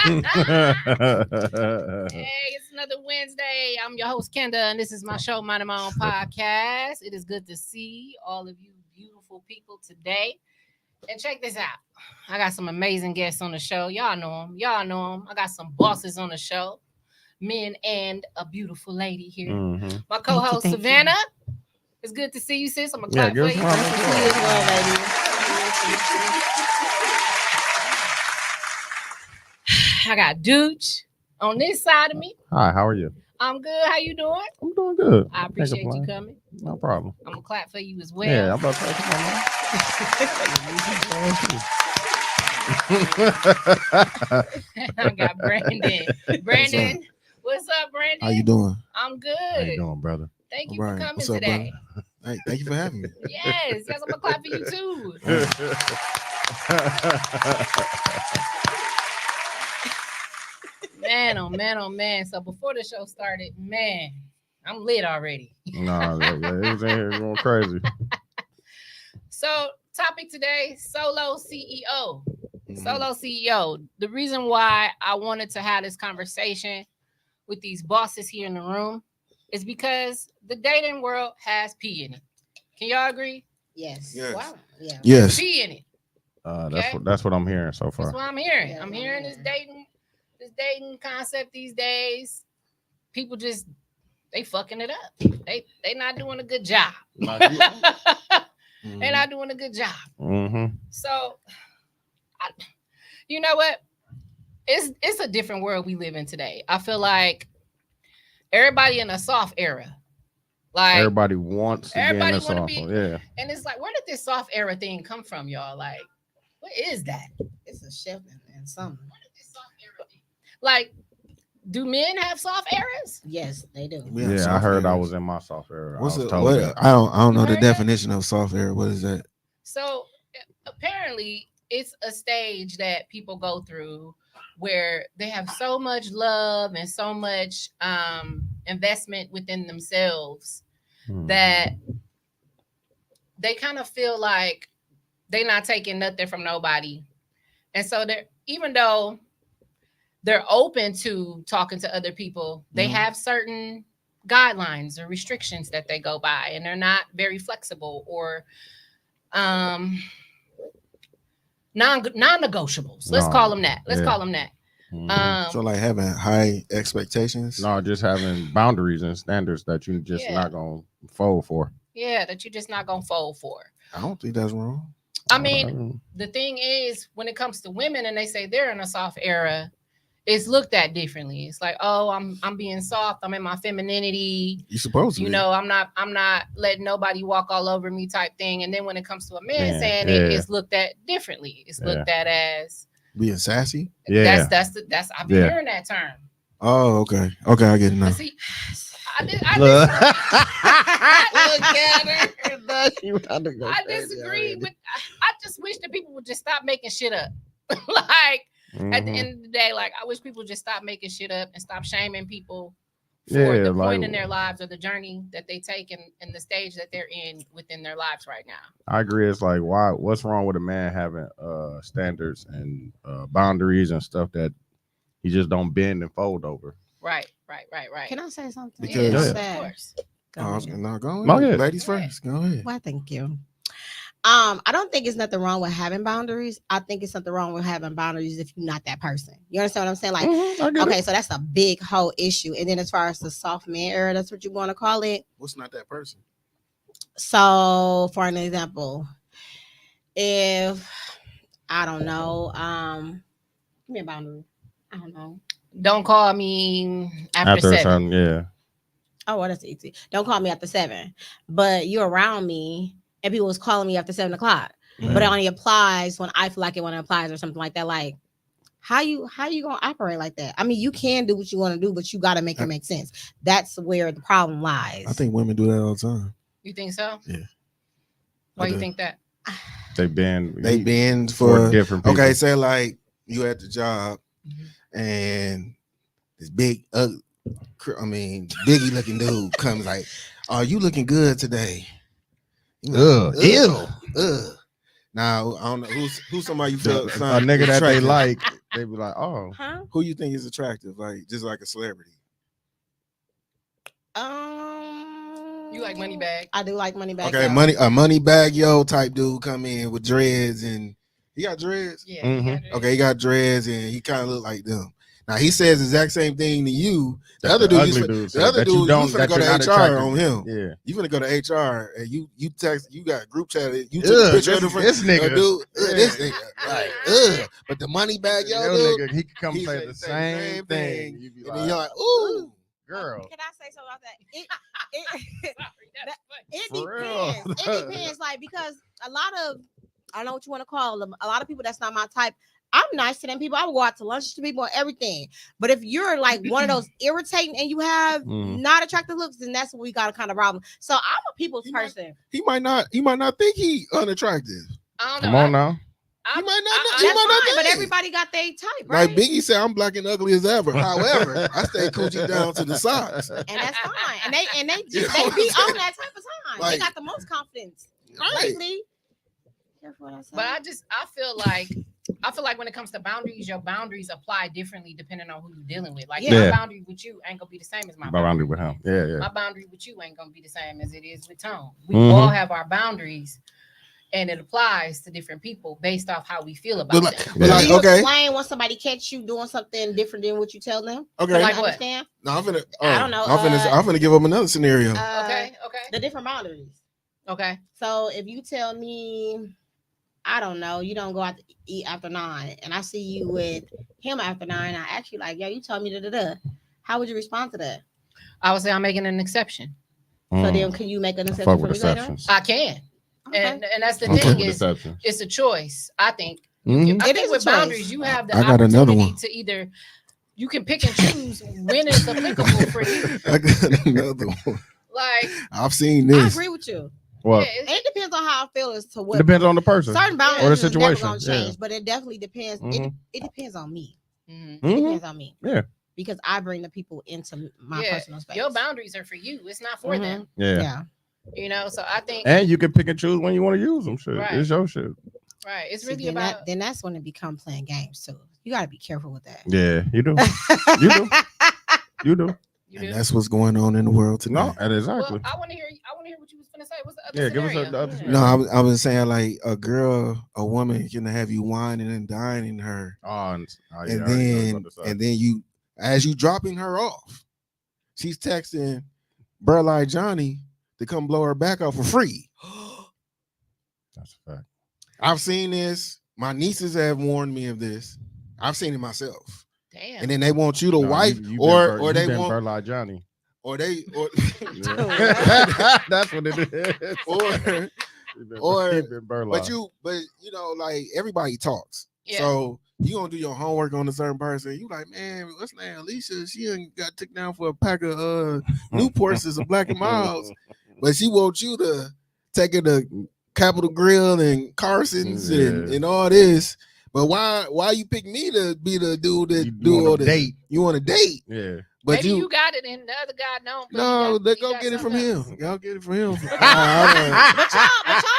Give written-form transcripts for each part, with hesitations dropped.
it's another Wednesday. I'm your host, Kenda, and this is my show, Minding My Own Podcast. It is good to see all of you beautiful people today. And check this out. I got some amazing guests on the show. Y'all know them. I got some bosses on the show. Men and a beautiful lady here. Mm-hmm. My co-host, Savannah. It's good to see you, sis. I'm going to clap for you. Good to see you as well, lady. I got Duch on this side of me. Hi, how are you? I'm good. How you doing? I'm doing good. I appreciate you coming. No problem. I'm going to clap for you as well. Yeah, I'm about to come on, man. I got Branden. Branden, what's up, Branden? How you doing? I'm good. How you doing, brother? Thank you Right. for coming What's up, today. Hey, thank you for having me. Yes, I'm gonna clap for you too. Man, oh man, oh man. So before the show started, man, I'm lit already. Nah, it was in here going crazy. So topic today, solo CEO. Solo CEO. The reason why I wanted to have this conversation with these bosses here in the room is because the dating world has pee in it. Can y'all agree? Yes. Wow. Yeah. Yes. Pee in it. That's what I'm hearing so far. That's what I'm hearing. Yeah, I'm hearing this dating concept these days. People just they fucking it up. They not doing a good job. They're not doing a good job. Mm-hmm. So, you know what? It's a different world we live in today. I feel like everybody in a soft era. Like Everybody wants to be in this awful. Yeah. And it's like, where did this soft era thing come from, y'all? Like, what is that? It's a shift and something. Where did this soft era thing? Like, do men have soft eras? Yes, they do. Yeah, I heard I was in my soft era. What's I it? What? I don't know You the heard definition of soft air. What is that? So apparently it's a stage that people go through where they have so much love and so much investment within themselves that they kind of feel like they're not taking nothing from nobody. And so they're, even though they're open to talking to other people, they have certain guidelines or restrictions that they go by, and they're not very flexible or non-negotiables. Let's call them that. Call them that. So like having high expectations. No, just having boundaries and standards that you just not gonna fold for. Yeah, that you're just not gonna fold for. I don't think that's wrong. I mean, the thing is, when it comes to women and they say they're in a soft era, it's looked at differently. It's like, oh, I'm being soft. I'm in my femininity. You supposed to, you know, I'm not letting nobody walk all over me type thing. And then when it comes to a man saying it, it's looked at differently. It's looked at as being sassy. Yeah, that's I've been hearing that term. Oh, okay, I get it now. See, I disagree with. I just wish that people would just stop making shit up. Like. At the end of the day, like, I wish people just stop making shit up and stop shaming people for the point in their lives or the journey that they take and the stage that they're in within their lives right now. I agree. It's like, what's wrong with a man having standards and boundaries and stuff that he just don't bend and fold over? Right. Can I say something? Because of course. Go ahead. Ladies first. Go ahead. Well, thank you. I don't think it's nothing wrong with having boundaries. I think it's something wrong with having boundaries if you're not that person. You understand what I'm saying? Like, okay, so that's a big whole issue. And then as far as the soft man era, that's what you want to call it. What's not that person? So, for an example, if I don't know, give me a boundary. I don't know. Don't call me after 7. Yeah. Oh, well, that's easy. Don't call me after 7. But you're around me. And people was calling me after 7 o'clock, but it only applies when I feel like it when it applies or something like that. Like, how you gonna operate like that? I mean, you can do what you want to do, but you got to make it make sense. That's where the problem lies. I think women do that all the time. You think so? Yeah. Why you think that? They bend for different people. Okay, say like you at the job and this big, biggie looking dude comes like, "Are you looking good today?" Ew. Now I don't know who's somebody you feel a nigga that they like. They be like, oh, Huh? Who you think is attractive? Like just like a celebrity. You like Moneybag? I do like Moneybag. Okay, Yo. a money bag yo type dude come in with dreads and he got dreads. Yeah. Mhm. Okay, he got dreads and he kind of look like them. Now he says the exact same thing to you. The That other the dude, ugly you dude the said other that dude, you you don't- finna that go to you're not HR attracted on to. him. Yeah. You finna go to HR and you text, you got group chat. You took Ugh, a picture of this nigga. dude. This Yeah. nigga, like, but the money bag yo Yo, dude, nigga, he could come he say say the same thing. You be and like, then you're like, ooh. girl. Can I say something about that? That's funny. It For real. depends. It depends, like because a lot of I don't know what you want to call them. A lot of people that's not my type. I'm nice to them people. I will go out to lunch to people and everything. But if you're like one of those irritating and you have Mm. not attractive looks, then that's what we got a kind of problem. So I'm a people's person. He might not think he unattractive. I don't know. Come on now. He might not. I- He That's might not fine, but think. everybody got their type, right? Like Biggie said, I'm black and ugly as ever. However, I stay coochie down to the socks. And that's fine. And they You know be what I'm on that type of time. Like- They got the most confidence Right. lately. Careful what I say. But I feel like when it comes to boundaries, your boundaries apply differently depending on who you're dealing with. Like Yeah. my boundary with you ain't gonna be the same as my Boundary with him. Yeah, yeah. My boundary with you ain't gonna be the same as it is with Tone. We Mhm. all have our boundaries, and it applies to different people based off how we feel about But like, them. but Yeah. like, Do you okay, explain when somebody catch you doing something different than what you tell them? okay. Like You what? understand? No, I'm finna. I don't know, I'm finna give up another scenario. Okay. The different boundaries. Okay. So if you tell me, I don't know, you don't go out to eat after 9, and I see you with him after 9, I ask you like, yo, you told me da. How would you respond to that? I would say I'm making an exception. So Mm. then, can you make an exception Fuck for with me later? exceptions. I can. Okay. And that's the I'm fuck thing with is exceptions. it's a choice. I think. Mhm. I It think is a with choice. boundaries, you have the I got another opportunity one. to either you can pick and choose when it's applicable for you. I got another one. Like I've seen I this. agree with you. Well, yeah, And it depends on how I feel as to it what depends on the person. certain boundaries or the is never situation. gonna change, Yeah. but it definitely depends. Mhm. It depends on me. mhm. It Mhm. depends on me. Yeah. Because I bring the people into my Yeah, personal space. your boundaries are for you. It's not for Mhm. them. Yeah. Yeah. You know, so I think And you can pick and choose when you want to use them. Shit. Right. It's your shit. right. It's See, really then, about then that's when it becomes playing games too. You got to be careful with that. Yeah, you do. You do. You do. you And do. that's what's going on in the world today. No, that exactly. Well, I want to hear what you was gonna say. What's the other Yeah, give us scenario? the other No, I was saying like a woman can have you whining and dining her, and and then you, as you dropping her off, she's texting bruh like Johnny to come blow her back off for free. that's a fact. I've seen this. My nieces have warned me of this. I've seen it myself. Damn. And then they want you to No, wife, you or they been want, Burla Johnny. or they, or Yeah. That's what it is. or or- He been Burla. but you know, like everybody talks. Yeah. So you gonna do your homework on a certain person. You like, man, what's her name? Alicia, she ain't got took down for a pack of Newports and some Black and Miles, but she wants you to take her to Capitol Grill and Carson's and all this. But why you pick me to be the dude that You do want all a this? date. You want a date, Yeah. but Maybe you got it and the other guy don't. but no, you they got- go you got get it from something him. else. Y'all get it from him. But y'all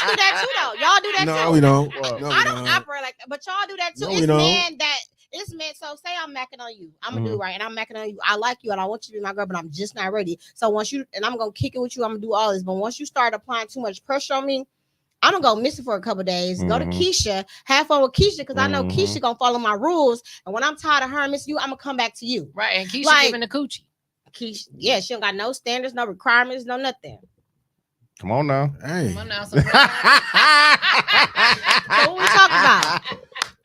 do that too, though. Y'all do that No, too. we don't. Well, No, we I don't don't. operate like that, but y'all do that too. No, we It's don't. men that it's men. So say I'm macking on you. I'm gonna do Mhm. right, and I'm macking on you. I like you, and I want you to be my girl, but I'm just not ready. So once you and I'm gonna kick it with you, I'm gonna do all this. But once you start applying too much pressure on me, I'm gonna go missing for a couple days. Go to Mhm. Keisha, have fun with Keisha, because I know Mhm. Keisha gonna follow my rules. And when I'm tired of her and missing you, I'm gonna come back to you. Right, and Keisha Like- giving the coochie. Keisha, yeah, she don't got no standards, no requirements, no nothing. Come on now. Hey, Come on now, So what we talking about?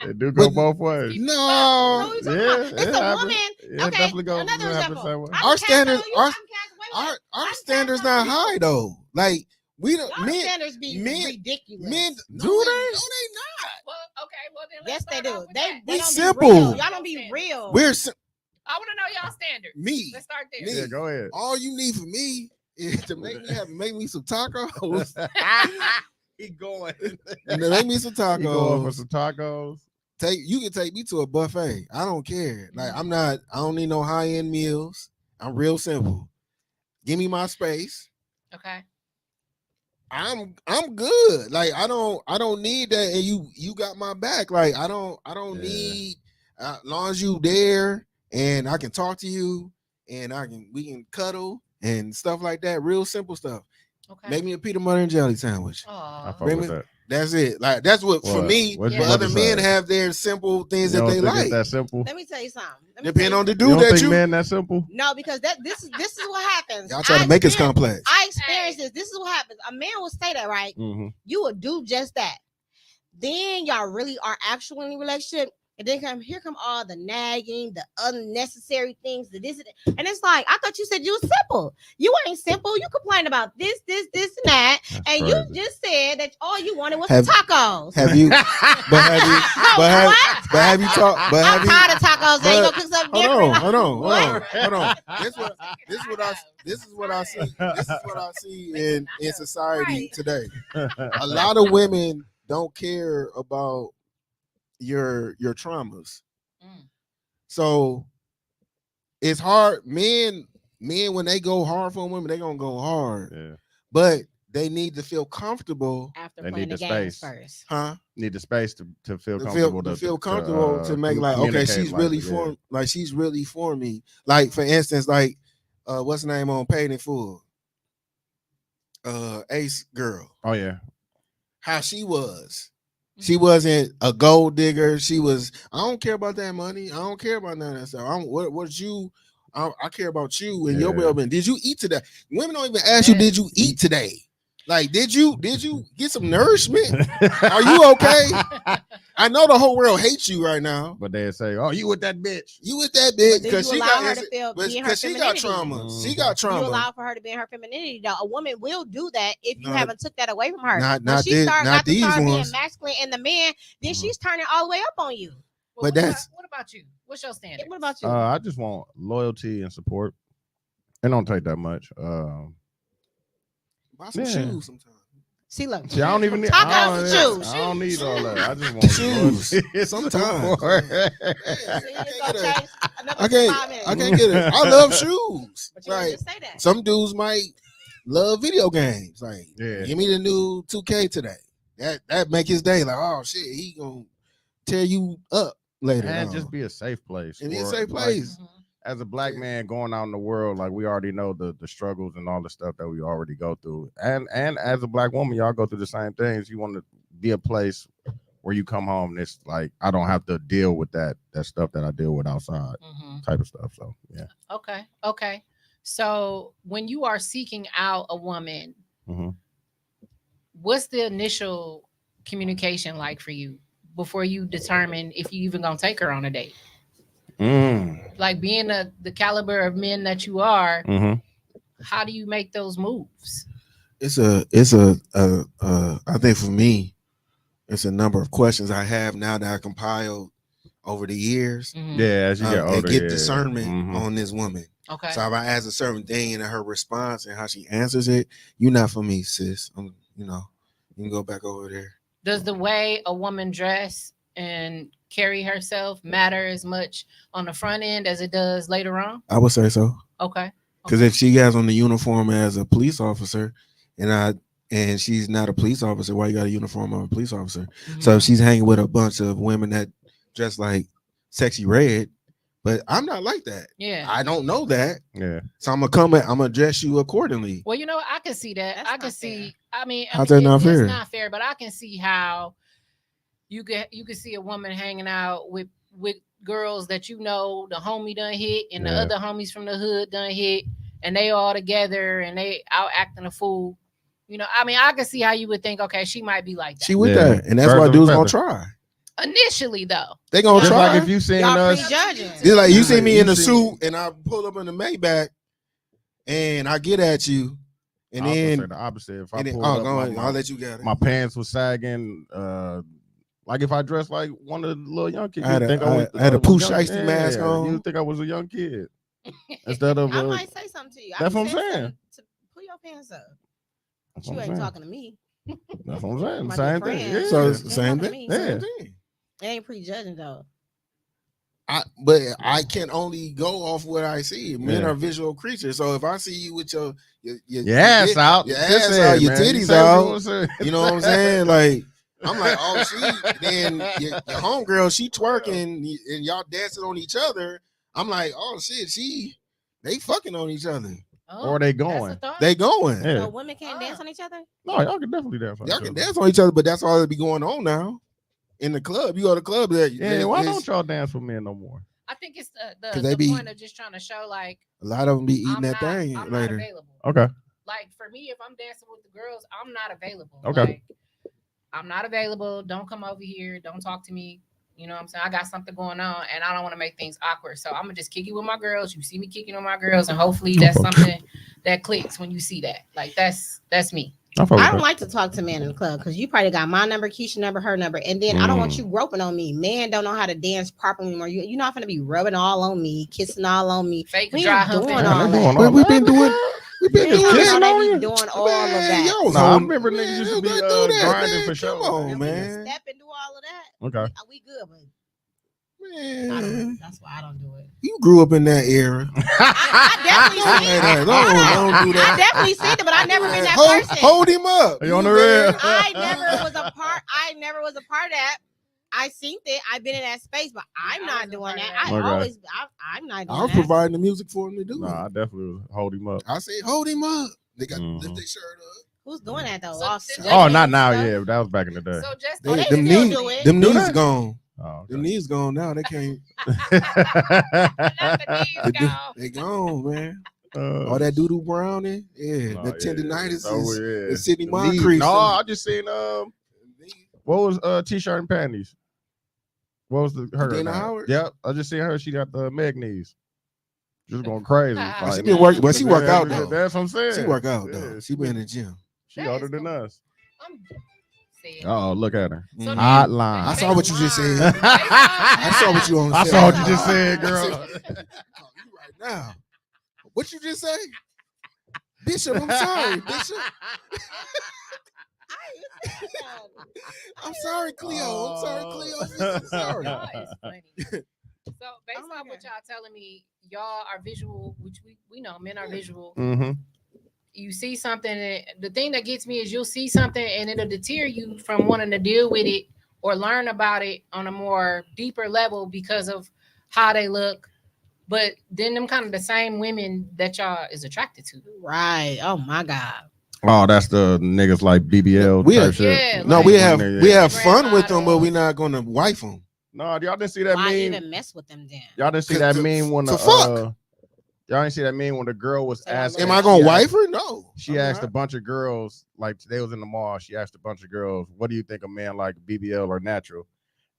It do go But- both ways. What no, we talking Yeah, about? It's it a happens. woman. It Okay, definitely go. another it happens example. that way. I'm Our cast standards- on you, our- I'm cast- wait a minute. our I'm standards cast not on you. high though. Like we don't Y'all men. standards be men- ridiculous. Men Do no, they? No, they not. Well, okay, well then Yes, let's they start do. off with They that. We don't simple. be real. Y'all don't be real. We're I want to know y'all standards. me. Let's start there. Me. Yeah, go ahead. All you need for me is to make me some tacos. He going. And then make me some He going for tacos. some tacos. You can take me to a buffet. I don't care. Like I don't need no high end meals. I'm real simple. Give me my space. Okay. I'm good. Like I don't need that. And you got my back. Like I don't Yeah. need As long as you there and I can talk to you and we can cuddle and stuff like that. Real simple stuff. Okay. Make me a peanut butter and jelly sandwich. I Oh, fuck with that. That's it. Like that's what for me. What But other men have their simple things that they It's like. that simple. Let me tell you something. Depending on the You dude don't that think you. men that simple? No, because this is what happens. Y'all try to make us complex. I experienced this. This is what happens. A man will say that, right? Mm-hmm. You will do just that. Then y'all really are actually in a relationship. And then here come all the nagging, the unnecessary things, the this and that. And it's like, I thought you said you was simple. You ain't simple. You complain about this, and that. That's and crazy. you just said that all you wanted was Have- some tacos. Have you? But have you talked? But have I'm you? tired of tacos. They gonna cook something different. Hold on. This is what I see. This is what I see in society today. A lot of women don't care about your traumas. So it's hard. Men when they go hard for women, they gonna go hard. Yeah. But they need to feel comfortable. After They playing need the the games space. first. Huh? Need the space to feel To comfortable. feel comfortable to make like, okay, communicate she's like really that, for like she's really for me. Like for instance, like what's the name on Paid in Full? Ace girl. Oh yeah. How she was. She wasn't a gold digger. She was. I don't care about that money. I don't care about none of that stuff. What you? I care about you and your well-being. Did you eat today? Women don't even ask you, did you eat today? Like, did you get some nourishment? Are you okay? I know the whole world hates you right now. But they say, "Oh, you with that bitch? You with that bitch Because she allow got her to feel be in her because she got femininity. trauma. She got You trauma. allow for her to be in her femininity. Though a woman will do that if you No, haven't took that away from her. not When she this- start not got to these start being ones. masculine in the man, then she's turning all the way up on you. But that's- what about you? What's your standard? What about you? I just want loyalty and support. It don't take that much. Buy some Yeah. shoes sometimes. See, look. See, I don't even need. Talk I about don't, some shoes. I don't need all that. I just want Shoes. loyalty. Sometimes. Support. See, it's gonna change another I can't 5 minutes. I can't get it. I love shoes. But you Like just say that. some dudes might love video games. Like, Yeah. give me the new 2K today. That make his day. Like, oh shit, he gonna tear you up later. And on. just be a safe place. And be a for, safe like, place. as a black man going out in the world, like we already know the struggles and all the stuff that we already go through. And as a black woman, y'all go through the same things. You want to be a place where you come home and it's like I don't have to deal with that stuff that I deal with outside type of stuff. So yeah. Okay. So when you are seeking out a woman, what's the initial communication like for you before you determine if you even gonna take her on a date? Like being the caliber of men that you are, how do you make those moves? It's a I think for me, it's a number of questions I have now that I compiled over the years. Yeah, as you get older, and get discernment on this woman. Okay. So if I ask a certain thing and her response and how she answers it, you're not for me, sis. You can go back over there. Does the way a woman dress and carry herself matter as much on the front end as it does later on? I would say so. Okay. Because if she has on the uniform as a police officer, and she's not a police officer, why you got a uniform of a police officer? So if she's hanging with a bunch of women that dress like Sexy Red, but I'm not like that. Yeah. I don't know that. Yeah. So I'm gonna dress you accordingly. Well, I can see that. I can see. How's that not fair? It's not fair, but I can see how you can see a woman hanging out with girls that the homie done hit and the other homies from the hood done hit, and they all together and they out acting a fool. I can see how you would think, okay, she might be like that. She with that, and that's why dudes gonna try. Initially, though, they gonna just try. like if you seen us, prejudging. It's like you see me in the suit and I pull up in the Maybach and I get at you, and then the opposite. If I and then, pulled up, go ahead, my, I'll let you get it. my pants was sagging. Like if I dressed like one of the little young kids, I had a Pooh Shiesty mask on. You would think I was a young kid instead of. I might say something to you. That's what I'm saying. To pull your pants up. That's You what I'm ain't saying. talking to me. That's what I'm saying. My Same good thing. friend. Yeah. So it's the Ain't same talking thing. to me. Same Yeah. thing. It ain't prejudging though. But I can only go off what I see. Men Yeah. are visual creatures. So if I see you with your ass out, your ass out, your titties out, you know what I'm saying? Like I'm like, oh, then your homegirl, she twerking and y'all dancing on each other. I'm like, oh shit, they fucking on each other. Oh, Or they that's a going. thought. They going. Yeah. So women can't dance on each other? No, y'all can definitely dance. On Y'all each can other. dance on each other, but that's all that be going on now. In the club, you go to the club. Yeah, why don't y'all dance with men no more? I think it's they the point of just trying to show like a lot of them be eating I'm that not, thing I'm later. not available. Okay. Like for me, if I'm dancing with the girls, I'm not available. Okay. Like, I'm not available. Don't come over here. Don't talk to me. You know what I'm saying? I got something going on and I don't want to make things awkward. So I'm gonna just kick it with my girls. You see me kicking with my girls, and hopefully that's something that clicks when you see that. Like that's me. I don't like to talk to men in the club because you probably got my number, Keisha number, her number, and then I don't want you groping on me. Men don't know how to dance properly anymore. You're not gonna be rubbing all on me, kissing all on me. Fake We dry ain't doing humping. all that. But we've been doing kissing They on be you? doing all of that. Nah, I remember niggas used to be grinding for sure. Come on, Step man. and do all of that. Okay. We good, but Man, that's why I don't do it. you grew up in that era. I definitely seen it. Don't do that. I definitely seen it, but I never been that person. Hold him up. You on the rail? I never was a part of that. I seen it. I've been in that space, but I'm not doing that. I'm not doing I was that. providing the music for him to do. Nah, I definitely would hold him up. I say, hold him up. They got lift their shirt up. Who's doing that though? Oh, not now. Yeah, that was back in the day. So just Them still knees, do it. them Do knees that? gone. Oh, okay. Them knees gone now. They can't. They gone, man. All that doo-doo brownie, the tendinitis the city mind crease. No, I just seen what was t-shirt and panties? What was her? Dana Howard? Yep, I just seen her. She got the Meg knees. Just going crazy. Like, She been working, but she work out though. That's what I'm saying. She work out though. She been in the gym. She older than us. Oh, look at her. So Hotline. I saw what you just said. I saw what you on. I saw what you just said, girl. You right now. What you just say? Bishop, I'm sorry, Bishop. I'm sorry, Cleo. I'm sorry, Cleo. I'm sorry. It's funny. So based on what y'all telling me, y'all are visual, which we know men are visual. Mm-hmm. You see something, and the thing that gets me is you'll see something and it'll deter you from wanting to deal with it or learn about it on a more deeper level because of how they look. But then them kind of the same women that y'all is attracted to. Right. Oh my God. Oh, that's the niggas like BBL. We have, yeah, no, like, we have fun with them, but we're not gonna wife them. No, y'all didn't see that Why meme. even mess with them then? Y'all didn't see that meme when fuck. Y'all didn't see that meme when the girl was asking. Am I gonna wife her? No. She asked a bunch of girls, like today was in the mall. She asked a bunch of girls, "What do you think a man like BBL or natural?"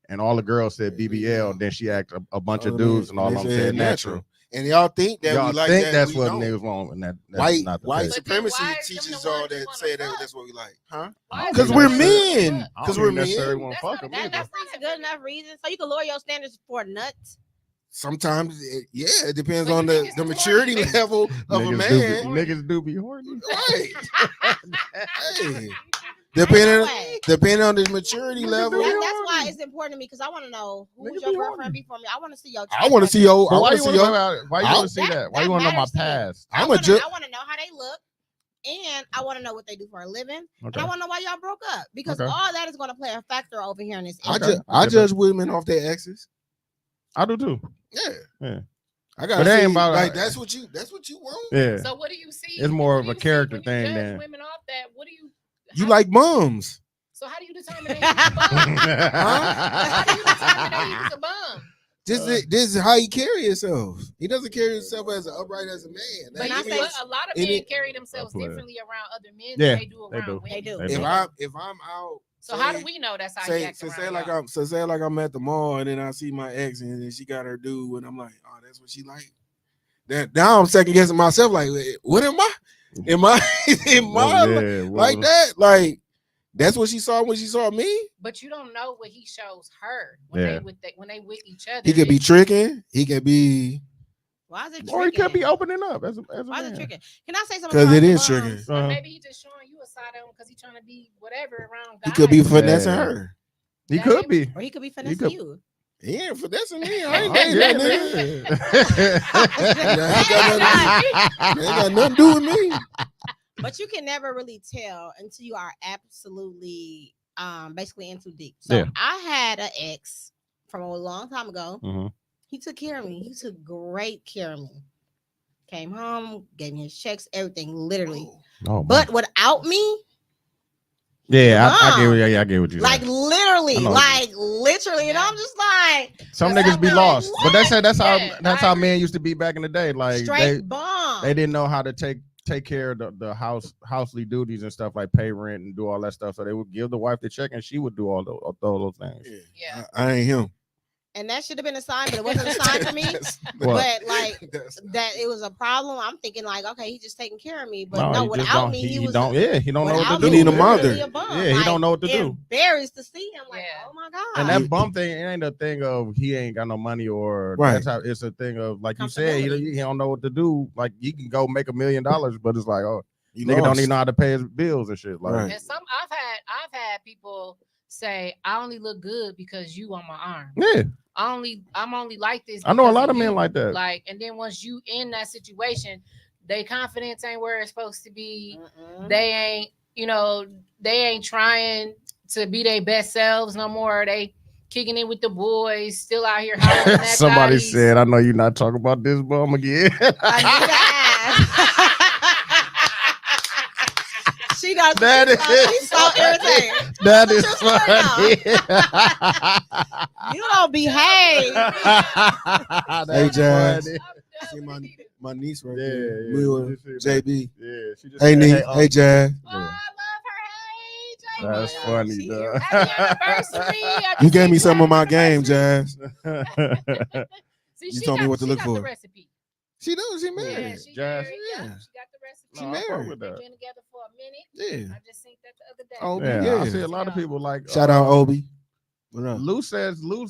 And all the girls said BBL. Then she asked a bunch of dudes, and all of them said natural. And y'all think that y'all we like think that? that's We what don't. niggas want, and that's white not the white case. supremacy why is them teaches the all ones that you wanna say that fuck? that's what we like, huh? Why Because is we're it- men. I Because don't we're even necessarily men. want to That's fuck them not- either. That's not a good enough reason. So you can lower your standards for nuts. Sometimes, it depends So you on think the it's too maturity horny, level of a Niggas man. niggas do be horny. Right. Hey. Way. Depending on the maturity level. That's why it's important to me because I want to know who was Niggas your be girlfriend horny. before me. I want to see your. I want to see your. But I why want you to see want your. to see that? Why you want to know my past? I I'm a want ju- to know how they look, and I want to know what they do for a living, and Okay. I want to know why y'all broke up because Okay. all that is going to play a factor over here in this. I judge women off their exes. I do too. Yeah. I But got that to ain't about like that's what you want. Yeah. So what do you see? It's more What of do a you see character when you thing judge than- women off that. What do you? You like moms. So how do you determine that he's a bum? How do you determine that he's a bum? This is how he carry himself. He doesn't carry himself as upright as a man. But Like, a lot of men carry themselves differently around other men Yeah, than they do around women. They do. if I'm out, So how do we know that's how he acts around y'all? say like I'm at the mall and then I see my ex and then she got her dude and I'm like, oh, that's what she like. Now I'm second guessing myself. Like, what am I? Am I like that? Like, that's what she saw when she saw me. But you don't know what he shows her when they with each other. He could be tricking. He could be. Why is it tricking? Or he could be opening up as a Why is man. it tricking? Can I say something? Because it is bums? tricking. Or maybe he just showing you a side of him because he's trying to be whatever around guys. He could be finessing her. He could be. Or he could be finessing you. He ain't finessing me. I ain't Yeah, dating that nigga. Ain't got nothing to do with me. But you can never really tell until you are absolutely basically in too deep. So Yeah. I had an ex from a long time ago. Mm-hmm. He took care of me. He took great care of me. Came home, gave me his checks, everything, literally. Oh, But without me, yeah, I get. Mom. Yeah, I get what you like saying. literally, I know. and I'm just like Some That's niggas be like, lost, but that's Yeah, how I men agree. used to be back in the day. Like straight bomb. they didn't know how to take care of the housely duties and stuff, like pay rent and do all that stuff. So they would give the wife the check and she would do all those things. Yeah. I ain't him. And that should have been a sign, but it wasn't a sign for me. What? But like that, it was a problem. I'm thinking like, okay, he's just taking care of me. But No, no, he just without don't. me, He was don't. Yeah, he don't know what to without do. He need a me, mother. literally bum. Yeah, he don't know what to do. Embarrassed to see him. Like, Yeah. oh my god. And that bum thing, it ain't a thing of he ain't got no money or Right. that's how it's a thing of, like you said, Comfortability. he don't know what to do. Like you can go make $1 million, but it's like, oh, You nigga don't lost. even know how to pay his bills and shit. Like, Right. And I've had people say, I only look good because you on my arm. yeah, I'm only like this. I know a because lot of you. men like that. Like, and then once you in that situation, they confidence ain't where it's supposed to be. Mm-mm. They ain't trying to be their best selves no more. They kicking in with the boys, still out here hollering at Somebody thotties. said, I know you're not talking about this bum again. Anita ass. She got That she's is so irritated. That is True funny. You don't behave. Hey, Jazz. funny. See my niece right Yeah, there. yeah, Me with you see that. JB. Yeah, she just Hey, said, Nee. Hey, Jazz. Oh, I love her. Hey, That's Jay. funny, She dog. Happy anniversary. I You just gave me seen some of my happy game, anniversary. Jazz. See, You she told me got- what to she look got for. The recipe. She do. She Yeah, married. she Jazz. married. Yeah. Yeah, she got the recipe. She No, I fuck married. with They've that. been together for a minute. Yeah. I just seen that the other day. Oh, Yeah, yeah. I see a lot of people like Shout out Obi. What up? Lou says, Lou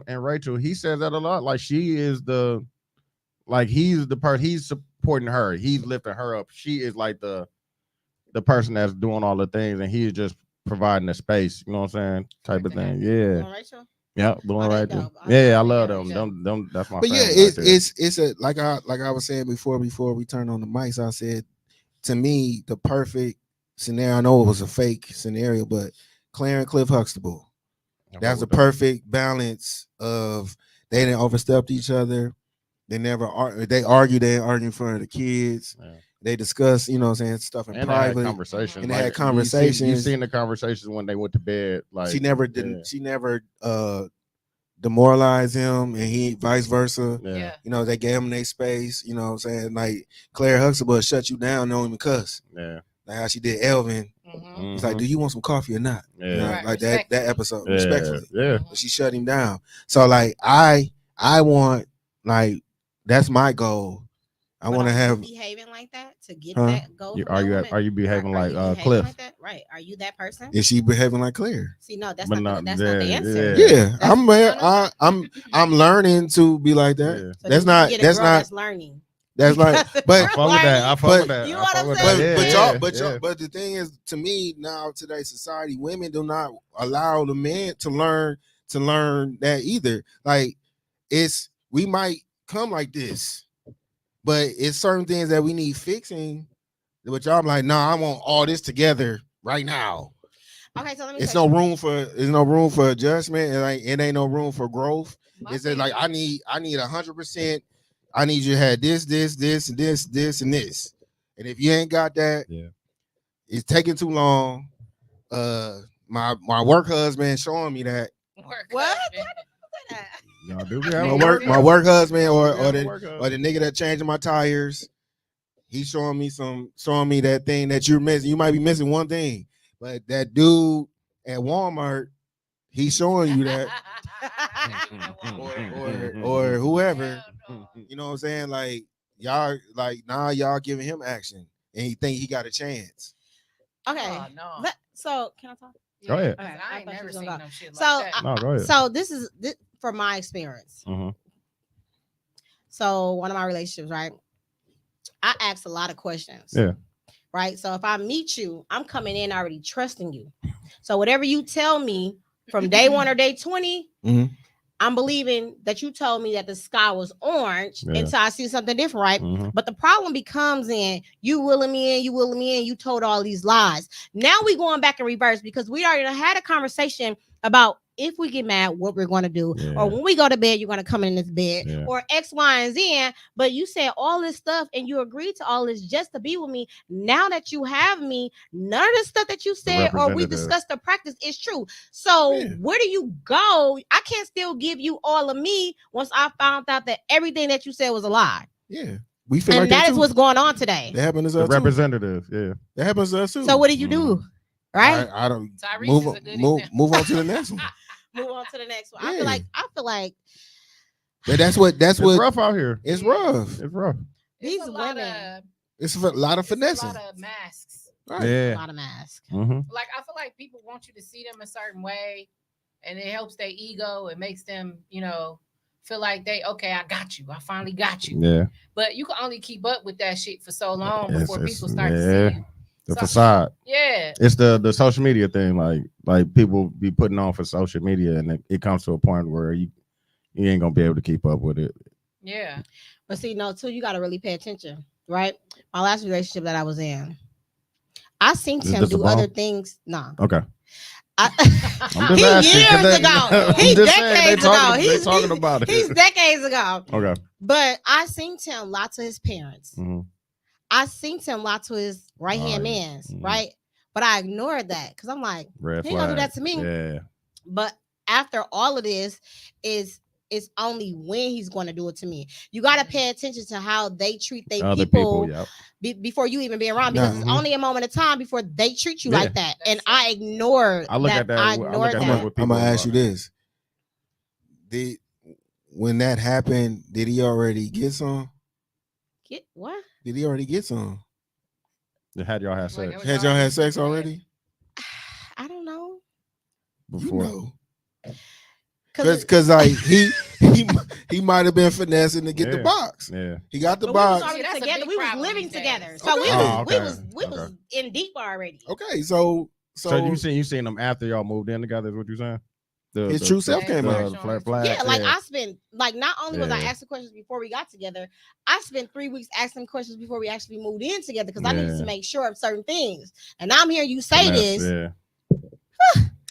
and Rachel, he says that a lot. Like she is he's the person, he's supporting her, he's lifting her up. She is like the person that's doing all the things, and he's just providing the space. You know what I'm saying? Type of thing. Yeah. Rachel? Yeah, the one Oh, they right there. dope. Yeah, I love love them. them. Them. That's my. But yeah, family right there. it's a like I was saying before we turned on the mics. I said, to me, the perfect scenario. I know it was a fake scenario, but Claire and Cliff Huxtable. That's the perfect balance of they didn't overstep each other. They never they argued. They didn't argue in front of the kids. Yeah. They discussed, you know what I'm saying, stuff in And private. they had conversations. And they had conversations. You seen the conversations when they went to bed. Like she never demoralized him, and he vice versa. Yeah. You know, they gave him their space. You know what I'm saying? Like Claire Huxtable shut you down, don't even cuss. Yeah. Like how she did Elvin. Mm-hmm. It's like, do you want some coffee or not? Yeah. You know, Right, like that episode, Yeah. respectfully. Yeah. But she shut him down. So like I want, like, that's my goal. I want to have behaving like that to get Huh? that goal. Are you behaving like Cliff? Like that? Right? Are you that person? Is she behaving like Claire? See, no, that's But not not- the yeah, answer. Yeah, No. I'm learning to be like that. Yeah. So That's then not you get a that's girl not that's learning. that's like but I fuck with that. I fuck with that. You I know what fuck I'm with saying? that. but Yeah, y'all yeah. but the thing is, to me now, today's society, women do not allow the men to learn that either. Like, we might come like this, but it's certain things that we need fixing. But y'all like, no, I want all this together right now. Okay, so let me. There's no room for adjustment, and like it ain't no room for growth. It's just like I need 100%. I need you to have this, and this. And if you ain't got that, Yeah. it's taking too long. My work husband showing me that. What? Y'all do be My having work husband or Yeah, the work nigga that changing my tires. He's showing me that thing that you're missing. You might be missing one thing, but that dude at Walmart, he's showing you that, or whoever. You know what I'm saying? Like y'all, like now y'all giving him action, and he think he got a chance. Okay. Oh, no. So can I talk? Go ahead. Yeah, 'cause I ain't I thought never you seen was gonna no shit So, like that. No, go ahead. So this is from my experience. Mhm. So one of my relationships, right? I ask a lot of questions. Yeah. Right. So if I meet you, I'm coming in already trusting you. So whatever you tell me from day 1 or day 20, Mhm. I'm believing that you told me that the sky was orange Yeah. until I see something different, right? Mhm. But the problem becomes in you willing me in, you told all these lies. Now we going back in reverse because we already had a conversation about if we get mad, what we're going to do, Yeah. or when we go to bed, you're going to come in this bed, Yeah. or X, Y, and Z. But you said all this stuff and you agreed to all this just to be with me. Now that you have me, none of the stuff that you said or we representative. discussed the practice is true. So Yeah. where do you go? I can't still give you all of me once I found out that everything that you said was a lie. Yeah. We feel And like that is too. what's going on today. That happens to The us too. representative. Yeah. That happens to us too. So what did you do? Right? I don't Tyrese move is on, a good move example. on to the next one. Move on to the next one. Yeah. I feel like But that's what It's rough out here. it's rough. It's rough. these It's a lot women, of, It's a lot of it's a finessing. lot of masks. Right. a Yeah. lot of masks. Mm-hmm. Like I feel like people want you to see them a certain way, and it helps their ego. It makes them, feel like okay, I got you. I finally got you. Yeah. But you can only keep up with that shit for so long It's- before it's- people start to yeah. see you. The So- facade. Yeah. It's the social media thing. Like people be putting on for social media, and it comes to a point where you ain't gonna be able to keep up with it. Yeah. But see, no, too, you got to really pay attention, right? My last relationship that I was in, I seen Is him this a do ball? other things. Nah. Okay. I, I'm just He asking, 'cause years they- ago. I'm He just saying, decades they ago. talking, they He's- talking about it. he's decades ago. Okay. But I seen him lie to his parents. Mhm. I seen him lie to his right hand Oh, yeah. mans, Mhm. right? But I ignored that because I'm like, Red he ain't gonna do flag. that to me. Yeah. But after all of this, it's only when he's going to do it to me. You got to pay attention to how they treat their Other people, yep. before you even be around, because it's only a moment of time before they treat you like that. And I ignored I look at that. I I look ignored at that. that with I'm people. gonna ask you this: when that happened, did he already get some? Get what? Did he already get some? Had y'all had Like, sex Had y'all had sex already? I don't know. before? You know, Cause because like he might have been finessing to get the Yeah. box. Yeah. He got the but we was box. already See, that's a together. big We was problem living these days. together, so Okay. we was Okay. in deep already. Okay, so So you seen them after y'all moved in together? Is what you saying? His true self came out. The flat flag. Yeah, like I spent not only was I Yeah. asking questions before we got together, I spent 3 weeks asking questions before we actually moved in together because I needed Yeah. to make sure of certain things. And I'm hearing you say Finesse, this. Yeah.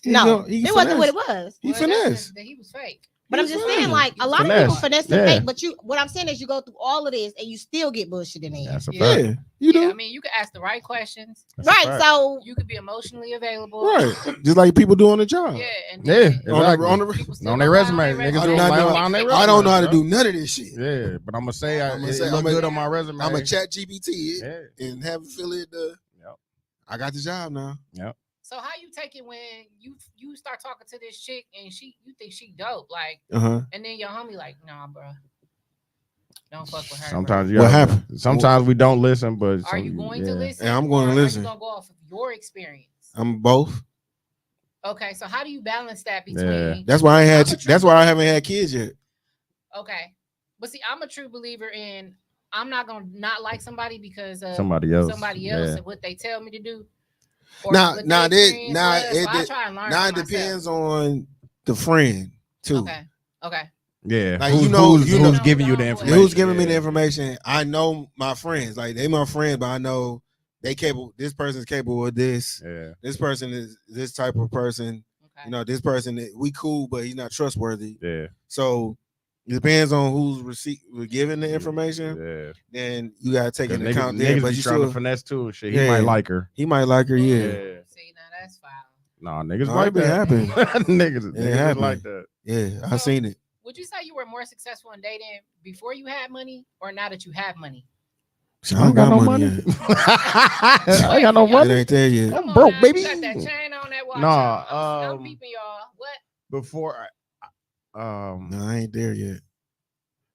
No, He it wasn't what it finessed. was. He finessed. That he was fake. But I'm He's just fine. saying, like a lot of Finesse. people finesse and Yeah. fake. But what I'm saying is, you go through all of this and you still get bullshit in the end. That's a Yeah. fact. Yeah, you Yeah, do. I mean, you can ask the right questions. That's a Right. fact. So You could be emotionally available. Right, just like people do on the job. Yeah. And Yeah, then exactly. On the- people still On their lie resume, niggas do I'm not lie doing- on their resume. I don't know how to bro. do none of this shit. Yeah, but I'm gonna say I'ma it say- look I'ma- good on my resume. I'm a chat GPT Yeah. and have it fill it. Yep. I got the job now. So how you take it when you start talking to this chick and you think she dope, like, Uh-huh. and then your homie like, nah, bro, don't fuck with her. Sometimes bro. you What have- happened? Sometimes we don't listen, but Are you going to listen? Yeah, I'm going to or listen. Are you gonna go off of your experience? I'm both. Okay, so how do you balance that between? Yeah. That's why I had. I'm a true That's why I believer. haven't had kids yet. Okay, but see, I'm a true believer in. I'm not gonna not like somebody because of Somebody else. somebody else Yeah. and what they tell me to do. Or Now- what now their that- experience now was, it so I de- try and learn Now for it myself. depends on the friend too. Okay. Okay. Yeah, Like, who's, you know- who's, you know- who's giving you the Yeah, information? Who's giving me the Yeah. information? I know my friends. Like, they my friends, but I know they capable. This person's capable of this. Yeah, This person is this type of person. Okay. You know, this person we cool, but he's not trustworthy. yeah, So it depends on who's giving the information. yeah. Then you gotta take 'Cause into account there. niggas But be you trying to still, finesse too. and Shit, he Yeah. might like her. he might like her. Yeah, Yeah. See, now that's foul. Nah, niggas No, like it been that. happening. niggas It happened. like that. yeah. I seen it. Would you say you were more successful in dating before you had money or now that you have money? I don't got no money. Yet. I ain't got no It money. ain't there yet. I'm Come broke, now, baby. You got that chain on that watch. Nah, I'm peeping y'all. What? Before, No, I ain't there yet.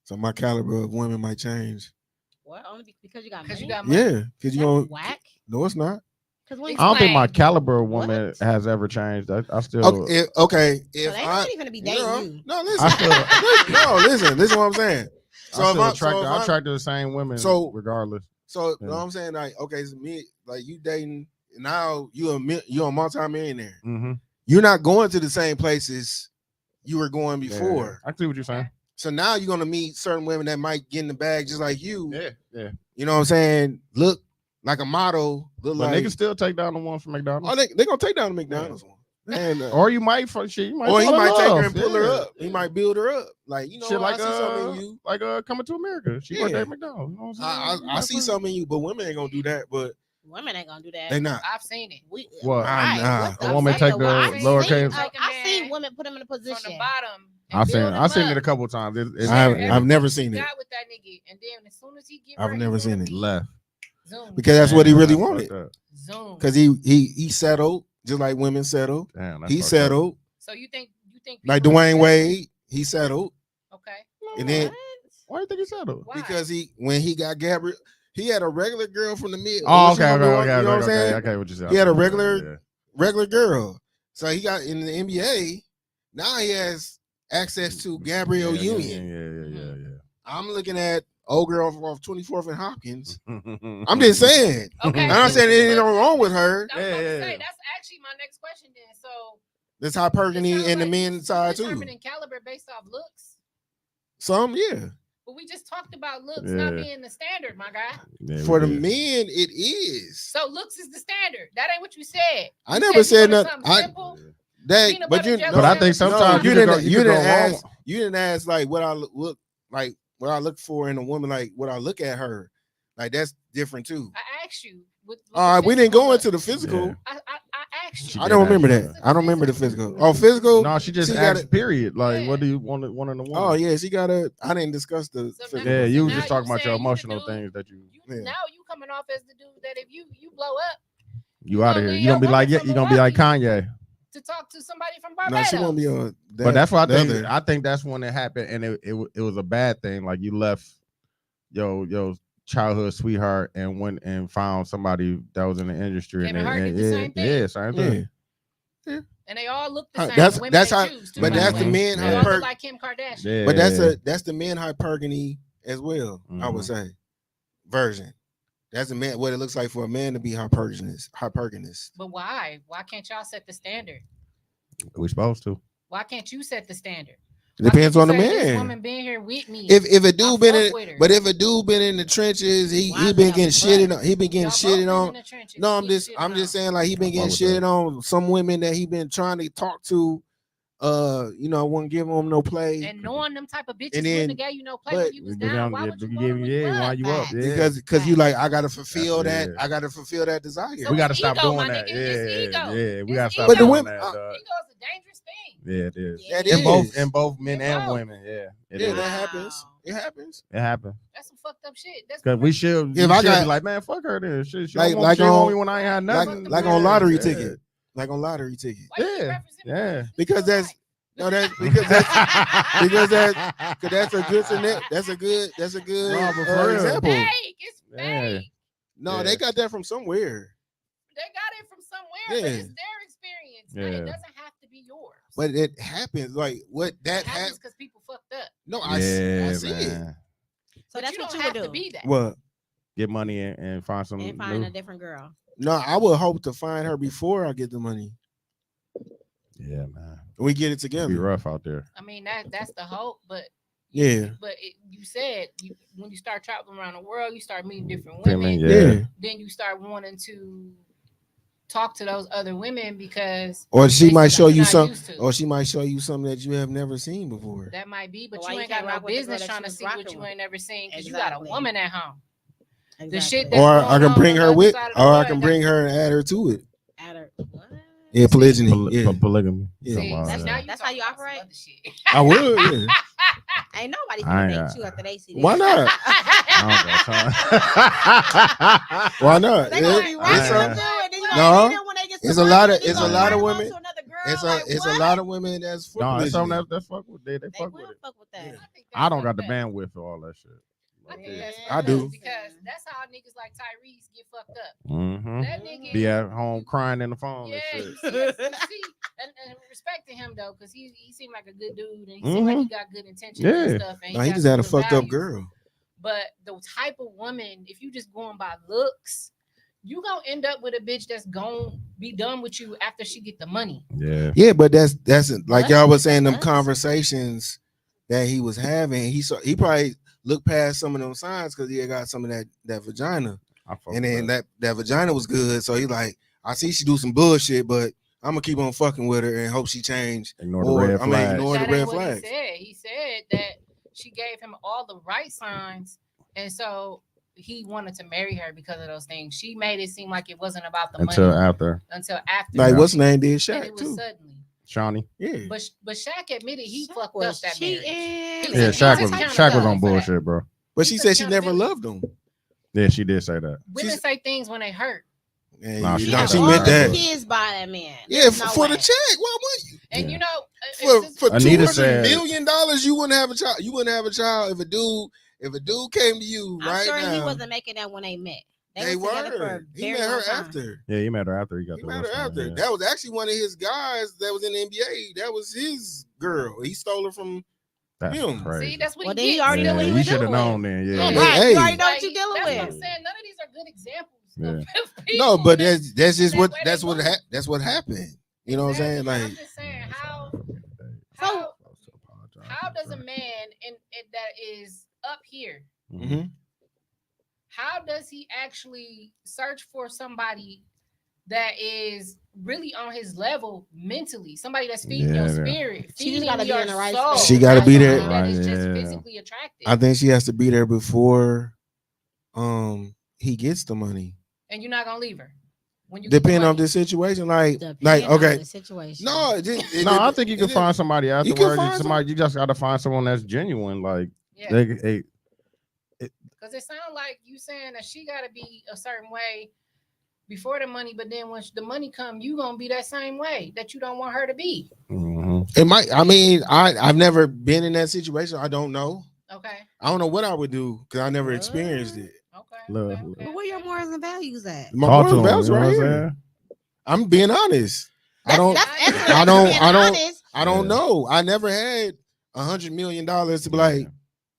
So my caliber of women might change. what? Only because you got Because money? you got money. Yeah, because you That's don't. whack. No, it's not. Because when I don't think my Explain. caliber of woman What? has ever changed. I still. Okay. so If they ain't I nobody finna be dating no, you. no, listen, I listen what I'm saying. So I if still I, attract, so if I I- attract the same women. so- regardless. so Yeah. know what I'm saying, like, okay, so me, like, you dating now, you a multi-millionaire. Mm-hmm. You're not going to the same places you were going before. I see what you're saying. So now you're gonna meet certain women that might get in the bag just like you. Yeah. You know what I'm saying? Look like a model. Look But like niggas still take down the one from McDonald's. oh, they gonna take down the McDonald's one. And, Or you might for shit. You might or he fall in might take her love. and pull her Yeah. up. He might build her up. Like, you know, Shit I see something in you. like Coming to America. She worked Yeah. at McDonald's. You know what I'm saying? I see something in you, but women ain't gonna do that. But Women ain't gonna do that. they not. I've seen it. What? Right. Nah. What the A woman fuck? take the Well, lowercase- I seen women put them in a From position. the bottom. I seen it a couple of times. I've never seen it. Got with that nigga, and then as soon as he get I've her, never he seen wanna it. be left. Zoom. Because that's what he really Damn, that's wanted. fucked up. Zoom. Because he settled just like women settle. Damn, that's He fucked up. settled So you think like people are Dwayne together? Wade. He settled, Okay. and then Why you think he settled? Why? because when he got Gabrielle, he had a regular girl from the mid. Oh, What's okay, her okay, name? okay, You know what I'm okay, saying? okay. What you said? He had a Okay, regular- Regular girl. So he got in the NBA. Now he has access to Gabrielle Union. Yeah. I'm looking at old girl off 24th and Hopkins. I'm I'm just saying. Okay. I'm not saying anything wrong with her. I was about to Yeah. say, that's actually my next question then. So There's hypergamy in the men's side too. determining caliber based off looks. Some, yeah. But we just talked about looks not Yeah. being the standard, my guy. For the men, it is. So looks is the standard. That ain't what you said. I You never said you wanted nothing. something simple. That, Peanut but butter you, jelly But I sandwich. think sometimes you you could didn't. go- You could didn't go ask. wrong. You didn't ask like what I look like. What I look for in a woman, like what I look at her. Like that's different too. I asked you. With All right, the we didn't go physical into look. the physical. Yeah. I asked She you. I don't did remember ask that. you. I don't remember the physical. Oh, physical. No, she just She got asked. it. Period. Like, Yeah. what do you want in a woman? Oh yeah, she got a. I didn't discuss the So physical. Yeah, you So was now just talking you about your saying you the emotional dude- things that you Yeah. Now you coming off as the dude that if you blow up you out of here. leave You gonna be your like woman from you gonna be like Kanye. to talk to somebody from No, Barbados. she won't be on. But that's why I think other- I think that's when it happened, and it was a bad thing. Like you left your childhood sweetheart and went and found somebody that was in the industry. Kevin and Hart did the yeah, same thing. yeah, same thing. Yeah. And they all look the Huh, same. that's- The women that's they how- choose, too, but by that's the the way. men They all hyper- look like Kim Kardashian. Yeah. But that's the men hypergamy as well. I would say version. That's the man. What it looks like for a man to be hypergamous. But why? Why can't y'all set the standard? we supposed to. Why can't you set the standard? It depends Why on the can't you say, This man. woman been here with me. If a dude I been fuck in, with her. but if a dude been in the trenches, he Why been not? getting shitted on. He been getting Y'all both shitted been on. in the trenches, No, I'm getting just shitted on. saying like he been I getting fuck with shitted on. Some women that he been trying to talk to, I wouldn't give him no play And knowing them type of bitches And then- wouldn't have gave you no play but- when you was down. Why would you want them yeah, why with you up? butt? Yeah. because you like I gotta fulfill That's- that. yeah. I gotta fulfill that desire. So we gotta it's stop ego, doing my that. nigga. It's ego. Yeah, we It's gotta stop ego. But the doing women- that. dog. Ego is a dangerous thing. Yeah, it is. Yeah, That In is. both men In and both. women. Yeah, it Yeah, is. that happens. Wow. It happens. It happened. That's some fucked up shit. That's Cause we should. If we I should got- be like, man, fuck her. Then she Like- don't like want, she want on- me when I ain't had Like nothing. like Yeah. on lottery Yeah. ticket. Like on lottery ticket. Why you keep Yeah, referencing yeah. me? Because that's no that because that's because that's a good that's a good No, but for real. example. Fake. It's Yeah. fake. No, Yeah. they got that from somewhere. They got it from somewhere, Yeah. but it's their experience. Like, Yeah. it doesn't have to be yours. But it happens. Like what that it happens happens. because people fucked up. No, Yeah, I see it. man. So But that's you what don't you have would to do. be that. What? Get money and find some And find new. a different girl. No, I would hope to find her before I get the money. Yeah, man. We get it It'd be together. rough out there. I mean, that's the hope, but Yeah. you said when you start traveling around the world, you start meeting different Feeling, women. yeah. Yeah. Then you start wanting to talk to those other women because Or she they might see show you're you not some used to. or she might show you something that you have never seen before. That might be, but Why you you ain't got can't no rock with the girl business that trying you to was see what rocking you with? ain't never seen because you got a Exactly. woman at home. Exactly. shit that- Or that's I going can on bring on her the with other side of the or I world, can that- bring her and add her to it. At her. What? Yeah, polygyny. Yeah. Polygamy. Yeah. Come on, See, yeah. now you That's talking how you about some operate? other shit. I would, yeah. Ain't nobody I gonna ain't date you after they see this. Why not? I Why not? They gonna be It's rocking a- with you, and then you No. gonna meet them when they get It's some a lot money, of- and it's a you lot gonna of turn them women- on to another girl, It's like, a what? lot of women that's for No, it's something polygyny. that fuck with they They fuck with will it. fuck with that. Yeah. think I don't that's got the fucked up. bandwidth for all that shit. I think Yeah. that's I fucked do. up because that's how niggas like Tyrese get fucked up. Mm-hmm. That nigga Be at home crying in the phone Yeah, and you shit. see, and respecting him though, because he seemed like a good dude and he seemed like he got good intentions Yeah. and stuff. And No, he got just had a some good fucked up values. girl. But the type of woman, if you just going by looks, you gonna end up with a bitch that's going be done with you after she get the money. Yeah. Yeah, but that's like What? y'all was saying, them What? conversations that he was having. He probably looked past some of them signs because he had got some of that vagina, I fuck and with then that vagina was good. So he like, I see she do some bullshit, but I'm gonna keep on fucking with her and hope she change. Ignore the red flags. ignore That the red ain't what flags. he said. He said that she gave him all the right signs, and so he wanted to marry her because of those things. She made it seem like it wasn't about the Until money after until after. Like Yeah. what's the name did and Shaq it was too. suddenly. Shawnee. Yeah, But Shaq admitted he Shaq fucked was up that cheating. marriage. Yeah, He Shaq took was accountability on for that. bullshit, bro. but He she took said she never accountability. loved him. Yeah, she did say that. Women She's- say things when they hurt. And Nah, she nah, did she that. meant All that. the Kids by that man. Yeah, There's no for the way. check. Why would you? And Yeah. you know, For Anita $200 said- million, you wouldn't have a child. You wouldn't have a child if a dude came to you I'm right sure now. he wasn't making that when they met. They was together for a were. He very met her long time. after. Yeah, he met her after he got He the met her West Ham, after. yeah. That was actually one of his guys that was in the NBA. That was his girl. He stole her from That's him. crazy. see, that's what Well, he then he gets. already yeah, knew what he you was should have doing. known then. Yeah, Yeah. But, Right, hey, you already know what Like, you're dealing that's with. what I'm saying. None of these are good examples. Yeah. Of No, people but that- that's just that what way that's they what move. that's what happened. You know what I'm saying? Exactly. Like, I'm just saying how So- how does a man in that is up here, mhm. how does he actually search for somebody that is really on his level mentally, somebody that's feeding your Yeah. spirit, She just feeding gotta be your in the right soul, space. She gotta not be somebody there. that is just Right, yeah. physically attractive. I think she has to be there before he gets the money. And you're not gonna leave her when you get the Depending on money. the situation, like Depending on okay, the situation. no, No, I think you can find somebody can afterwards. find Somebody, you just got to find someone that's genuine. Like Yeah, they because it sounds like you saying that she got to be a certain way before the money, but then once the money come, you gonna be that same way that you don't want her to be. mhm. It might. I mean, I've never been in that situation. I don't know. Okay, I don't know what I would do because I never What? experienced it. okay. Love, okay, love. okay, But where your okay. morals and values at? My Talk to moral them, values you know right what I'm here. saying? I'm being honest. I don't. That's excellent. I don't- Being I don't- honest. I don't Yeah. know. I never had $100 million to be like,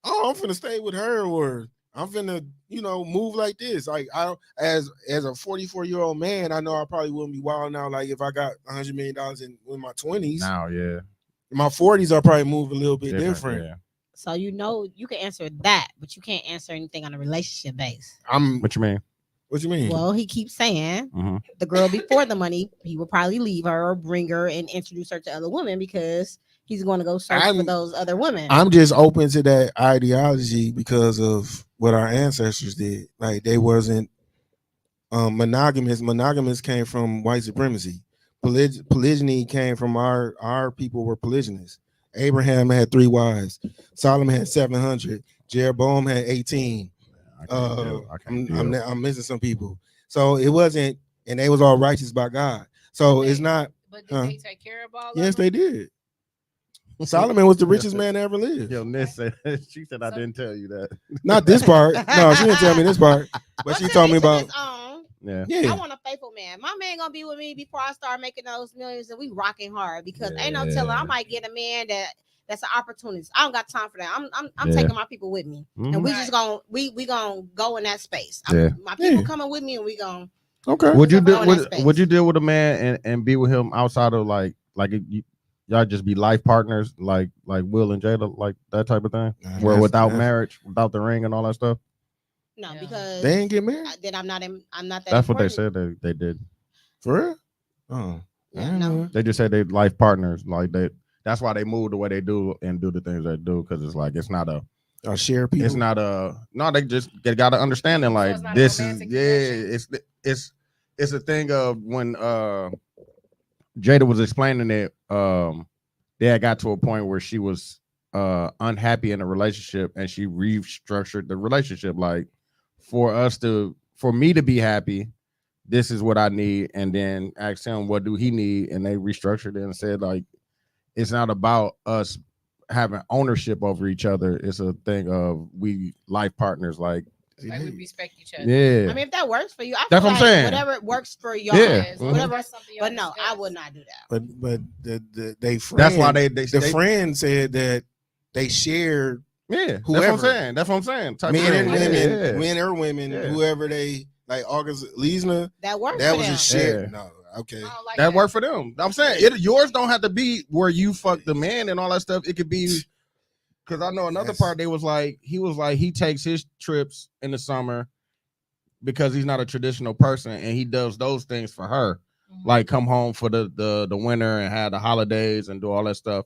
oh, I'm finna stay with her, or I'm finna, move like this. Like I don't, as a 44-year-old man, I know I probably wouldn't be wild now. Like if I got $100 million in my 20s, Now, yeah, in my 40s, I'll probably move a little bit different. Yeah. So you can answer that, but you can't answer anything on a relationship base. What you mean? What you mean? Well, he keeps saying Mhm. the girl before the money, he would probably leave her or bring her and introduce her to other women because he's going to go search for those other women. I'm just open to that ideology because of what our ancestors did. Like they wasn't monogamous. Monogamous came from white supremacy. Polygyny came from our people were polygynous. Abraham had 3 wives. Solomon had 700. Jeroboam had 18. I can't deal. I'm missing some people. So it wasn't, and they was all righteous by God. So it's not. But did they take care of all Yes, of them? they did. Solomon was the richest man to ever live. Yo, Ness said she said I didn't tell you that. Not this part. No, she didn't tell me this part. But she told me about. Yeah. Yeah. I want a faithful man. My man gonna be with me before I start making those millions, and we rocking hard because ain't no telling. I might get a man that's an opportunist. I don't got time for that. I'm taking my people with me, and we just gonna we gonna go in that space. My people coming with me, and we gonna. Okay. Would you Go in that space. would you deal with a man and be with him outside of y'all just be life partners like Will and Jada, like that type of thing? Where without marriage, without the ring and all that stuff? No, Yeah. because They ain't get married? then I'm not that. That's what they important. said they did. For real? Oh. Yeah, no. They just said they life partners. Like that's why they move the way they do and do the things they do, because it's like it's not a share people. It's not no, they got to understand it. Like it's not a this is romantic connection. it's a thing of when Jada was explaining it, they had got to a point where she was unhappy in a relationship and she restructured the relationship. Like for me to be happy, this is what I need, and then asked him what do he need, and they restructured it and said like it's not about us having ownership over each other. It's a thing of we life partners. Like we respect each other. yeah, I mean, if that works for you, That's what I'm saying. Whatever works for y'all, Yeah. whatever. That's something you But no, I understand. would not do that. But they friend, that's why they friend said that they shared yeah. whoever. That's what I'm saying. Type men and of thing. women, Yeah. men or women, Yeah. whoever they like. August Liesner, That works. that for was them. a share. Yeah. No, Okay. I don't like That worked for them. I'm saying yours don't have to be where you fuck the man and all that stuff. It could be because I know another part. He was like he takes his trips in the summer because he's not a traditional person and he does those things for her, like come home for the winter and have the holidays and do all that stuff,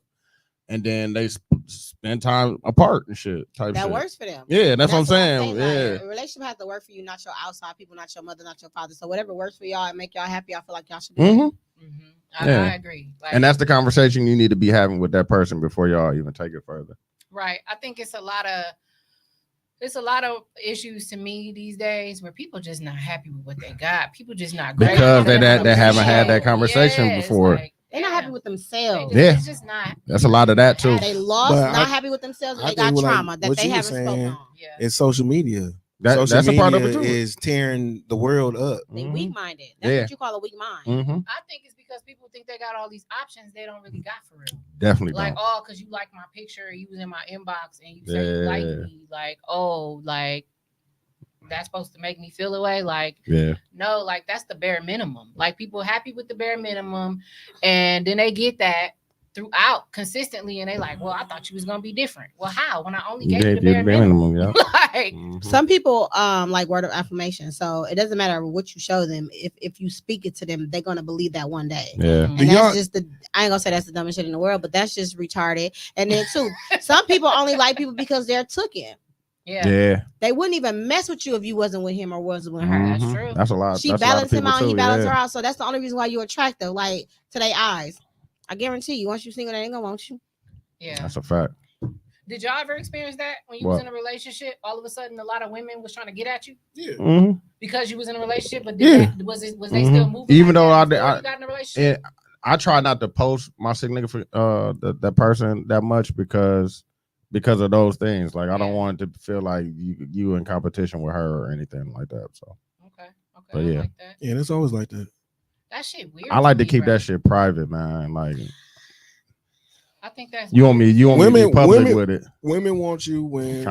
and then they spend time apart and shit. That works for them. Yeah, that's what I'm saying. Yeah, like, a relationship has to work for you, not your outside people, not your mother, not your father. So whatever works for y'all and make y'all happy, I feel like y'all should do. Mm-hmm. I agree. Like, and that's the conversation you need to be having with that person before y'all even take it further. Right. I think it's a lot of issues to me these days where people just not happy with what they got. People just not great because they haven't had that conversation before. Like, they're not happy with themselves. It's just not. That's a lot of that too. They lost, not happy with themselves, and they got trauma that they haven't spoken on. It's social media. Social that's media a part of it too. Is tearing the world up. They weak-minded. That's what you call a weak mind. I think it's because people think they got all these options they don't really got for real. Definitely like, oh, because you like my picture, you was in my inbox, and you say you like me. Like, oh, like that's supposed to make me feel away. Like, no, like that's the bare minimum. Like people happy with the bare minimum, and then they get that throughout consistently, and they like, well, I thought you was gonna be different. Well, how? When I only gave you the bare minimum. Like some people like word of affirmation, so it doesn't matter what you show them. If you speak it to them, they're gonna believe that one day. And that's just I ain't gonna say that's the dumbest shit in the world, but that's just retarded. And then too, some people only like people because they're tooken. Yeah. They wouldn't even mess with you if you wasn't with him or wasn't with her. That's true. That's a lot. She balanced him out, he balanced her out. So that's the only reason why you're attractive, like to their eyes. I guarantee you, once you single, they ain't gonna want you. Yeah, that's a fact. Did y'all ever experience that when you was in a relationship? All of a sudden, a lot of women was trying to get at you. Yeah, because you was in a relationship, but was they still moving? Even though I got in a relationship. I try not to post my significant that person that much because of those things. Like I don't want it to feel like you in competition with her or anything like that. So okay, but yeah, like that. Yeah, it's always like that. That shit weird. I like to keep that shit private, man. Like, I think that's you want me to be public with it. Women want you when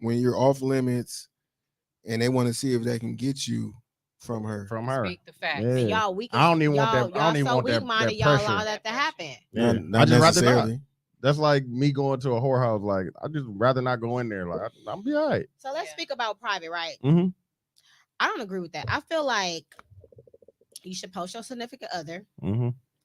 you're off limits, and they want to see if they can get you from her. Speak the facts. Yeah. Y'all weak. I don't even want that. I don't even want that pressure. Y'all allow that to happen. Yeah, not necessarily. That's like me going to a whorehouse. Like I just rather not go in there. Like I'll be all right. So let's speak about private, right? I don't agree with that. I feel like you should post your significant other,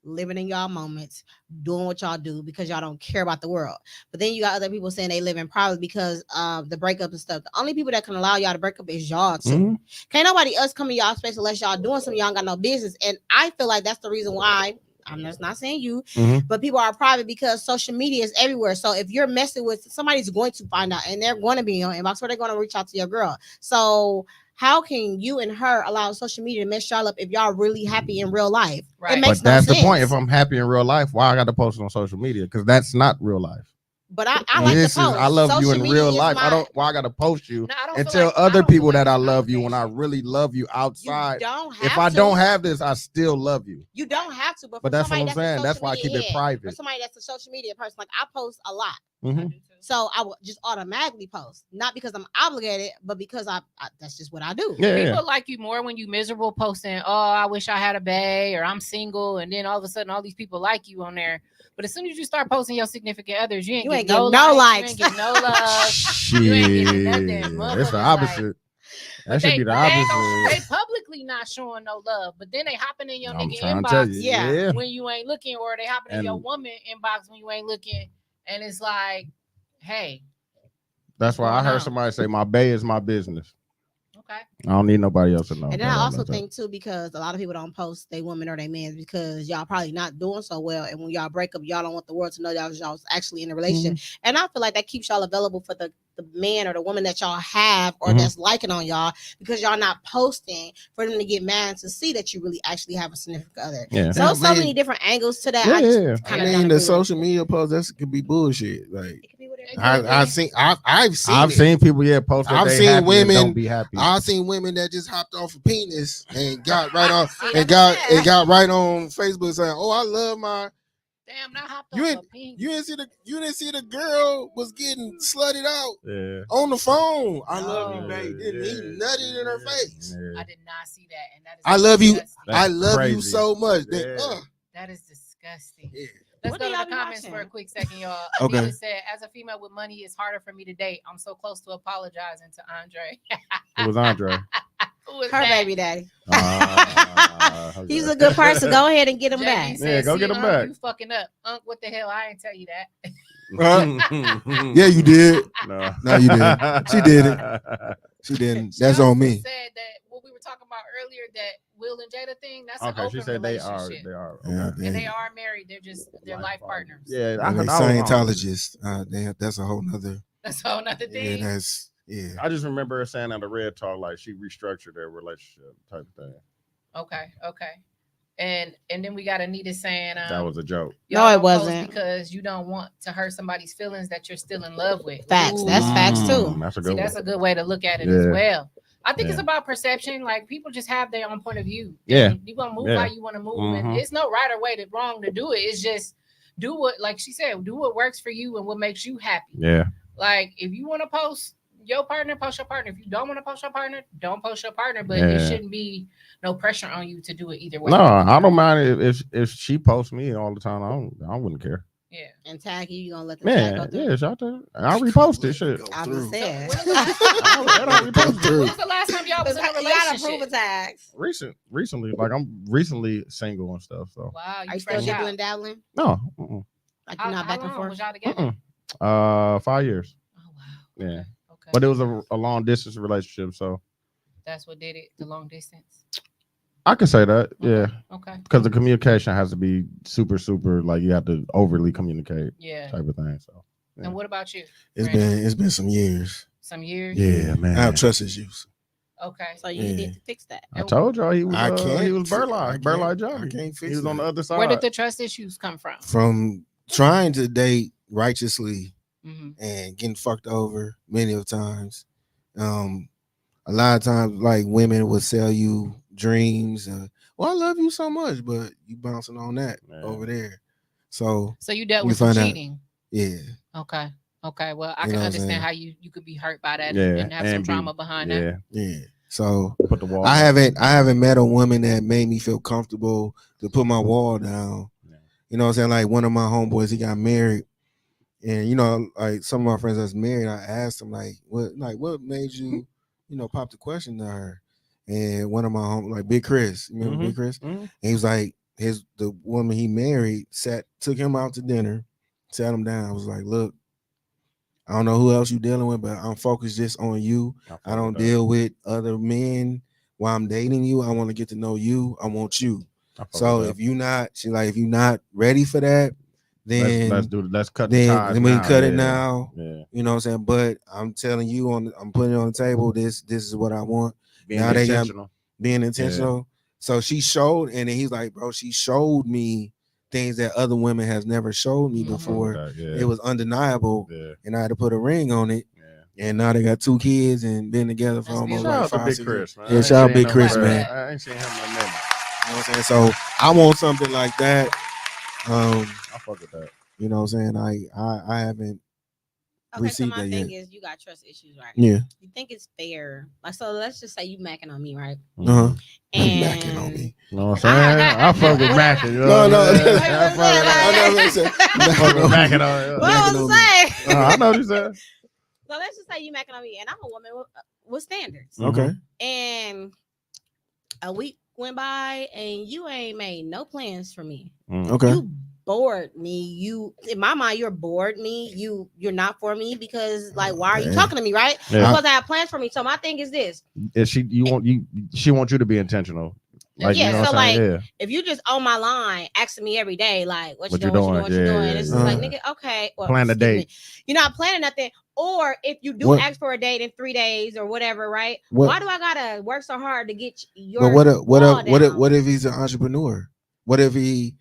living in y'all moments, doing what y'all do because y'all don't care about the world. But then you got other people saying they live in private because of the breakup and stuff. The only people that can allow y'all to break up is y'all too. Can't nobody else come in y'all space unless y'all doing something y'all got no business. And I feel like that's the reason why. I'm just not saying you, but people are private because social media is everywhere. So if you're messing with somebody's going to find out and they're going to be in your inbox or they're going to reach out to your girl. So how can you and her allow social media to mess y'all up if y'all really happy in real life? Right. It makes but that's no sense. The point. If I'm happy in real life, why I got to post it on social media? Because that's not real life. But I like to post. I love social you in real life. Why I gotta post you and tell other people that I love you when I really love you outside. If I don't have this, I still love you. You don't have to, but that's what I'm saying. That's why I keep it private. For somebody that's a social media person, like I post a lot. So I will just automatically post, not because I'm obligated, but because I that's just what I do. People like you more when you miserable posting, oh, I wish I had a bae or I'm single, and then all of a sudden all these people like you on there. But as soon as you start posting your significant others, you ain't getting no likes. You ain't getting no love. You ain't getting nothing. It's the opposite. That should be the opposite. They publicly not showing no love, but then they hopping in your nigga inbox when you ain't looking, or they hopping in your woman inbox when you ain't looking, and it's like, hey. That's why I heard somebody say my bae is my business. Okay. I don't need nobody else to know. And then I also think too, because a lot of people don't post they women or they men because y'all probably not doing so well, and when y'all break up, y'all don't want the world to know y'all actually in a relationship. And I feel like that keeps y'all available for the man or the woman that y'all have or that's liking on y'all, because y'all not posting for them to get mad to see that you really actually have a significant other. Yeah. So many different angles to that. I mean, the social media post that could be bullshit. Like I've seen people post. I've seen women don't be happy. I've seen women that just hopped off a penis and got right on and got right on Facebook saying, "Oh, I love my Damn, I hopped You off ain't- a pink. You didn't see the girl was getting slutted out Yeah. on the phone. I love you, No. babe. Didn't he nutted in her face? Yeah. I did not see that, and that is. I love you. disgusting. That's I love you crazy. so much. Yeah. That is disgusting. Yeah. Let's What go do to y'all the be comments for a watching? quick second, y'all. Okay. Anita said, as a female with money, it's harder for me to date. I'm so close to apologizing to Andre. It was Andre. Who is Her that? baby daddy. Okay. He's a good person. Go ahead and get him JB back. said, Yeah, go "See, get him Unc, back." You fucking up. Unc, what the hell? I ain't tell you that. Yeah, you did. No. No, you didn't. She did it. She didn't. She That's also on me. said that what we were talking about earlier, that Will and Jada thing, that's an Okay, open she said they are. relationship. They are. Yeah, Okay. And they are married. They're life partners. Yeah, And they I was wrong. Scientologists. That's a whole nother. That's a whole nother thing. Yeah. I just remember her saying on the Red Talk, like she restructured their relationship type of thing. Okay. And then we got Anita saying That was a joke. y'all No, it don't post wasn't. because you don't want to hurt somebody's feelings that you're still in love with. Facts. That's facts too. That's a See, good that's one. a good way to look at it as Yeah. well. I think it's Yeah. about perception. Like people just have their own point of view. Yeah. And you gonna move Yeah. how you want to move, and Mhm. it's no right or way to wrong to do it. It's just do what, like she said, do what works for you and what makes you happy. Yeah. Like if you want to post your partner, post your partner. If you don't want to post your partner, don't post your partner. But Yeah. it shouldn't be no pressure on you to do it either way. No, I don't mind if she posts me all the time. I wouldn't care. Yeah. And tag you gonna let the tag go Man, through? yeah, shout out. I repost this shit. I just said. I don't repost it. When was the last time y'all was in a You gotta relationship? prove a tags. Recently, like I'm recently single and stuff. So Wow, Are you still fresh out. dibbling dabbling? no, Like you're not back and long forth? was y'all together? 5 years. Oh wow. Yeah, Okay. but it was a long distance relationship, so That's what did it. The long distance. I can say that. Okay. Yeah, Okay. because the communication has to be super, like you have to overly communicate Yeah. type of thing. So And what about you? It's Brandon? been some years. Some years. yeah, man. I have trust issues. Okay. So you Yeah. need to fix that. I told y'all he was. I can't. He was Burlai I Johnny. can't fix He was on that. the other side. Where did the trust issues come from? From trying to date righteously Mm-hmm. and getting fucked over many of times. A lot of times, like women would sell you dreams. Well, I love you so much, but you bouncing on that Man. over there. So So you dealt You with some find out- cheating. yeah, Okay. Okay. Well, I You can know what I'm understand saying? how you could be hurt by that Yeah, and have some and be- trauma behind that. Yeah, So put the wall. I haven't met a woman that made me feel comfortable to put my wall down. Yeah. You know what I'm saying? Like one of my homeboys, he got married. And like some of my friends that's married, I asked him what made you, pop the question to her. And one of my home, like Big Chris, you remember Mhm. Big Chris? Mhm. And he was like, the woman he married took him out to dinner, sat him down. I was like, look, I don't know who else you dealing with, but I'm focused just on you. I don't deal with other men while I'm dating you. I want to get to know you. I want you. So if you're not ready for that, then let's cut the ties. then we can now. cut it Yeah. now. Yeah. You know what I'm saying? But I'm telling you, I'm putting it on the table. This is what I want. Being Now they got- intentional. Being intentional. So she showed, and then he's like, bro, she showed me things that other women has never showed me Mhm. before. Yeah. It was undeniable, Yeah. and I had to put a ring on it. Yeah. And now they got 2 kids and been together for That's almost beautiful. Shout like out to 5, Big 6 Chris, years. man. Yeah, I ain't shout out seen Big him Chris, in- man. I ain't seen him in a minute. You know what I'm saying? So I want something like that. I fuck with that. You know what I'm saying? I haven't. Okay, so Received my that thing yet. is you got trust issues, right? Yeah. You think it's fair? Like, so let's just say you macking on me, right? Uh-huh. And Macking on me. You know what I'm saying? I fuck with Mackin. You know No, what no. I'm saying? Like, I fuck with- I never said I fuck with Mackin on What it. I Macking was on me. saying. I know what you said. So let's just say you macking on me, and I'm a woman with standards. Okay. And a week went by, and you ain't made no plans for me. Okay. You bored me. You, in my mind, you're bored me. You're not for me because, like, why are you Okay. talking to me, right? Yeah. You're supposed to have plans for me. So my thing is this: Is she she wants you to be intentional. Like, Yeah, you know so, what I'm saying? like, if you just on my line asking me every day, like, what you What you doing, doing? what you Yeah, doing, yeah, it's yeah. just like, nigga, okay. Well, Plan a excuse me. date. You're not planning nothing. Or if you do What- ask for a date in 3 days or whatever, right? What- Why do I gotta work so hard to get your But wall down? what if he's an entrepreneur? What if he's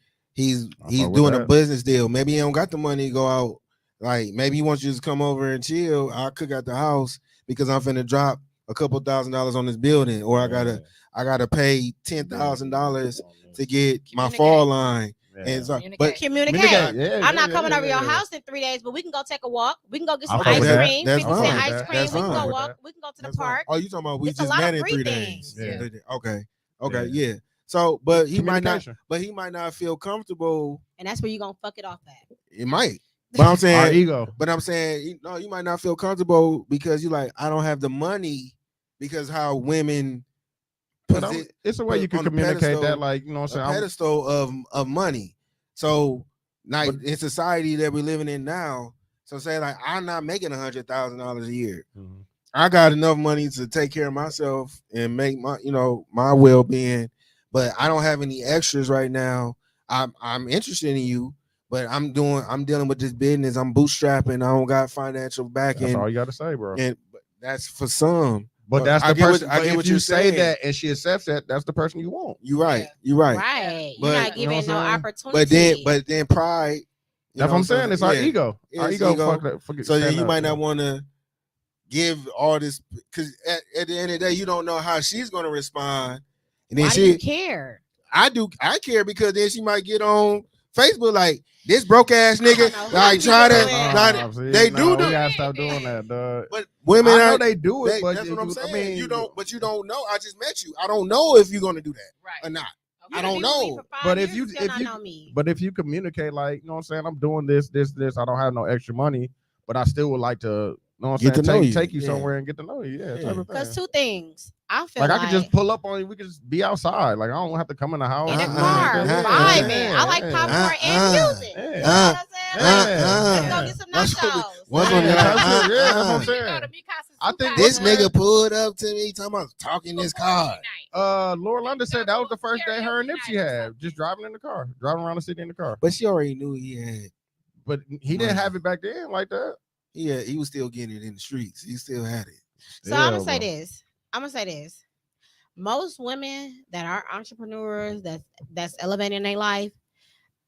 fuck with doing a that. business deal? Maybe he don't got the money to go out. Like maybe he wants you to come over and chill. I'll cook at the house because I'm finna drop a couple $1,000s on this building, or I gotta pay $10,000 to get my in the fall game. line. And so, Communicate. but Communicate. Yeah, I'm not yeah, coming yeah, over your yeah. house in 3 days, but we can go take a walk. We can go get I some fuck ice with that. cream. That's 50 cent fine. ice That's cream. We can go fine. walk. We can go to the that's fine. park. Oh, you talking about we It's a just lot met of in free 3 things. days? Yeah. Okay, Yeah. yeah. So, but he might not. Communication. But he might not feel comfortable. And that's where you're gonna fuck it off at. It might. But I'm Our saying, ego. but I'm saying, no, you might not feel comfortable because you like, I don't have the money because how women But posi- it's a way put you can on the communicate pedestal- that, like, you know what a I'm saying? pedestal of money. So, like But- in society that we're living in now, so say like I'm not making $100,000 a year. Mhm. I got enough money to take care of myself and make my, my well-being, but I don't have any extras right now. I'm interested in you, but I'm dealing with this business. I'm bootstrapping. I don't got financial That's backing, all you got to say, bro. and that's for some. But that's I the get what- person. I But get if what you you're say saying. that and she accepts that, that's the person you want. You're right. Yeah. You're right. Right. But- You're not you know giving what no I'm saying? opportunity. But then pride. That's what I'm saying. It's our yeah. ego. Our It's ego. ego. Fuck that. Forget, So then stand you up, might not yeah. want to give all this because at the end of the day, you don't know how she's going to respond. And then Why do you care? I care because then she might get on Facebook like this broke ass nigga. know. Like try to, Nah, see, they nah, do. we gotta stop doing that, dog. But women, I know are, they do it, but that's what I'm saying. I mean, you don't know. I just met you. I don't know if you're going to do that or Right. not. You I can don't be with me know. for 5 But years if you and still not know me. but if you communicate, like, you know what I'm saying, I'm doing this, I don't have no extra money, but I still would like to, you know what I'm Get to know saying, you. take you Yeah. somewhere and get to know you. Yeah, Yeah. type of Because thing. 2 things. I feel Like like I could just pull up on you. We could just be outside. Like I don't have to come in the house. in the Uh-uh. car, Yeah. vibing. I like Yeah. popcorn and music. Yeah. You know what I'm saying? Yeah. Let's go get some Once nachos. Once Yeah, when you're like, that's what I'm uh-uh. saying. You go to Mikasa's I think This Yeah. nigga pulled up to me talking about talking this car. Laura London said that was the first day her and Nipsey had, just driving in the car, driving around the city in the car. But she already knew he had. But he didn't have it back then like that. He was still getting it in the streets. He still had it. So I'm Yeah, gonna say bro. this. Most women that are entrepreneurs that's elevating their life,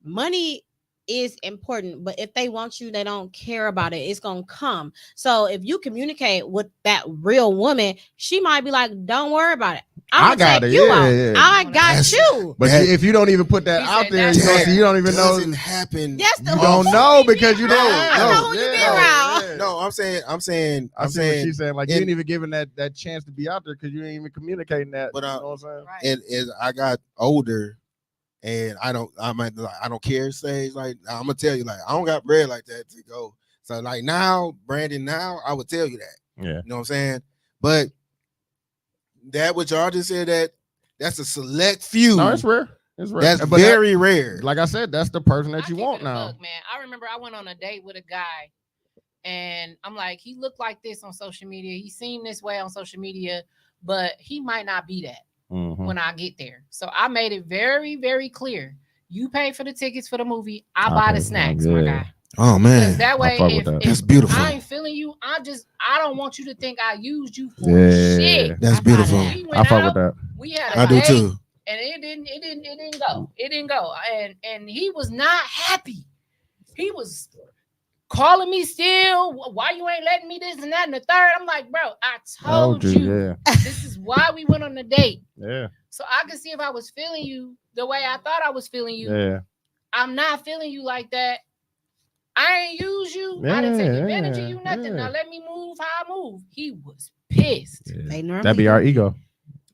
money is important, but if they want you, they don't care about it. It's gonna come. So if you communicate with that real woman, she might be like, "Don't worry about it. I I'm got gonna it. take you Yeah, out. yeah. I got That's- you." But That- if you don't even put that He out said there, that you don't even know. Doesn't happen. That's the You don't know because you No, don't. I know who you be around. No, I'm saying. I see what saying. she's saying. Like you and- ain't even giving that chance to be out there because you ain't even communicating that. But, you know what I'm saying? Right. And as I got older, and I don't care. Stage like I'm gonna tell you, like I don't got bread like that to go. So like now, Brandon, now I would tell you that. Yeah. You know what I'm saying? But that what y'all just said that's a select few. No, it's rare. It's rare. That's But very rare. like I said, that's the person that I you keep want it a now. buck, man. I remember I went on a date with a guy, and I'm like, he looked like this on social media. He seemed this way on social media, but he might not be that Mhm. when I get there. So I made it very, very clear. You pay for the tickets for the movie. I buy pay the for snacks, them, my yeah. guy. Oh Because man, that way, fuck with if, that. if that's beautiful. I ain't feeling you, I don't want you to think I used you for Yeah. shit. That's I buy beautiful. that. We I went fuck out, with that. we had a I do date, too. and it didn't go. It didn't go. And he was not happy. He was calling me still. Why you ain't letting me this and that and the third? I'm like, bro, I told you Yeah. this is why we went on the date. Yeah. So I could see if I was feeling you the way I thought I was feeling you. Yeah. I'm not feeling you like that. I ain't use you. I didn't take advantage of you, nothing. Yeah. Now let me move how I move. He was pissed. They normally That'd be our ego.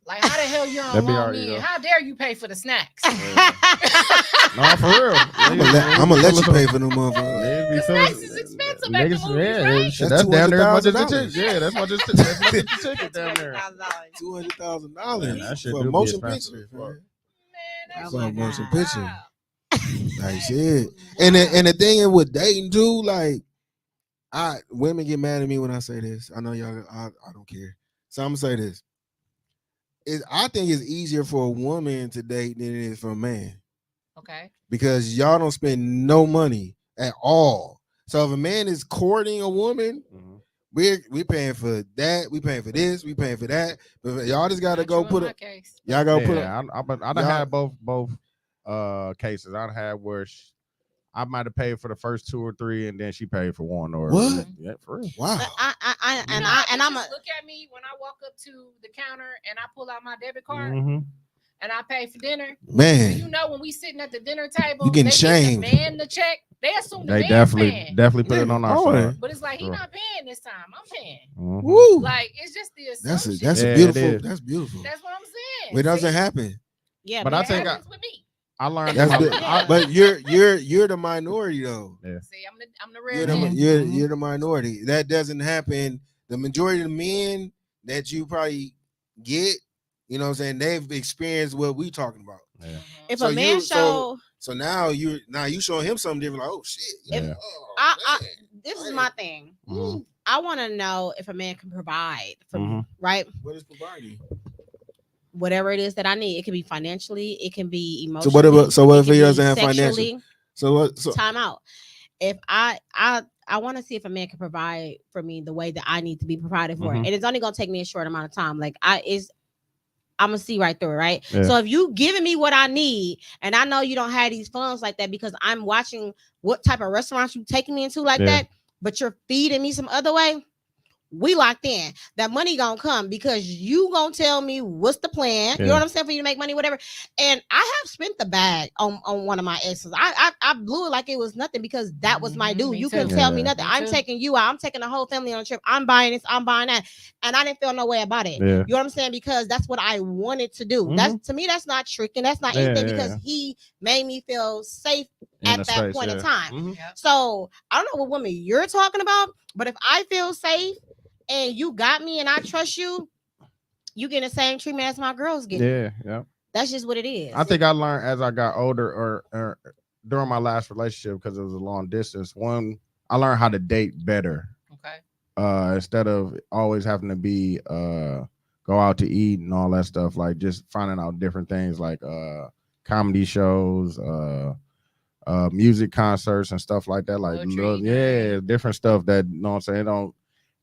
Like, how the hell you That'd don't be want our me? ego. And how dare you pay for the snacks? No, for real. I'm gonna let you pay for them motherfuckers. Niggas be The feeling- snacks is expensive at the niggas- movies, yeah, right? shit, That's that's down there as much as the $200,000. ticket. Yeah, that's much as the ticket down there. $200,000 That shit for do a be motion expensive picture. as fuck. Man, that's Oh my For a motion God. picture. wow. Like shit. And the thing is with dating too, like women get mad at me when I say this. I know y'all. I don't care. So I'm gonna say this. I think it's easier for a woman to date than it is for a man Okay. because y'all don't spend no money at all. So if a man is courting a woman, Mhm. we paying for that, we paying for this, we paying for that. But y'all just gotta Not go true in put my it. case. Y'all go put it. Yeah, I done Y'all- had both cases. I had where I might have paid for the first 2 or 3, and then she paid for one. Or What? Yeah, for real. Wow. But I You I'm a just look at me when I walk up to the counter and I pull out my debit card Mm-hmm. and I pay for dinner. Man, You know, when we sitting at the dinner table, You getting they shamed. Give the man the check. They assume the They man's definitely paying. put it on our always. side. But it's like he Sure. not paying this time. I'm paying. Mhm. Woo. Like it's just the That's assumption. a Yeah, it beautiful. is. That's beautiful. That's what I'm saying. But it doesn't See? happen. Yeah, But but I It think happens with me. I learned. That's my- good. Yeah. But you're the minority though. Yeah. See, I'm the rare man. You're the minority. That doesn't happen. The majority of the men that you probably get, you know what I'm saying, they've experienced what we talking about. Yeah. Mhm. if So a man show, So now you showing him something different. Like, oh shit. Yeah. Oh, man. this is my thing. Mhm. I want to know if a man can provide for me, Mhm. right? What is providing? Whatever it is that I need, it can be financially, it can be So emotionally. what it if can he be doesn't have financial? sexually. So what? So Time out. If I want to see if a man can provide for me the way that I need to be provided for, Mhm. and it's only gonna take me a short amount of time. Like I'm gonna see right through it, right? Yeah. So if you giving me what I need, and I know you don't have these funds like that because I'm watching what type of restaurants you taking me into like Yeah. that, but you're feeding me some other way. We locked in. That money gonna come because you gonna tell me what's the plan. You know Yeah. what I'm saying, for you to make money, whatever. And I have spent the bag on one of my exes. I blew it like it was nothing because that was my Mhm, dude. me You too. couldn't tell me Yeah. nothing. Me I'm too. taking you out. I'm taking the whole family on a trip. I'm buying this. I'm buying that, and I didn't feel no way about it. Yeah. You know what I'm saying? Because that's what I wanted to do. That's to me. That's not tricking. That's not Yeah, anything yeah, because yeah. he made me feel safe In at the that space, point in yeah. time. Mhm. Yep. So I don't know what woman you're talking about, but if I feel safe and you got me and I trust you, you get the same treatment as my girls get. Yeah. Yeah. That's just what it is. I think I learned as I got older, or during my last relationship, because it was a long distance. One, I learned how to date better. Okay. Instead of always having to be go out to eat and all that stuff, like just finding out different things like comedy shows, music concerts and stuff like that. Like Poetry, different stuff that, you know what I'm saying,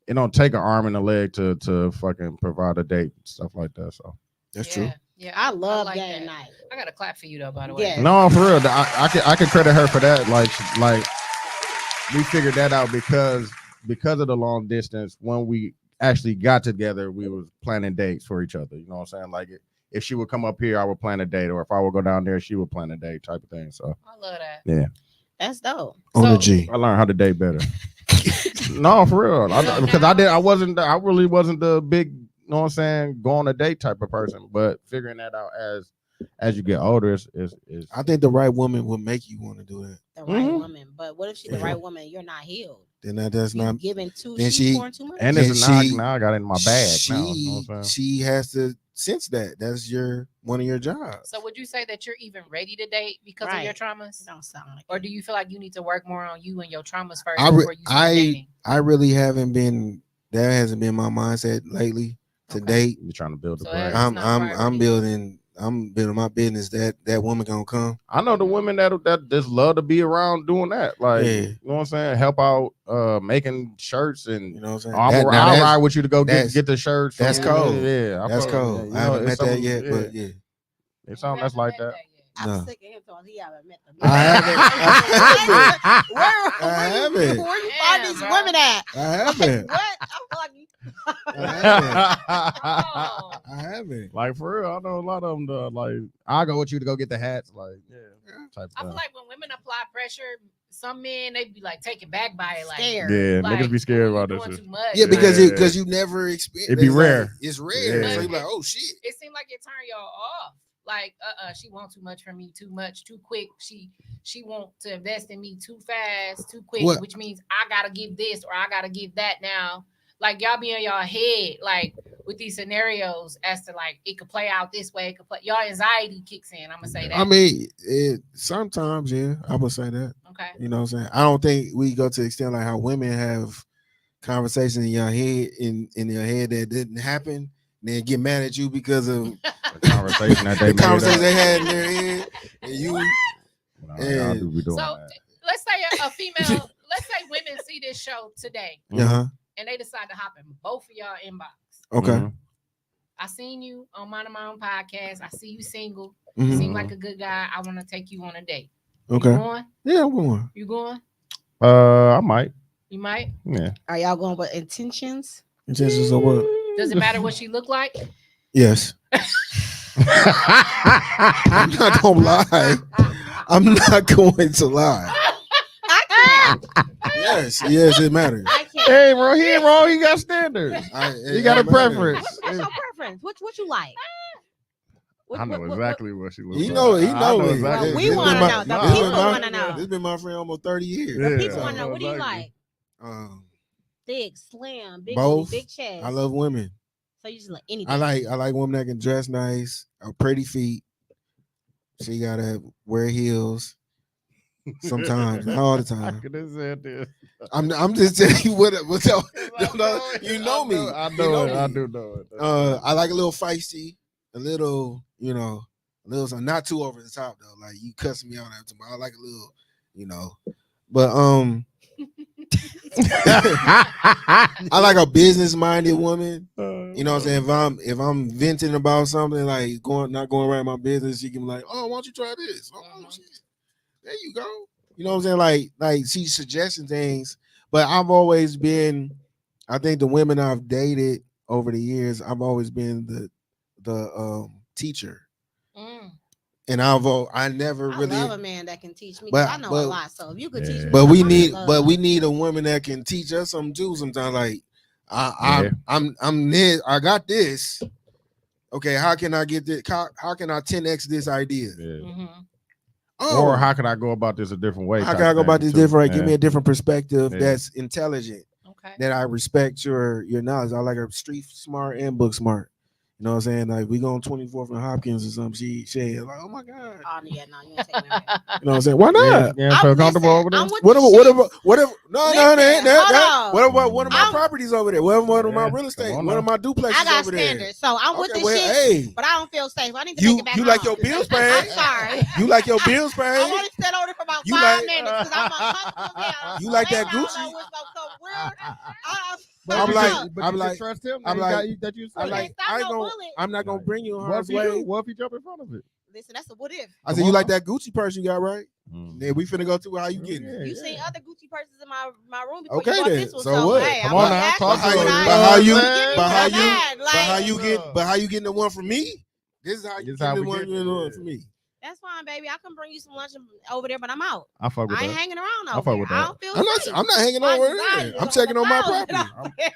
it don't take an arm and a leg to fucking provide a date, stuff like that. So that's Yeah. true. Yeah, I love like game that. night. I got to clap for you though, by the way. Yeah. no, for real, I could credit her for that. Like we figured that out because of the long distance. When we actually got together, we was planning dates for each other. You know what I'm saying? Like if she would come up here, I would plan a date, or if I would go down there, she would plan a date, type of thing. So I love that. yeah, That's dope. On the So- G. I learned how to date better. No, for real, because I really wasn't the big, you know what I'm saying, go on a date type of person. But figuring that out as you get older is I think the right woman will make you want to do that. The right Mhm. woman. But what if she's the right woman? You're not healed. Then that's You not. giving too then she's she- pouring too much. and And it's she- now I got it in my bag now. You know She what I'm saying? she has to sense that. That's one of your jobs. So would you say that you're even ready to date because of your Right. traumas? Don't sound like Or do you feel like you need to work more on you and your traumas first I re- before you start dating? I really haven't been. That hasn't been my mindset lately to Okay. date. You're trying to build a So brand. It's not a priority. I'm building my business. That woman gonna come. I know the women that just love to be around doing that. Like, Yeah. you know what I'm saying? Help out making shirts and You know what I'm saying? I'll ride with you to go get the shirts. that's from- cold. Yeah, That's fuck- cold. yeah, you I haven't know, met it's that something- yet, yeah. but yeah. It's something that's like that. I'm No. sick of him telling he haven't met them. I haven't. Where I you haven't. find these Damn, women at? I haven't. What? I feel like you. Oh. I haven't. Like for real, I know a lot of them. Like I'll go with you to go get the hats. Like type I feel stuff. like when women apply pressure, some men they be like taken back by it, like Scared. Yeah, like, niggas be scared "Ooh, you about this doing shit. too much." Yeah, because Yeah. because you never experienced. It'd be it's rare. Like, it's rare. Yeah. So you're like, oh shit. It seemed like it turned y'all off. Like, she wants too much from me, too much, too quick. She want to invest in me too fast, too quick, What? which means I gotta give this or I gotta give that now. Like y'all be in y'all head, like with these scenarios as to like it could play out this way, it could play. Y'all anxiety kicks in. I'm gonna say that. I mean, sometimes, yeah, I would say that. okay. You know what I'm saying? I don't think we go to the extent like how women have conversations in your head in your head that didn't happen, then get mad at you because of The conversation that they the made conversation up. they had in their head, and you. Nah, y'all do be doing So that. let's say a female, let's say women see this show today Uh-huh. and they decide to hop in both of y'all inbox. Okay. Mhm. I seen you on my own podcast. I see you single. Mhm. You seem like a good guy. I want to take you on a date. Okay. You going? Yeah, I'm going. You going? I might. You might. Yeah. Are y'all going with intentions? Intentions of what? Does it matter what she look like? Yes. I'm not gonna lie. I'm not going to lie. I can't. Yes, it matters. I can't. Hey, bro, he ain't wrong. He got standards. He got a it matters. preference. What's your preference? What you like? I know exactly what she looks like. He know I me. exactly. Well, we This wanna been my- know. The this people been my- wanna know. This been my friend almost 30 years. Yeah. People So, want to know. What do you like? um, Thick, slim, big, Both. booty, big chest. I love women. So you just like anything. I like women that can dress nice, pretty feet. She gotta wear heels. Sometimes, not all the I time. could have said this. I'm just telling you what you know me. I You know know it. I me. do know it. I like a little feisty, a little, a little something, not too over the top though. Like you cussing me out after, but I like a little, but I like a business-minded woman. You know what I'm saying? If I'm venting about something, like not going right my business, she can be like, "Oh, why don't you try this? Oh shit, there you go." You know what I'm saying? Like she's suggesting things, but I've always been. I think the women I've dated over the years, I've always been the teacher, and I never I really. love a man that can teach me. But- 'Cause I know a but- lot. So if you could teach me, But we I'm in love. we need a woman that can teach us something too. Sometimes, like I got this. Okay, how can I get this? How can I 10x this idea? Yeah. Oh, Or how can I go about this a different way? how type can I go about thing, this too. different? Give Yeah. me a different perspective Yeah. that's intelligent. Okay. That I respect your knowledge. I like her street smart and book smart. You know what I'm saying? Like we go on 24th and Hopkins or something. She said, like, oh my God. Oh yeah, no, you ain't taking me there. You know what I'm saying? Why not? Yeah, feel comfortable over there. I'm with Whatever, the whatever, shits. whatever. No, Listen, they ain't hold that. on. What about one of my I'm- properties over there? One of my Yeah, real estate? come on One now. of my duplexes I got over there? standards, so I'm with Okay, this well, shit. hey, But I don't feel safe. I need to take it back. you like home. your bills paid? I'm sorry. You like your bills I paid? only stayed over for about You 5 like- minutes because I'm uncomfortable. Yeah. You like that I don't Gucci? know what's gonna come weird. But I'm you like- can- but I'm you can like- trust him. I'm that like- he got that you I'm said. like, Stop I ain't no gonna- bullet. I'm not gonna Right. bring you in What if harm's he do? way. What if he jump in front of it? Listen, that's a what if. I said, Come you on. like that Gucci purse you got, right? Then we finna go through how you getting it. You seen other Gucci purses in my room before Okay you bought then. this one. So what? Hey, Come I'm on gonna now, ask talk you to But us. what how I- you- Give me but how some you- bad, But how like, you getting the one from me? This is how you This getting how the we one get you it, the one yeah. from me. That's fine, baby. I can bring you some lunch over there, but I'm out. I fuck with I ain't that. hanging around I over fuck there. with I that. don't feel safe. I'm not hanging My over anxiety there. I'm is checking on my 1,000 property. over there.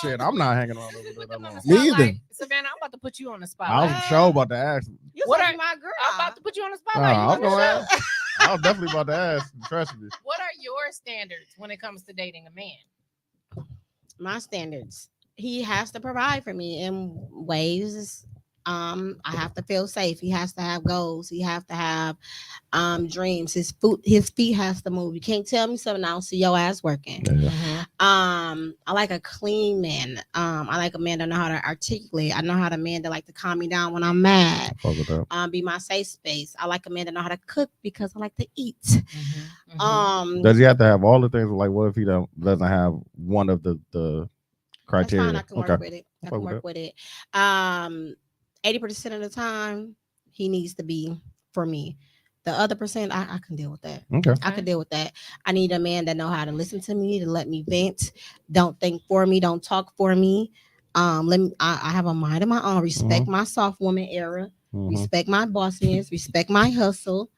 Shit, I'm not hanging around over there Put that them on long. the Me spotlight. either. Savannah, I'm about to put you on the I spotlight. was sure about to ask. You What supposed to are- be my girl. I'm about to put you on the Nah, spotlight. You I was on the gonna show. ask. I was definitely about to ask. Trust me. What are your standards when it comes to dating a man? My standards. He has to provide for me in ways. I have to feel safe. He has to have goals. He has to have dreams. His feet has to move. You can't tell me something I don't see your ass working. I like a clean man. I like a man that know how to articulate. I know how to man that like to calm me down when I'm mad. Fuck with that. Be my safe space. I like a man that know how to cook because I like to eat. Does he have to have all the things? Like, what if he doesn't have one of the That's criteria? fine. I can work with it. I fuck can with work with it. 80% of the time, he needs to be for me. The other percent, I can deal with that. Okay. I can deal with that. I need a man that know how to listen to me, to let me vent. Don't think for me. Don't talk for me. I have a mind of my own. Respect my soft woman era. Respect my bossness. Respect my hustle.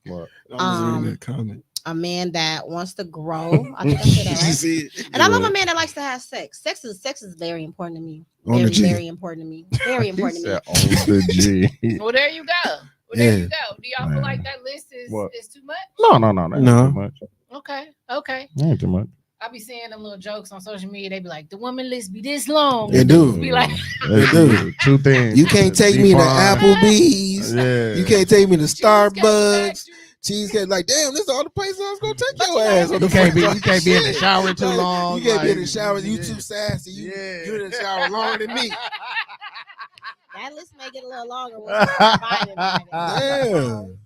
What? I was reading that comment. A man that wants to grow. I think I said that You right. see it? And I love a man that likes to have sex. Sex is very important to me. On the Very, G. very important to me. Very important to me. On the G. Well, there you go. There Yeah. you go. Do y'all feel like that list is What? too much? No, that ain't No. too much. Okay. That ain't too much. I be seeing them little jokes on social media. They be like, the woman list be this long. They do. Be like, They do. Two things. You can't take me to Define. Applebee's. Yeah. You can't take me to Cheesecake Starbucks. Factory. Cheesecake, like, damn, this is all the places I was gonna take But your you know, ass. On You the can't be. first You can't be in the shit. shower too Like, long. You can't be in the like, shower. You yeah. too sassy. Yeah. You in the shower longer than me. That list may get a little longer. When we're provided by it. Damn.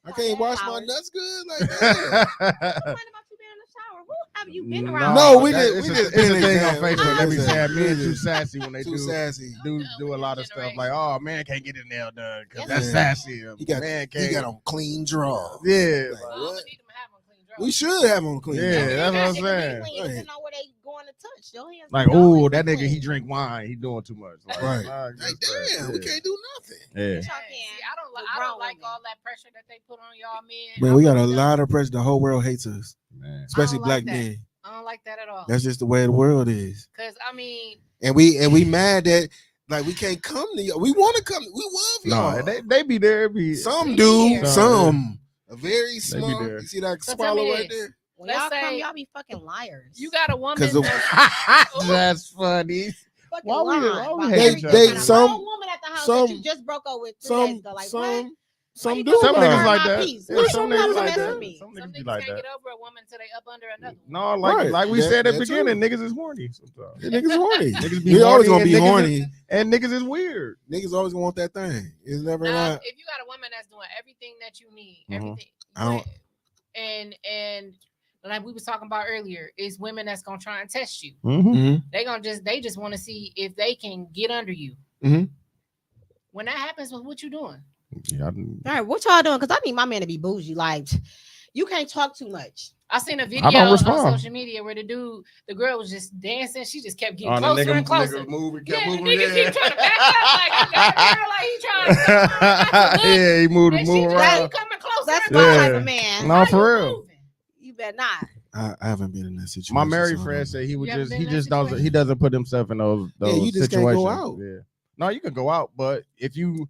I can't wash my nuts good like that. Complain about you being in the shower. Who have you been around? No, we that- did- It's we a, just it's a been thing in on that. Facebook. They be Yeah. saying men too sassy when they Too sassy. do a lot of stuff. Like, oh, man can't get his nail done because Yes, that's sir. sassy. He got man he can't. got on clean drawers. Yeah. Well, I'm What? gonna need them to have on clean drawers. We should have on clean Yeah, drawers. that's what I'm They can be saying. clean, depending on where they going to touch. Your hands Like, don't always oh, be that nigga, he clean. drink wine. He doing too much. Like, Right. nah, Like, just damn, that. we can't do nothing. Yeah. Yeah. Y'all See, can. I With don't grown like women. all that pressure that they put on y'all men. Man, I we got a really lot don't. of pressure. The whole world hates us, Man. especially like black that. men. I don't like that at all. That's just the way the world is. Because I mean, And we mad that like we can't come to y'all. We want to come. We love y'all. No, they be there. Be Some We do. here. Some. A very They be small. there. You see that So tell me swallow right this. there? When Let's y'all come, say- y'all be fucking liars. you got a woman 'Cause the- that's That's funny. fucking Why we- lying why we about hate everything. each other? Got a Some- grown woman at the house some- that you just broke up with 3 days ago. Like what? Some you do. gonna Some burn niggas my like that. peace? Yeah, Why some you niggas gonna like mess that. with me? Some some niggas be niggas like can't that. get over a woman until they up under another one. No, like Right. like we That- said at the that beginning, too. niggas is horny sometimes. Yeah, niggas horny. Niggas be We always horny gonna be and niggas horny. And niggas is weird. Niggas always gonna want that thing. It's never Now, not. if you got a woman that's doing everything that you need, Mhm. everything, I don't- and like we was talking about earlier, is women that's gonna try and test you. Mm-hmm. They just want to see if they can get under you. Mhm. When that happens, what you doing? Yeah, All right, what y'all doing? Because I need my man to be bougie. Like, you can't talk too much. I seen a don't video on respond. social media where the girl was just dancing. She just kept getting the closer and closer. nigga moving, Yeah, kept the moving. nigga keep trying to back up like he got a girl, like he trying to come on, Yeah, he moved, and she moving just around. keep coming closer. That's and my closer. type Yeah. of man. No, Why for you real. moving? You better not. I haven't been in that situation. My married so I friend don't said he would You haven't just been he in that just doesn't situation? he doesn't put himself in those Yeah, you just can't situations. go out. Yeah. No, you can go out, but if you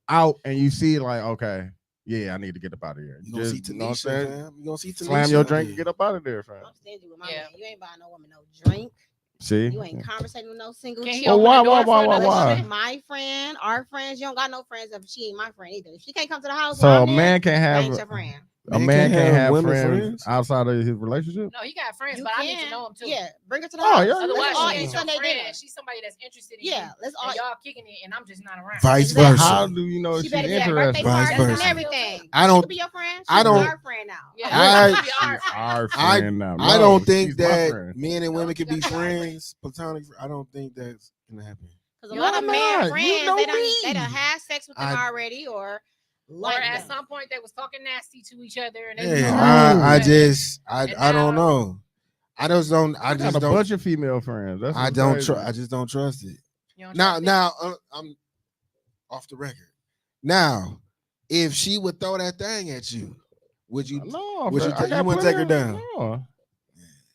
out and you see like, okay, yeah, I need to get up out of here. know. You gonna see Just, you know what I'm Tanisha, saying? fam. You gonna see Tanisha. Slam your out drink there. and get up out of there, fam. I'm stingy with my Yeah. man. You ain't buying no woman no drink. See? You ain't conversating with no single Can he chick. Well, open why, the door why, for why, another why? woman? My friend, our friends, you don't got no friends if she ain't my friend either. If she can't come to the house, So where a I'm man at, can't that have ain't your friend. a man can't have women friends outside of his relationship. No, he got friends, You but I can. need to know him too. Yeah, bring her to the Oh, house. yeah, Otherwise, Let's all she eat ain't your Sunday friend. dinner. She's somebody that's interested in you. Yeah, let's all. And y'all kicking it, and I'm just not around. Vice Exactly. But versa. how do you know She she's better get a birthday interested? Vice party and versa. everything. I She don't- could be your friend. I She's don't- our friend now. Yeah, I- she'll be our She's friend. our I- friend now. I No, don't think she's my that friend. men and women No, can you be gotta be our friends, platonic. I don't think that's gonna happen. Because a You lot of not. men You friends, know they done me. had sex with them I- already, or Or like at them. some point they was talking nasty to each other, and they Yeah, was I talking just And I don't now- know. I just don't. I I got just a don't. bunch of female friends. That's I what's don't crazy. trust. I just don't trust it. You don't Now, trust it? now I'm off the record. Now, if she would throw that thing at you, would you? No, Would you I take- got you wouldn't take her plenty of- down? No.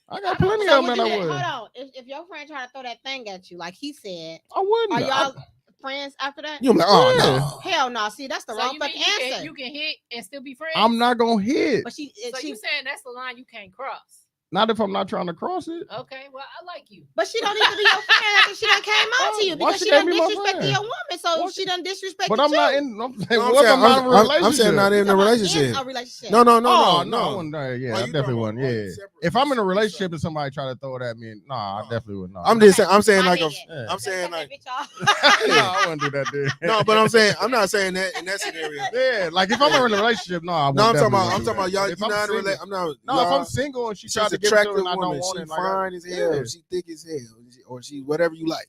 I got I don't- plenty So of would them you, that I would. hold on. If your friend trying to throw that thing at you, like he said, I wouldn't. are y'all friends after that? You're like, oh Yeah. no. Hell no. See, that's the So wrong you mean fucking you answer. can hit and still be friends? I'm not gonna hit. But she, So she you saying that's the line you can't cross? Not if I'm not trying to cross it. Okay, well I like you. but she don't need to be your friend after she done came on to you Why because she she can't done be my disrespected friend? your woman. So Why she done disrespected But I'm you. not in. I'm saying, No, I'm what if saying- I'm not in a I'm relationship? saying not in a Talking about relationship. In a relationship. No, Oh, no. I wouldn't. Yeah, Oh, I you definitely talking wouldn't. about Yeah. separate- If I'm in a separate. relationship and somebody try to throw that at me, nah, I definitely would not. I'm just saying. I'm saying My like a. nigga. Yeah. I'm saying Take like. that bitch off. no, I wouldn't do that, dude. No, but I'm saying I'm not saying that in that scenario. Yeah, like if I'm in a relationship, no, I would No, I'm talking definitely about. wouldn't I'm do talking about that. y'all. But You're if I'm not in a single- relationship. I'm not. No, if y'all- I'm single and she She's tried to give it to attractive and I don't woman. want She it, like, I- fine as hell. yeah. She thick as hell, or she whatever you like.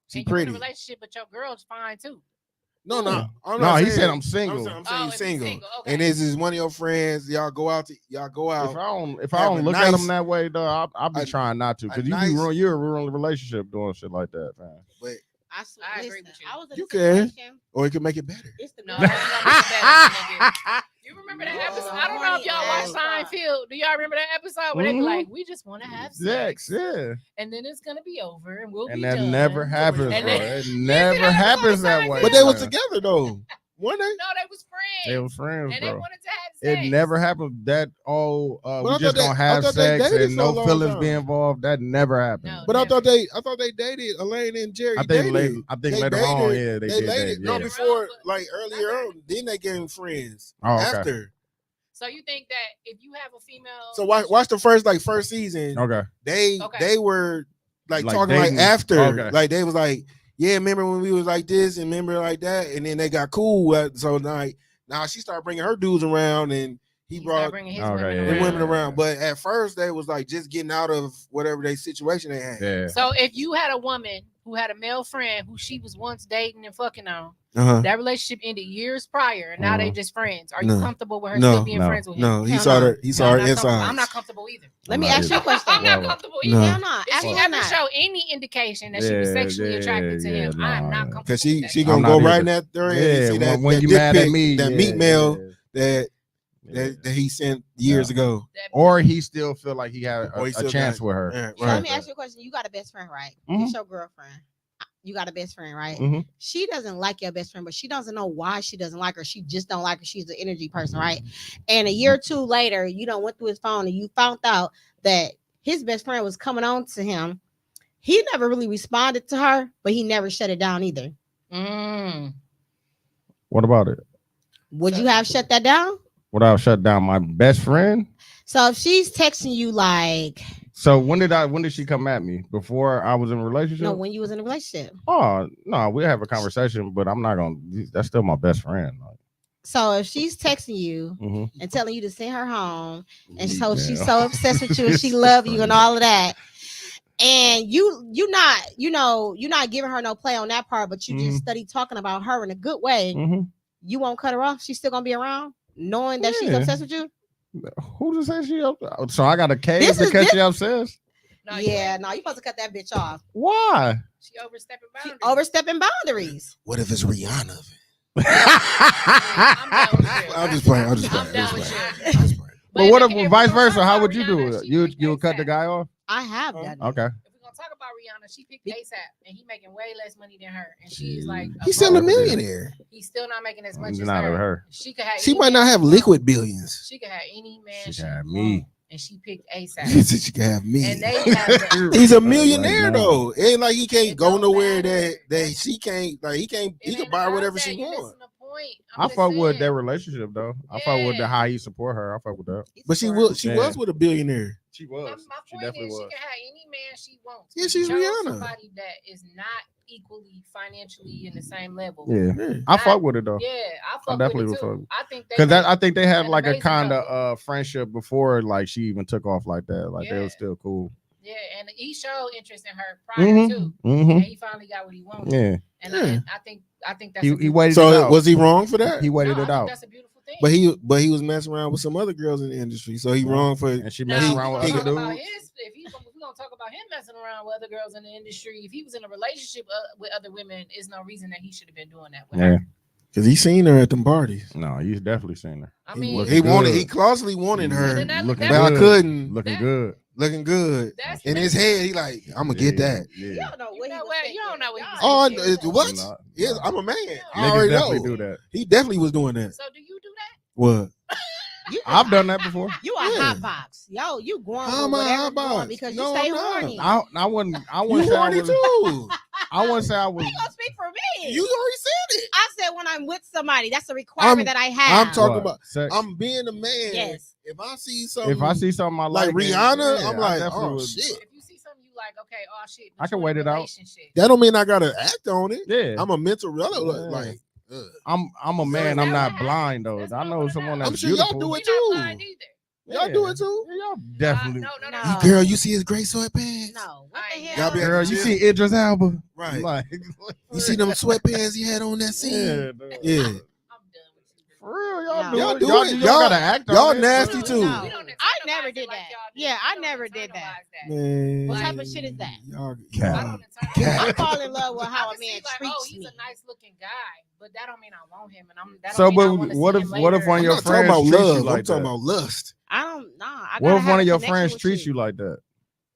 She And you in pretty. a relationship, but your girl's fine too. No, Yeah. I'm No, not he saying- said I'm single. I'm saying Oh, you're if he's single. single, okay. And this is one of your friends. Y'all go out. If I have don't a look at nice- him that way, though, I'll be a- trying not to, a because you nice- be ruin you're a ruined relationship doing shit like that, man. But I, swear, I agree listen, with you. I was in You a can. situation. or it can make it better. It's the No, girl. that's not better, nigga. You remember that No. episode? I don't know if y'all watched Seinfeld. Do y'all remember that episode where they be Mhm. like, "We just want to have Sex, sex, yeah. and then it's gonna be over, and we'll And be that done." never happens, And bro. then- It never that happens episode that of way. But they was man. together though. Weren't they? No, they was friends. They was friends, and they bro. wanted to have sex. It never happened. That I we thought just they- gonna I have thought they sex dated and for a no long feelings time. be involved. That never happened. No, But I never. thought they dated Elaine and Jerry. I think dated. later. I think They later on, dated- yeah, they They did dated. that. No, Yeah. before But- like earlier on. Then they became friends. Oh, okay. After. So you think that if you have a female, So watch the first season. Okay. They were like Like talking dating. like after. Okay. Like they was like, yeah, remember when we was like this and remember like that, and then they got cool. So like now she started bringing her dudes around, and he he's brought not bringing his Okay, women yeah, the around. women around. But at first they was like just getting out of whatever they situation they had. Yeah. So if you had a woman who had a male friend who she was once dating and fucking on, Uh-huh. that relationship ended years prior, and now they just friends. Are you No. comfortable with her No. still being No. friends with him? No, he Hell saw no. her. He saw her I'm not comfortable. inside. I'm not comfortable either. Let me not ask you a either. question. I'm not Well, comfortable no. either. Hell no. If she Absolutely never not. show any indication that she was Yeah, sexually attracted to him, I'm not comfortable. Cause with she that. gonna I'm go not right in either. that thread and see that when that you dick mad at pic, me, that yeah, meat mail yeah. that he sent years ago. That- Or he still feel like he had Or he a still chance got- with her. Yeah, So let right. me ask you a question. You got a best friend, right? Mhm. It's your girlfriend. You got a best friend, right? Mhm. She doesn't like your best friend, but she doesn't know why she doesn't like her. She just don't like her. She's an energy person, right? And a year or two later, you done went through his phone and you found out that his best friend was coming on to him. He never really responded to her, but he never shut it down either. What about it? Would you have shut that down? Would I have shut down my best friend? So if she's texting you like, So when did she come at me? Before I was in a relationship? no, when you was in a relationship. Oh no, we have a conversation, but I'm not gonna. That's still my best friend. So if she's texting you Mhm. and telling you to send her home, and so Yeah. she's so obsessed with you and she It's love you and crazy. all of that, and you're not giving her no play on that part, but you just study talking about her in a good way, Mhm. you won't cut her off. She's still gonna be around, knowing that she's Yeah. obsessed with you. Who just said she up? So I got a cave This is because this- she obsessed. No, you Yeah, ain't. no, you supposed to cut that bitch off. Why? She overstepping She boundaries. overstepping boundaries. What if it's Rihanna? I'm down with you. I'm just playing. I'm just I'm playing. down I'm with just you. playing. I'm just playing. But what if we vice gonna versa? talk How about would you do Rihanna, it? she You picked would cut the ASAP. guy off? I have done it. Okay. If we're gonna talk about Rihanna, she picked ASAP, and he making way less money than her, and she's like, He's still a Above. millionaire. He's still not making as much He's as not her. her. She could have. She any might man not she have want. liquid billions. She could have any man She she could have want, me. and she picked She ASAP. said she can have me. And they have. The, He's a Right millionaire now. though. It ain't like he can't It go don't nowhere matter. that she can't. Like he can't. He it can ain't buy about whatever that. she You wants. missing the point. I I'm just fuck with saying. their relationship though. I fuck with Yeah. how he support her. I fuck with that. But she was with a billionaire. She My was. point She is, definitely she was. can have any man she wants. Yeah, But she's she chose Rihanna. Somebody that is not equally financially in the same level. Yeah. Yeah. I fuck with it though. Yeah, I I fuck definitely with it would too. fuck. I think they Because make- I think they had an like a amazing kind couple. of friendship before like she even took off like that. Like they Yeah. was still cool. yeah, and he showed interest in her prior to, and he finally got what he wanted. Yeah. And Yeah. I think that's He a beautiful- waited it So out. was he wrong for that? He waited No, I it think out. that's a beautiful thing. But he was messing around with some other girls in the industry. So he wrong for. And she now, messed if around we with gonna other talk about dudes. his, if we're gonna talk about him messing around with other girls in the industry, if he was in a relationship with other women, is no reason that he should have been doing that with Yeah. her. Because he seen her at them parties. No, he's definitely seen her. I He, mean, he wanted. good. He closely wanted her, then that- Looking but I good. couldn't. Looking That- good. Looking good. that's In his head, he like, I'm gonna get that. You Yeah. don't know You what know he was what? thinking. You don't know what he was Oh, thinking. what? Nah, Yes, nah. I'm a man. I Niggas already definitely know. do that. He definitely was doing that. So do you do that? What? You I've done that before. You are Yeah. hot box. Yo, you going How am with I whatever hot you want box? because No, you stay I'm not. horny. I wouldn't. I You wouldn't say I horny was. too. I wouldn't say I was. You gonna speak for me? You already said it. I said when I'm with somebody, that's a requirement that I have. I'm talking What? about. Sex? I'm being a man. Yes. If I see something, If I see something I like like, then, Rihanna, yeah, I'm I like, definitely oh would- shit. If you see something you like, okay, oh shit, I can but you wait in a it out. relationship. That don't mean I gotta act on it. Yeah. I'm a mental relative. Yeah. Like, I'm a man. that I'm not what blind though. happens? I That's know what someone happens. that's I'm sure y'all beautiful. do We it not too. blind either. Y'all do it too. Yeah, y'all definitely. No. Girl, you see his gray sweatpants? No. What the I ain't hell? Y'all be at Girl, the you gym? see Idris Elba, Right. Like, You see them sweatpants he had on that scene? yeah, dude. Yeah. I'm done with you. For real, y'all No. do Y'all it. do Y'all, it. y'all Y'all- gotta act on y'all it. nasty We too. don't- we don't I internalize never it did like that. y'all do. Yeah, We I don't never did that. internalize Man. What type of shit is that? Y'all, Cat. I y'all- don't internalize I it. fall in love with I how a can man see like, treats oh, he's me. a nice looking guy, but that don't mean I want him, and that So, don't mean I but wanna what see if him what if later. one of I'm your not talking friends about treats you love. like I'm talking that? about lust. I don't know. I What gotta if have one a of your connection friends with treats you like that?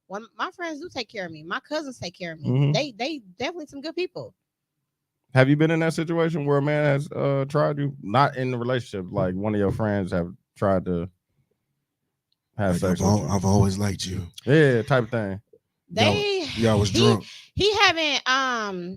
When my friends do take care of me, my cousins take care of me. Mhm. They definitely some good people. Have you been in that situation where a man has tried you? Not in the relationship, like one of your friends have tried to have Like, sex with you. I've always liked you. Yeah, type of thing. Y'all was drunk. He haven't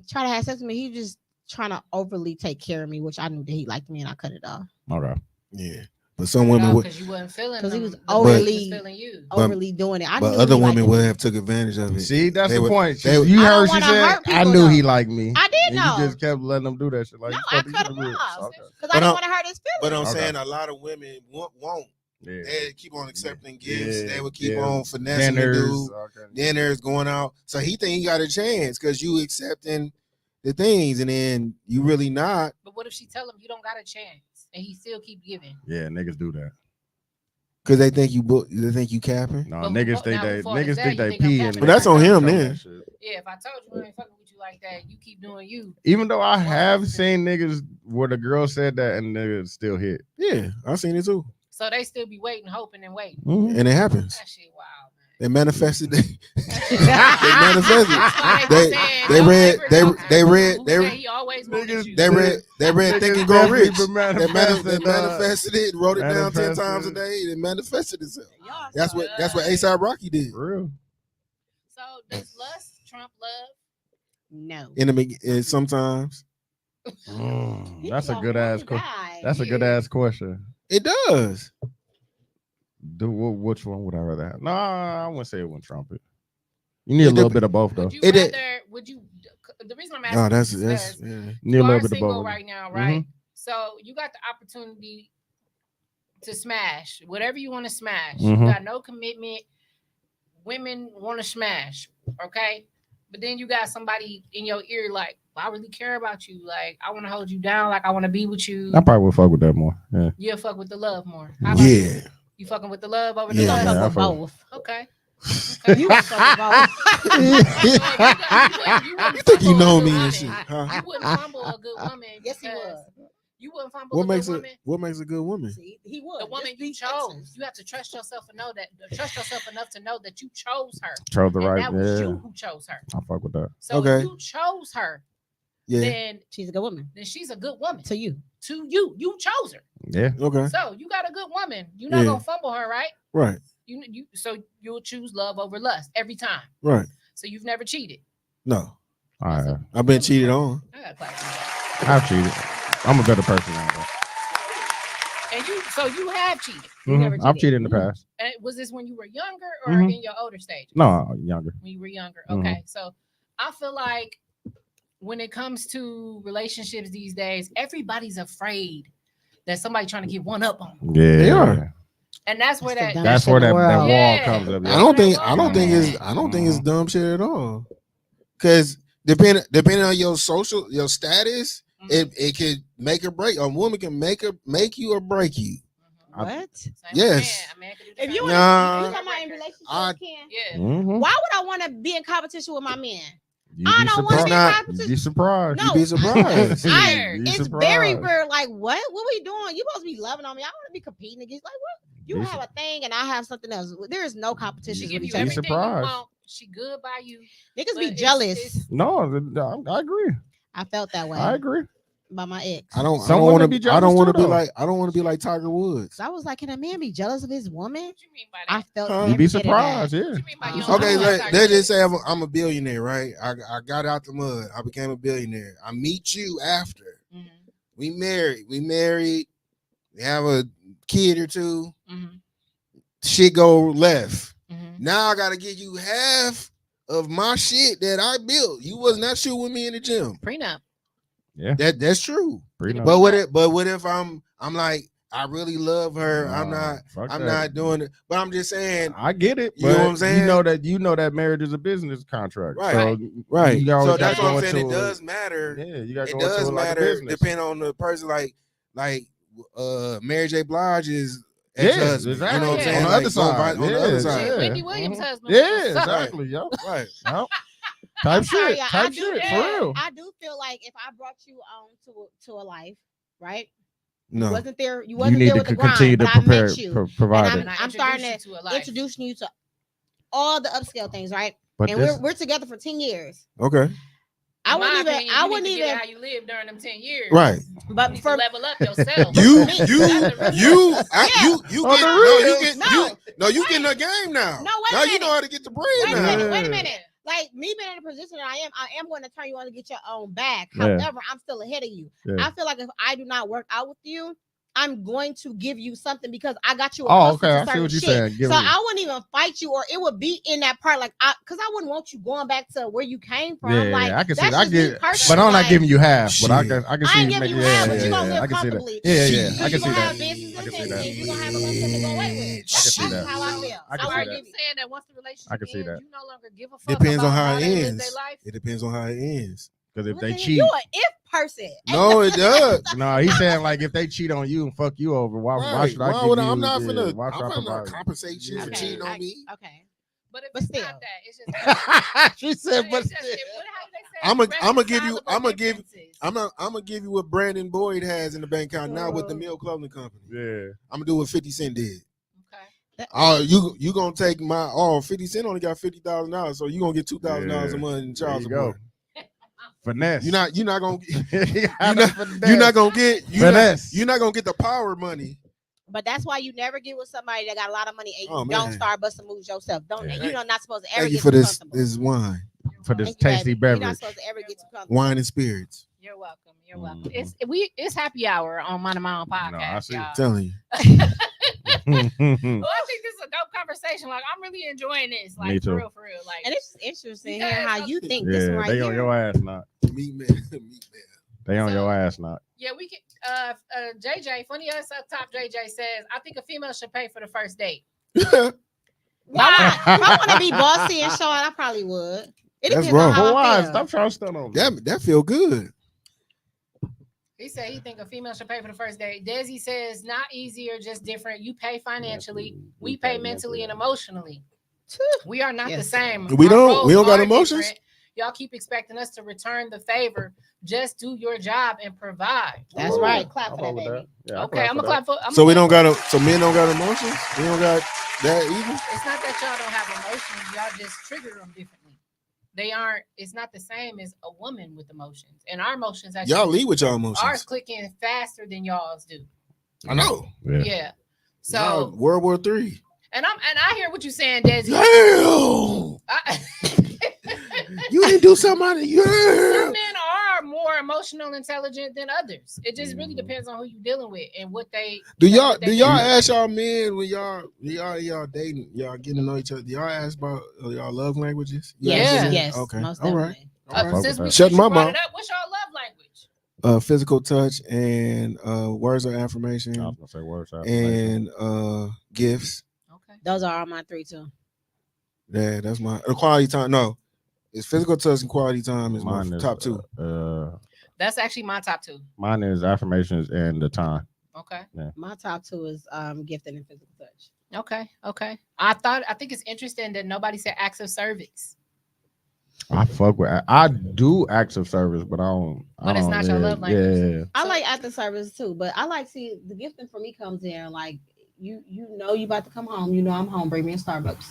tried to have sex with me. He just trying to overly take care of me, which I knew that he liked me and I cut it off. Okay. Yeah. But some women would, because you wasn't feeling 'Cause he was them the way overly- he was feeling you. But- Overly doing it. I but knew other he women liked would me. have took advantage of it. See, that's They the would- point. they would- You I don't heard she wanna said, hurt "I people, knew though. he liked me." I did And know. you just kept letting them do that shit. Like, No, you I supposed to cut him do it. off. Okay. Because I But didn't I'm- want to hurt his But feelings. I'm Okay. saying a lot of women won't. Yeah. They keep on accepting gifts. Yeah, They would keep yeah. on finessing the Dinners. dude. Okay. Dinners going out. So he think he got a chance because you accepting the things, and then you really not. But what if she tell him you don't got a chance and he still keep giving? Yeah, niggas do that. Cause they think you capping. No, But niggas think now they before this niggas day, think you they think I'm pee capping. and But that's on him then. Yeah, if I told you I ain't fucking with you like that, you keep doing you. Even though I Wow. have seen niggas where the girl said that and niggas still hit. Yeah, I seen it too, So they still be waiting, hoping, and waiting. Mhm. and it happens. That shit wild, man. They manifested. They That shit wild. manifested. That's why They- be saying, they don't read- ever they- talk to they the read- dude they who read- say he always wanted Niggas you. They read Think and Grow Rich. They Manifested, manifested it, wrote it down 10 manifested. times a day. It manifested itself. Y'all That's so what good. A$AP Rocky did. For real. So does lust trump love? No. And sometimes That's a good ass question. guy. That's a good ass question. it does. Which one would I rather have? Nah, I wouldn't say it wouldn't trump it. You need It a little dep- bit of both though. Would you It rather? did- Would you? The reason I'm asking No, that's is that's because yeah. You need you a are little bit of single both. right now, right? So you got the opportunity to smash whatever you want to smash. You Mhm. got no commitment. Women want to smash, okay? But then you got somebody in your ear like, well, I really care about you. Like, I want to hold you down. Like, I want to be with you. I probably would fuck with that more. Yeah. You'll fuck with the love more. How about Yeah. you? You fucking with the love over the Yeah. You lust? Yeah, I fuck with fuck- both. Okay. You fuck with both. You think you know me and shit? Huh? You wouldn't fumble a good woman. Yes, he because would. You wouldn't fumble What a makes good a woman. what makes a good woman? See, he would. The woman Just you these chose. extras. You have to trust yourself and know that. Trust yourself enough to know that you chose her. Chose the And right. that was Yeah. you who chose her. I fuck with that. So Okay. if you chose her, Yeah. then She's a good woman she's a good woman to you. to you. You chose her. Yeah. Okay. So you got a good woman. You're not Yeah. gonna fumble her, right? Right. You so you'll choose love over lust every time. Right. So you've never cheated. No. All right. I've been cheated on. I gotta clap for that. I've cheated. I'm a better person now. Though. And you have cheated. You never I've cheated. cheated in the past. And was this when you were younger or Mhm. in your older stage? No, younger. When you were younger. Mhm. Okay. So I feel like when it comes to relationships these days, everybody's afraid that somebody trying to get one up on them. Yeah, They are. And that's where That's the that That's Shit where in the that world. wall Yeah. comes up. I Yeah. don't Yeah. think it's dumb shit at all. Cause depending on your status, Mhm. it could make or break. A woman can make you or break you. Mhm. What? Same with Yes. a man can do the If you same. Nah. you talking about in relationships, I- Ken? Yeah. Mhm. Why would I want to be in competition with my man? You'd I be don't want to be in surprised. You'd competition. be surprised. No, You'd be surprised. Weird. Be It's surprised. very rare. Like, what? What we doing? You supposed to be loving on me. I want to be competing against. Like, what? You Be have a thing and I have something else. There is no She competition. give with you each Be other. everything surprised. you want. She good by you. Niggas but be it's- jealous. it's- No, I agree. I felt that way I agree. by my ex. I don't Some want women to be I don't jealous want to too, be though. like Tiger Woods. So I was like, can a man be jealous of his woman? What you mean by I that? felt Huh? You'd every be bit of that. surprised. Yeah. What you mean by you? Okay, don't Okay, like let's Tiger just say Woods? I'm a billionaire, right? I got out the mud. I became a billionaire. I meet you after. Mhm. We married. We have a kid or two. Mhm. Shit go left. Mhm. Now I gotta give you half of my shit that I built. You was not shooting with me in the gym. Prenup. That's true. Pretty But what if I'm like I really love her. I'm Fuck I'm that. not doing it. But I'm just saying, I get it. You know but what I'm saying? You know that marriage is a business contract. Right. So right? You always So that's gotta what I'm go saying. It into does matter. Yeah, you got to It go into does it like a matter business. depending on the person. Like Mary J. Blige is Yeah, ex-husband. exactly. You know what I'm Yeah. saying? On the Like, other side. on the Yeah, other Shit, side. yeah. Wendy Williams' Mhm. husband. Yeah, suck. exactly. Yo. Right. Yep. Type I'm sorry, shit. yeah, I Type do- shit. yeah. For real. I do feel like if I brought you on to a life, right? No. You wasn't there. You You wasn't need there to with the grind, continue to but I prepare, met you. provide And it. And I'm starting to introduce you to a life. introducing you to all the upscale things, right? But And this, we're together for 10 years. Okay. I In my wouldn't even. opinion, I you wouldn't need to get even. how you lived during them 10 years. Right. You But need for to level up yourself. You That's the getting a game now. No, wait a Now you minute. know how to get the bread Wait a now. minute. Wait a Yeah. minute. Like me being in the position that I am going to turn you on to get your own back. Yeah. However, I'm still ahead of you. Yeah. I feel like if I do not work out with you, I'm going to give you something because I got you. Oh, accustomed okay. to I see certain what you're shit. saying. Give So me- I wouldn't even fight you, or it would be in that part, like because I wouldn't want you going back to where you came from. Yeah, like I can see that's that. I just me get, personally, but I'm not like, giving you half. But I Shit. can I see ain't you giving you make- half, yeah, but you gonna yeah, live I can see that. comfortably. Yeah, Shit. yeah, I Because can you see gonna that. have business I can see and that. things. You gonna have a little something to go away with. I can see That's that. how I feel. I can So see are that. you saying that once the relationship I can see ends, that. you no longer give a fuck Depends about on how it they live ends. their life? It depends on how it ends. Because if What they the hell? cheat, You an if person. No, it does. no, he's saying like if they cheat on you and fuck you over, why Right. should I Why give would you? I'm not yeah, finna. why I'm should I finna provide? compensate you for Yeah. cheating on me. Okay. But if But it's still. not that, it's just She said, but it's just, still. how do they say it? I'ma give you. Irreconcilable I'm differences. gonna give you what Branden Boyd has in the bank account now with the Oh. Mill Clothing Company. Yeah. I'm gonna do what 50 Cent did. Okay. You gonna take my 50 Cent only got $50,000, so you gonna get $2,000 Yeah. a month in There child you support. Finesse. You're not gonna Finesse. you're not gonna get Finesse. you're not gonna get the power money. But that's why you never get with somebody that got a lot of money and you Oh, don't man. start busting moves yourself. Don't Yeah. you're not supposed to ever Thank you get for too this comfortable. this wine, for this Thank you, tasty baby. You're not beverage. supposed to ever get too comfortable. wine and spirits. You're welcome. You're welcome. Mhm. It's happy hour on Mind of My Own podcast. No, I see. Y'all. telling you. Well, I think this is a dope conversation. Like I'm really enjoying this. Like Me too. for real. Like And it's just interesting Because- hearing how you think this Yeah, one right they here. on your ass not. Meat man. They on So- your ass not. yeah, we can. JJ, funny us up top. JJ says, I think a female should pay for the first date. Man. Why? If I want to be bossy and short, I probably would. It That's depends wrong. on how But I why? feel. Stop trying to stun on me. that feel good. He said he think a female should pay for the first date. Desi says not easier, just different. You pay financially, we pay mentally and emotionally. We are not the Yes. same. We Our don't roles got are emotions? different. Y'all keep expecting us to return the favor. Just do your job and provide. That's Ooh, right. Clap I'll for that, fuck with baby. Yeah, I'll Okay, I'm for gonna that. clap for. I'm So gonna we clap don't for- got so men don't got emotions. We don't got that either. It's not that y'all don't have emotions. Y'all just trigger them differently. They aren't. It's not the same as a woman with emotions. And our emotions actually. Y'all lead with y'all Ours emotions. clicking faster than y'all's do. I know. Yeah. Yeah. So Y'all World War III. and I hear what you're saying, Desi. Damn. You ain't do somebody. Some Yeah. men are more emotional intelligent than others. It just really Mhm. depends on who you're dealing with and what they Do you know, y'all what they do y'all do. ask y'all men when y'all dating, y'all getting to know each other? Do y'all ask about y'all love languages? You ask Yeah. them that? Yes. Okay. Most All right. definitely. All right. fuck Since with we that. Shut my brought mouth. it up, what's your love language? Physical touch and words of affirmation I was gonna say words out. And and gifts. Okay. Those are all my three too. Yeah, that's my quality time. No, it's physical touch and quality time is mine my is top two. That's actually my top two. Mine is affirmations and the time. Okay. My top two is gifting and physical touch. Okay. Okay. I think it's interesting that nobody said acts of service. I fuck with. I do acts of service, but I don't. But it's not your love language. Yeah. I So- like active service too, but I like see the gifting for me comes in like you know you about to come home. You know I'm home. Bring me a Starbucks.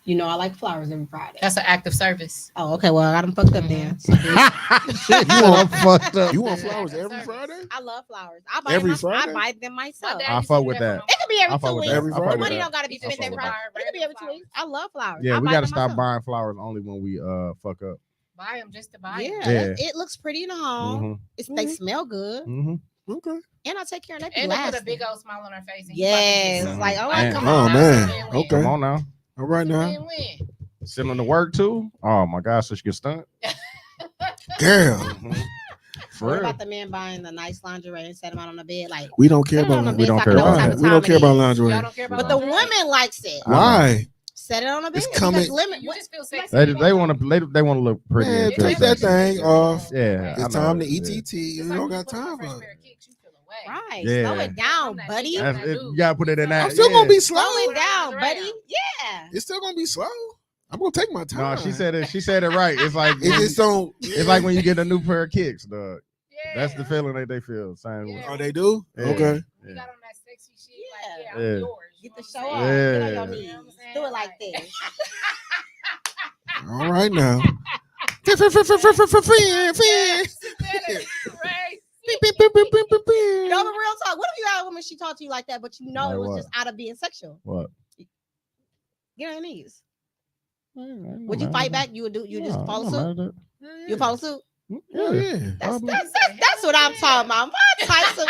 You know I like flowers every Friday. That's an act of service. Oh, okay. Well, I got them fucked up then. So, Shit, you want fucked up. You want Yeah. flowers every Service. Friday? I love flowers. I buy Every them, Friday? I buy them myself. My dad I used to fuck do with for that. my It could be every I fuck 2 with weeks. that. Every I fuck Friday? with Money that. don't gotta be He spent just every buy Friday. It could be every 2 flowers. weeks. I love flowers. Yeah, I we buy got to them stop myself. buying flowers only when we fuck up. Buy them just to buy Yeah, them. Yeah. it looks pretty in the home. They Mhm. smell good, Mm-hmm. Okay. and I take care of them. And they put a Lasting. big old smile on her face. And Yes, you about to do like something. oh, Man. come Oh, on, now, man. it's a win-win. Okay. Come on now. All right It's a now. win-win. Sending them to work too. Oh my gosh, so she can stunt. Girl. For What real. about the man buying the nice lingerie and set them out on the bed? Like, We don't care put it on about the we bed. don't so I care can know about what type that. of we don't time care it about is. lingerie. Y'all don't care about But the lingerie? woman likes it. Why? Set it on the bed. It's coming- Because limit. You What, just feel sexy. They want to they want to look pretty. Man, and feel take that sexy. thing off. Yeah, I It's know time it, to yeah. ETT. You It's like don't when got put on a time fresh for pair it. of kicks, you feel away. right. Yeah. Slow it down, I'm that buddy. nigga. That's it. You gotta put it in that. I'm still gonna be slow. Slow it down, Around. buddy. Yeah. It's still gonna be slow. I'm gonna take my time. No, she said it. She said it right. It's like It just don't. it's like when you get a new pair of kicks, dog. Yeah. That's the feeling that they feel. Same. Yeah. Oh, they do. Yeah. Okay. You got on that sexy shit. Yeah. Like, Yeah. I'm yours. Get You the know show what off. I'm saying? Get on your Yeah. knees. You know what I'm saying? Do it like this. All right now. No, but real talk. What if you got a woman she talked to you like that, but you know Like it was what? just out of being sexual? What? Get on your knees. Would Would you fight back? You would do. You just follow suit. You follow suit. Oh yeah. That's what I'm talking about. My types of.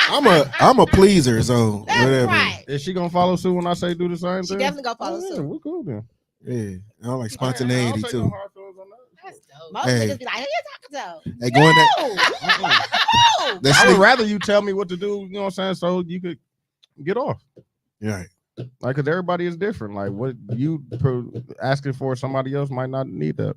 I'm a pleaser, so That's whatever. right. Is she gonna follow suit when I say do the same She thing? definitely gonna follow Yeah, suit. we're cool then. Yeah. I like I spontaneity don't take too. no hard feelings on that. That's dope. Most Hey. niggas be like, "Who you talking to?" Hey, going that No. that I would sleep. rather you tell me what to do. You know what I'm saying? So you could get off. Right. Like, cause everybody is different. Like, what you asking for, somebody else might not need that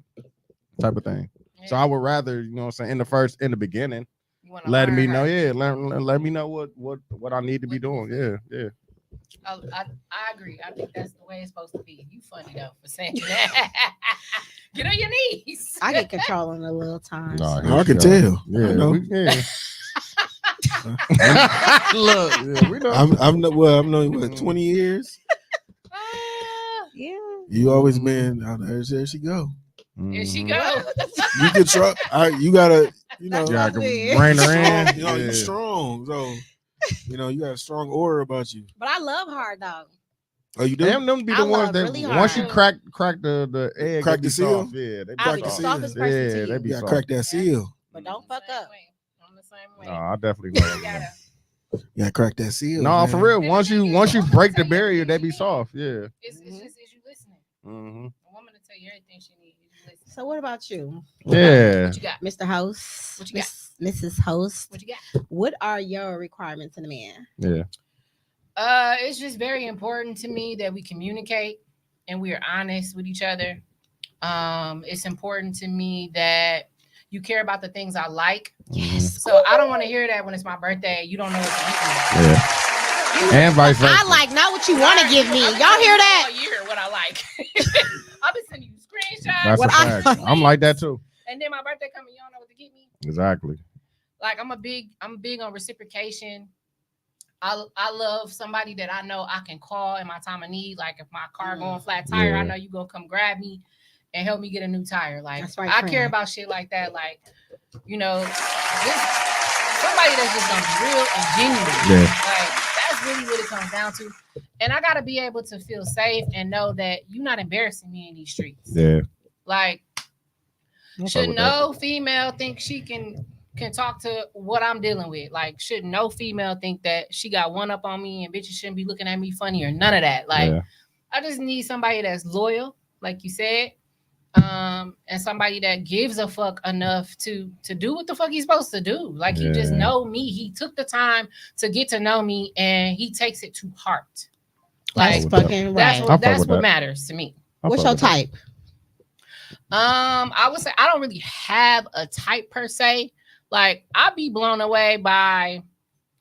type of thing. So I would rather, you know what I'm saying, in the beginning, You wanna letting learn me know, how to yeah, do let me know what I need to be doing. Yeah. I agree. I think that's the way it's supposed to be. You funny though for saying that. Get on your knees. I get controlling a little times. No, I can tell. Yeah, I know. yeah. Look, yeah, we know. I'm known what 20 years. Yeah. You always been out there. There she go. Here she Mhm. go. You control. You gotta. You know. Yeah, I Lovely. can bring her Strong, in. you know, Yeah. you strong. So, you know, you got a strong aura about you. But I love hard dog. Oh, you do? Them be I the ones love that really once you hard. crack the egg, Crack they be the seal? soft. Yeah, they be I'll be the Crack the softest seal. person Yeah, to they you. be You gotta soft. crack that seal. But don't fuck Same up. way. I'm the same way. No, I definitely know. You gotta. You gotta crack that seal. No, man. for real. Once you And the thing is, break tell the you barrier, they everything be she soft. Yeah. It's just is you listening. Mm-hmm. A woman to tell you everything she needs. You listen. So what about you, Yeah. What you got? Mr. Host? What you got? Mrs. Host? What you got? What are your requirements in a man? Yeah. It's just very important to me that we communicate and we are honest with each other. It's important to me that you care about the things I like. Yes. So I don't want to hear that when it's my birthday. You don't know what to give me. Yeah. And vice versa. I like not what you want to give me. I've been Y'all telling hear you that? all year what I like. I've been sending you screenshots. That's What a I- fact. I'm like that too. And then my birthday coming, you don't know what to give me. Exactly. Like I'm big on reciprocation. I love somebody that I know I can call in my time of need. Like if my car going flat tire, I Yeah. know you gonna come grab me and help me get a new tire. Like That's right, I friend. care about shit like that. Like, you know, somebody that's just gonna be real and genuine. Yeah. Like that's really what it comes down to. And I gotta be able to feel safe and know that you're not embarrassing me in these streets. Yeah. Like, fuck should with that. no female think she can talk to what I'm dealing with? Like, should no female think that she got one up on me and bitches shouldn't be looking at me funny or none of that? Like, Yeah. I just need somebody that's loyal, like you said, and somebody that gives a fuck enough to do what the fuck he's supposed to do. Like, he just Yeah. know me. He took the time to get to know me, and he takes it to heart. That's Like, fucking that's right. I fuck that's with what that. matters to me. What's your type? I would say I don't really have a type per se. Like, I'd be blown away by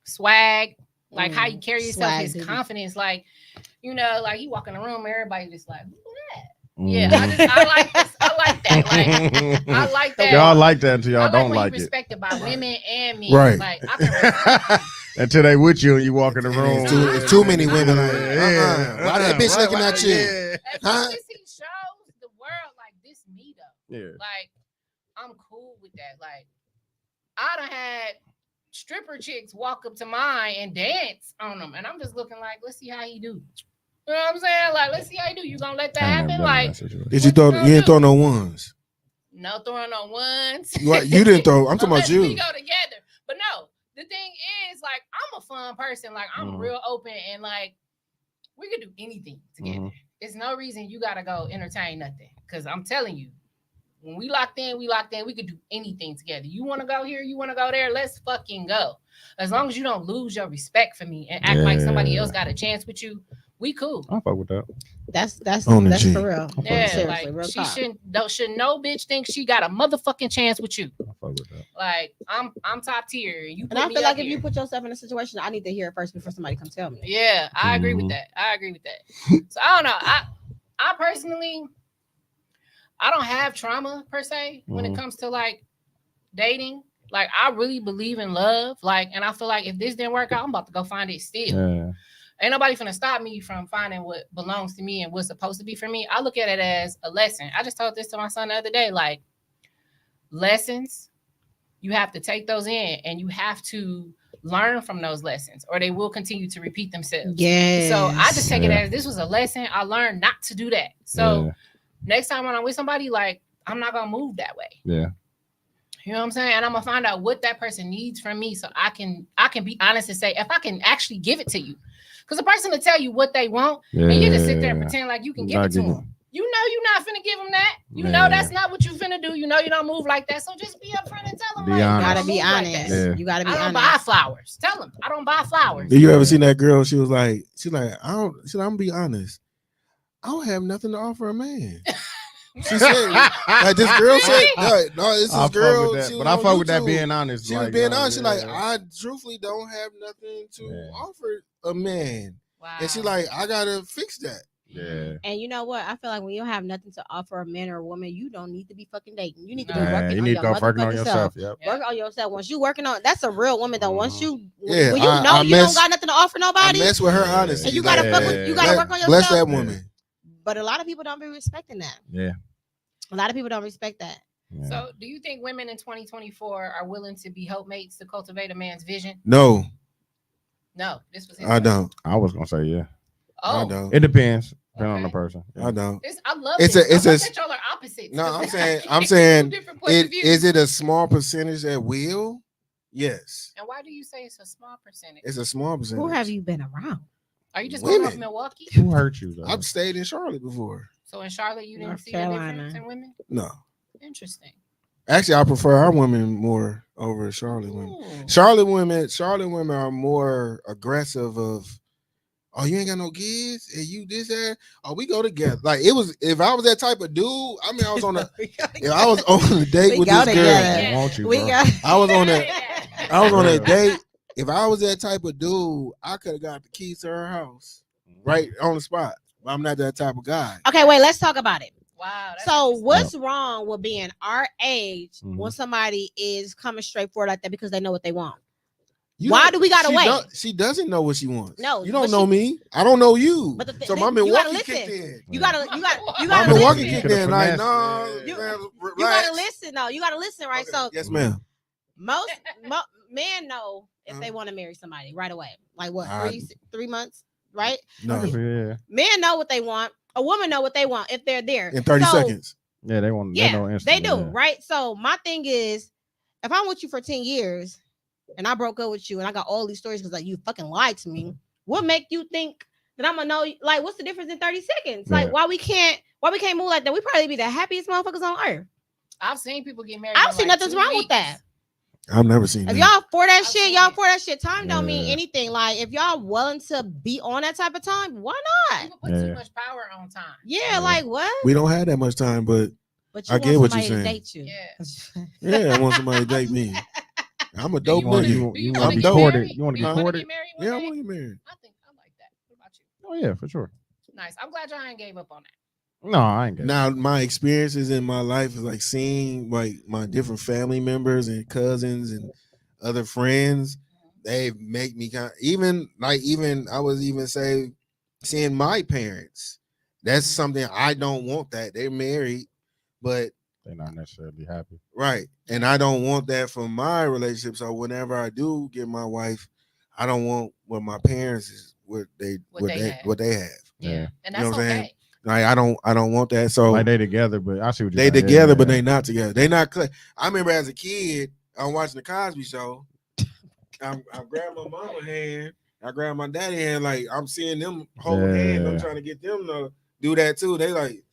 swag, like how you carry yourself, swag, his baby. confidence. Like, you know, like you walk in the room, everybody just like, who that? Mm. Yeah, I like this. I like that. Like, I like that. Y'all like that until I y'all don't when like he it. respected by women and men. Right. Like, I can Until they with you and you walk in the And room. it's too many women. Like, Yeah. why that bitch looking Why- at you? yeah. as Huh? long as he shows the world like this me though. Yeah. Like, I'm cool with that. Like, I done had stripper chicks walk up to mine and dance on them, and I'm just looking like, let's see how he do. You know what I'm saying? Like, let's see how you do. You gonna let that I ain't happen? never done Like, that situation. Did you throw? You didn't throw no ones. no throwing on ones. You didn't throw. I'm talking about Unless we you. go together. But no, the thing is, like, I'm a fun person. Like, I'm Mhm. real open, and like, we could do anything together. Mhm. It's no reason you gotta go entertain nothing. Cause I'm telling you, when we locked in, we locked in. We could do anything together. You want to go here? You want to go there? Let's fucking go. As long as you don't lose your respect for me and act like somebody Yeah. else got a chance with you, we cool. I fuck with that. That's On the that's G. for real. Yeah, Seriously, like real she talk. should no bitch think she got a motherfucking chance with you. I fuck with that. Like, I'm top tier. You And I put me feel up like if here. you put yourself in a situation, I need to hear it first before somebody come tell me. Yeah, I agree with Mhm. that. I agree with that. So I don't know. I personally, I don't have trauma per se when it Mhm. comes to like dating. Like, I really believe in love. Like, and I feel like if this didn't work out, I'm about to go find it still. Yeah. Ain't nobody finna stop me from finding what belongs to me and what's supposed to be for me. I look at it as a lesson. I just told this to my son the other day. Like, lessons, you have to take those in and you have to learn from those lessons or they will continue to repeat themselves. Yes. So I just take it Yeah. as this was a lesson. I learned not to do that. So Yeah. next time when I'm with somebody, like, I'm not gonna move that way. Yeah. You know what I'm saying? And I'm gonna find out what that person needs from me so I can be honest and say if I can actually give it to you. Because the person will tell you what they want, and you just sit there and pretend like you can give Not it to giving- them. You know you're not finna give them that. You Yeah. know that's not what you finna do. You know you don't move like that. So just be upfront and tell them. Be like, honest. I Gotta don't be move like honest. that. Yeah. You gotta be I don't honest. buy flowers. Tell them I don't buy flowers. Did you ever seen that girl? She was like, I'm gonna be honest. I don't have nothing to offer a man. She said, like this girl said, no, this I is girl. fuck with she that, was but I on fuck with that YouTube. being honest. She was like, being honest. She like, yeah. I truthfully don't have nothing to Yeah. offer a man, Wow. and she like, I gotta fix that. Yeah. And you know what? I feel like when you don't have nothing to offer a man or a woman, you don't need to be fucking dating. You need to be Nah. working You on need your to go working on motherfucking yourself. self. Yep. Yeah. Work on yourself. Once you working on, that's a real woman though. Once you, Yeah, when you know I you mess- don't got nothing to offer I nobody, mess with her Yeah. honesty. and you like, gotta fuck with, you gotta work on yourself. bless that woman. But a lot of people don't be respecting that. Yeah. A lot of people don't respect that. Yeah. So, do you think women in 2024 are willing to be helpmates to cultivate a man's vision? No, No, this was his I question. don't. I was gonna say yeah. I Oh, don't. It depends, depending on the Okay. person. Yeah. I don't. I love It's this. a- it's I a- love that y'all are opposites. No, 'cause I'm saying two different points of view. Is it a small percentage that will? Yes, And why do you say it's a small percentage? it's a small percentage. Who have you been around? Are you just going off women? Milwaukee? Who hurt you though? I've stayed in Charlotte before. So in Charlotte, you didn't North see the Carolina. difference in women? No, Interesting. actually, I prefer our women more over Charlotte women. Ooh. Charlotte women are more aggressive. Of, oh, you ain't got no kids, and you this that. Oh, we go together. Like it was. If I was that type of dude, I mean, I was on a. If I was on a date We with go this girl, together. Yeah. Want you, We bro. got. I was on a. I was on a Yeah. date. If I was that type of dude, I could have got the keys to her house right on the spot. But I'm not that type of guy. Okay, wait. Let's talk about it. Wow. that's So, interesting. what's wrong with being our age Mhm. when somebody is coming straight forward like that because they know what they want? You Why don't- do we gotta she wait? She doesn't know what she wants. No, you don't but know she- me. I don't know you. But the so thing- my you gotta Milwaukee listen. kicked in. You gotta My listen. Milwaukee listen. kicked in. Like, Could've no, finessed. You- man, You relax. gotta listen though. You gotta listen, right? Okay. So yes, ma'am. most men know if they want to marry somebody right away. Like what? I- 3 months, right? No, Yeah. Men know what they want. A woman know what they want if they're there. in 30 So, seconds. Yeah, they want. Yeah, they know they instantly, do, yeah. right? So my thing is, if I'm with you for 10 years and I broke up with you and I got all these stories because like you fucking lied to me, what make you think that I'm gonna know? Like, what's the difference in 30 seconds? Like, Yeah. why we can't move like that? We probably be the happiest motherfuckers on earth. I've seen people get married. I in don't see like nothing's 2 wrong with weeks. that. I've never seen If that. y'all for that I've shit, seen y'all it. for that shit. Time don't mean Yeah. anything. Like, if y'all willing to be on that type of time, why not? People put too Yeah. much power on time. Yeah, Yeah. like what? We don't have that much time, but But you I want get what you're somebody to saying. date you. Yeah. yeah, I want somebody to date me. I'm a Do dope you wanna- nigga. you- do you wanna wanna be get courted? married? You wanna Do be wanna courted? get married one Yeah, I day? want to get married. I think I like that. What about you? Oh yeah, for sure. Nice. I'm glad y'all ain't gave up on that. No, I ain't getting. Now, my experiences in my life is like seeing like my different family members and cousins and other friends. They make me kind of, even I was even say seeing my parents. That's something I don't want. That they're married, but They're not necessarily happy. right, and I don't want that for my relationship. So whenever I do get my wife, I don't want what my parents is what they have. Yeah. And You know that's what I'm saying? okay. Like I don't want that. So Like they together, but I see what you're they saying. together, Yeah, but yeah. they not together. They not. I remember as a kid, I'm watching the Cosby Show. I grabbed my mama hand. I grabbed my daddy hand. Like I'm seeing them hold hands. I'm Yeah. trying to get them to do that too. They like,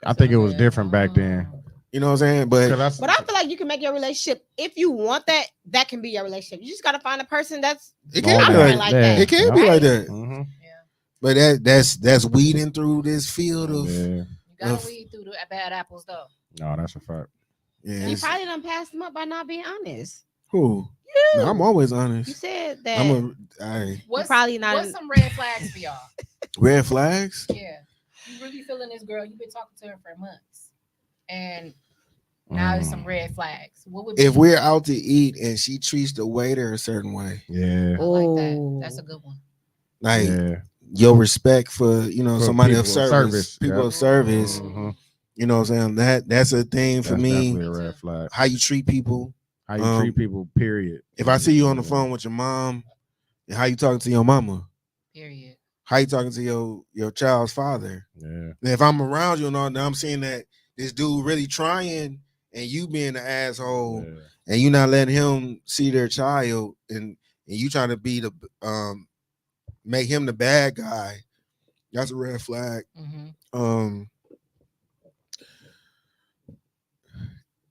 I think it was different back then. you know what I'm saying? But 'Cause But I feel like you can make your relationship if you want that. That can be your relationship. You just gotta find a person that's it can't be operating like, like that. it can't be like that. Mm-hmm. But that's weeding through this field of Yeah. You gotta Ugh. weed through the bad apples though. No, that's a fact. yeah. You it's- probably done passed them up by not being honest. Who? You. No, I'm always You honest. said that. What's probably not What's in- some red flags for y'all? red flags. Yeah, you really feeling this girl. You've been talking to her for months, and now there's some red flags. What would be If we're out to eat and she treats the waiter a certain way, Yeah. I like that. Oh. That's a good one. like Yeah. your respect for For somebody of people of service, service, people yeah. of service. Mhm. You know what I'm saying? That's a thing for That's me. definitely a red flag. How you treat people. How you Um, treat people, period. If I see you on the Yeah. phone with your mom, and how you talking to your mama, Period. how you talking to your child's father. Yeah. And if I'm around you and all, now I'm seeing that this dude really trying, and you being an asshole, Yeah. and you not letting him see their child, and you trying to be the make him the bad guy. That's a red flag. Mm-hmm.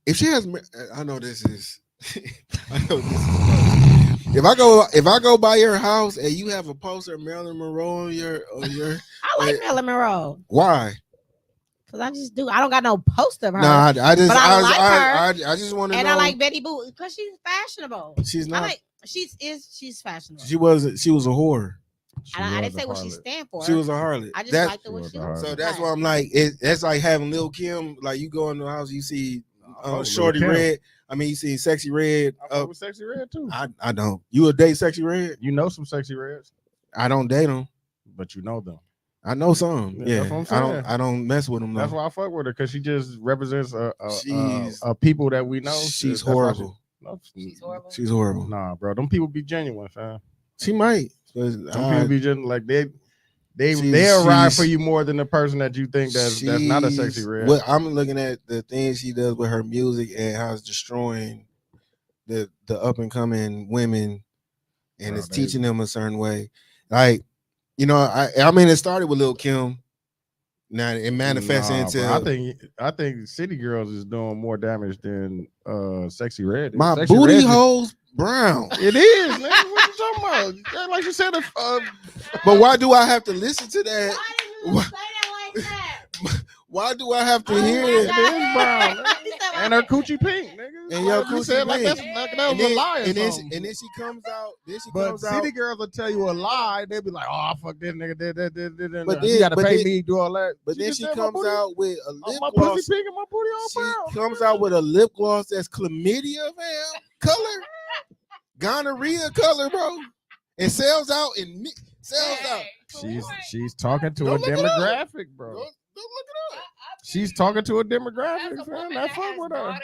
If she has, I know this is, I know this is funny. If I go by your house and you have a poster of Marilyn Monroe on your, I like Marilyn Monroe why? Cause I just do. I don't got no poster of her. Nah, I just But I I, like her. I just want to and know. I like Betty Boo because she's fashionable. She's not. I like she's fashionable. She was a whore. I didn't say what she stand for. She was a harlot. I just That's, liked the way she harlot. was. so that's why I'm like, that's like having Lil Kim. Like you go in the house, you see Shorty Lil' Kim. Red. I mean, you see Sexy Red. I fuck with Sexy Red too. I don't. You would date Sexy Red? You know some Sexy Reds, I don't date them, but you know them. I know some. Yeah, Yeah, that's what I'm saying. I don't mess with them. That's though. why I fuck with her because she just represents She's- a people that we know. She's That's why horrible. She's horrible. She's horrible. Nah, bro, them people be genuine, fam. She might. Some people be just like they'll She's- ride for you more than the person that you think that's not a Sexy she's- Red. What I'm looking at the things she does with her music and how it's destroying the up and coming women, and Bro, it's teaching them a certain way. Like, you know, I mean, it started with Lil Kim. Now it manifests into. Bro, I think City Girls is doing more damage than Sexy Red. My Sexy booty Red holes brown. It is, man. What you talking about? Yeah, like you said, But why do I have to listen to that? Why did you say that like that? Why do I have to Oh hear my it? God. It is brown. He said, and her coochie pink, nigga. And your Like you coochie said, like pink. that was And a lie or then, something. and then she comes out. Then she But comes out. City Girls will tell you a lie. They'll be like, "Oh, fuck this nigga." But You then- gotta but pay then- me, do all that. But then just she said my comes booty- out with a oh, lip my gloss. pussy pink and my booty all She brown. comes out with a lip gloss that's chlamydia, man, color, gonorrhea color, bro, and sells out and sells out. She's talking to Go a look it up. demographic, bro. Go look it up. She's talking to a As demographic, a man. woman That that fuck has with her. daughters,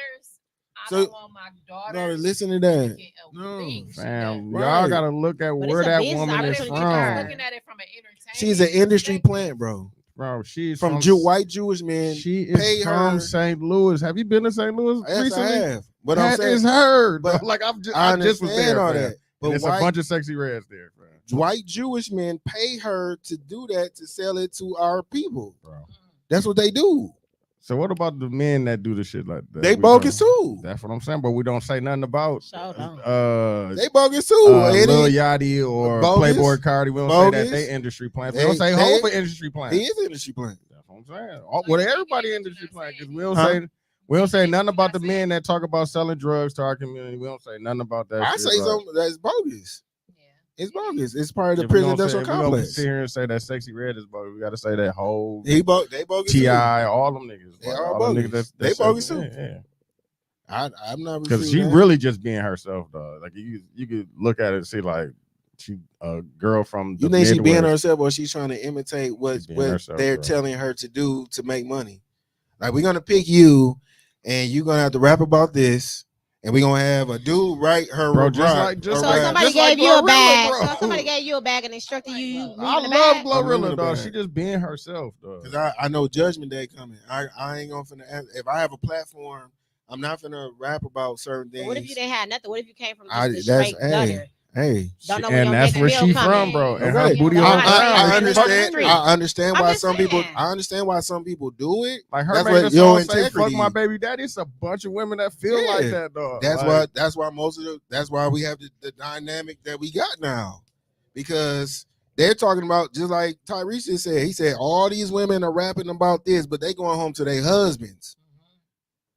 I So- don't want my daughters. No, listen to that. thinking of No, things she Fam, does. y'all Right. gotta look at But where it's a that business woman is opportunity for Just her. from, looking at it from an entertainment. she's an industry perspective. plant, bro. bro. She's From white Jewish men. She pay is from her- St. Louis. Have you been to St. Louis Yes, recently? I have. But I'm That saying, is her. but Like I I just was understand there, all fam. that. And But it's a bunch of Sexy Reds there, fam. white Jewish men pay her to do that to sell it to our people. Bro. That's what they do. So what about the men that do the shit like that? They We bogus don't- too. That's what I'm saying, but we don't say nothing about Sure don't. They bogus too. Lil It Yachty or bogus. Playboy Cardi. We don't say Bogus. that they industry plants. We They- don't say they- whole for industry is, plants. he is industry plant. That's what I'm saying. Well, everybody industry plant because we don't Huh? say we don't say nothing about the men that talk about selling drugs to our community. We don't say nothing about that. I shit, say like, something that's bogus. Yeah. It's bogus. It's part of the if we gonna presidential say- if we gonna complex. sit here and say that Sexy Red is bogus. We got to say that whole They bogus. Ti, too. all them niggas. They bro. all All them bogus. niggas They bogus too. Yeah. I'm not Because she receiving that. really just being herself, though. Like you could look at it and see like she a girl from the You think she being Midwest. herself, or she's trying to imitate what She's being herself, they're bro. telling her to do to make money? Like, we're gonna pick you, and you're gonna have to rap about this, and we're gonna have a dude write her. Bro, just rap- like- just a So like- rap. somebody just like gave you a Glorilla, bag. bro. So somebody gave you a bag and instructed you. I leave the love bag? Glorilla, the dog. bag. She just being herself, dog. Because I know Judgment Day coming. I ain't gonna if I have a platform, I'm not gonna rap about certain things. What if you didn't have nothing? What if you came from I- just a that's- straight gutter? Hey, Don't know when And your that's next where meal she coming. from, bro. And okay. her booty I- on I- the I ground. understand. street. I understand I'm why just some people. saying. I understand why some people do it. Like her That's making what a your song say, "Fuck integrity- my baby daddy." It's a bunch of women that feel like Yeah. that, dog. That's Like, why most of the. That's why we have the dynamic that we got now, because they're talking about, just like Tyrese just said. He said all these women are rapping about this, but they going home to their husbands.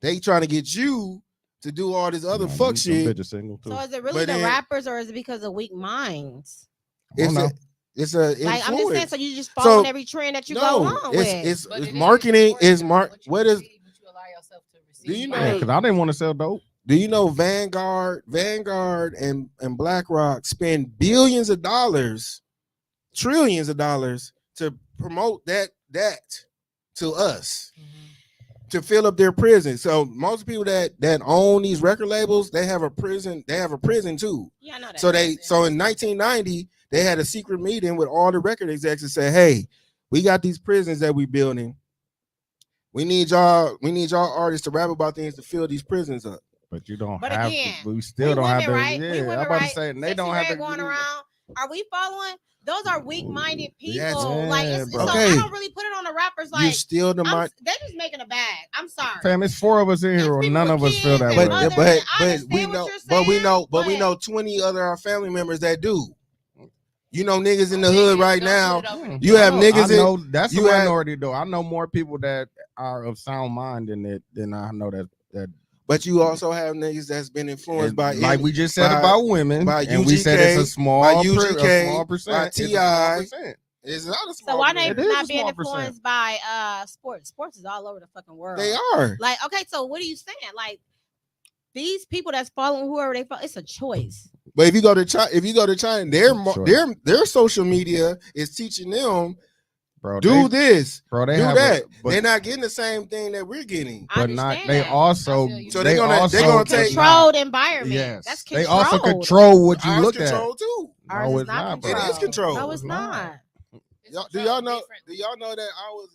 They trying to get you to do all this other Nah, fuck these some shit. bitches single, too. So is it really But the then- rappers or is it because of weak minds? It's Oh, no. a. It's a. Like I'm just saying, influence. so you just So, following every trend that you go No, along with. it's But it is marketing. important, Is though, mark. what you What is? receive, what you allow yourself to receive. Do you know- Yeah, because I didn't want to sell dope. Do you know Vanguard and BlackRock spend billions of dollars, trillions of dollars to promote that to us, to fill up their prison. So most people that own these record labels, they have a prison. They have a prison too. Yeah, I know that. So in 1990 they had a secret meeting with all the record execs and said, "Hey, we got these prisons that we building. We need y'all artists to rap about things to fill these prisons up." But you don't But have again, to. We still we don't have women, to. right? Yeah, We women, I'm about right? to say, and they Sexy don't have Red to. going around. Are we following? Those are weak-minded people. Yes. Like, Yeah, it's, bro. so Okay. I don't really put it on the rappers. You Like, still the mind. they're just making a bag. I'm sorry. Fam, it's 4 of us in It's here. people None with of us feel kids that and way. mothers. But I understand we what know, you're but we saying, know, but we but- know 20 other our family members that do. You know niggas in the hood right now. Don't put it over the You have top. niggas I know that's you a have- minority though. I know more people that are of sound mind than I know that but you also have niggas that's been influenced by like we just said by- about women, by and we said it's a UGK, small by a UGK, small by percent. It's a TI. small percent. It's not a small. So why percentage. they It is a not being small percent. influenced by sports? Sports is all over the fucking world. They are. Like, okay, so what are you saying? Like, these people that's following whoever they follow, it's a choice. But if you go to China, Sure. their social media is teaching them Bro, do this, bro, they do have that. but, They're not getting the same thing that we're getting. I but not. understand They that. also I feel you. So they're gonna take- Controlled environment. Yes, That's they controlled. also control what you Ours look at. control too. Ours No, is it's not not, bro. It is controlled. No, No, it's it's not. not. It's Do controlled y'all know? differently. Do y'all know that I was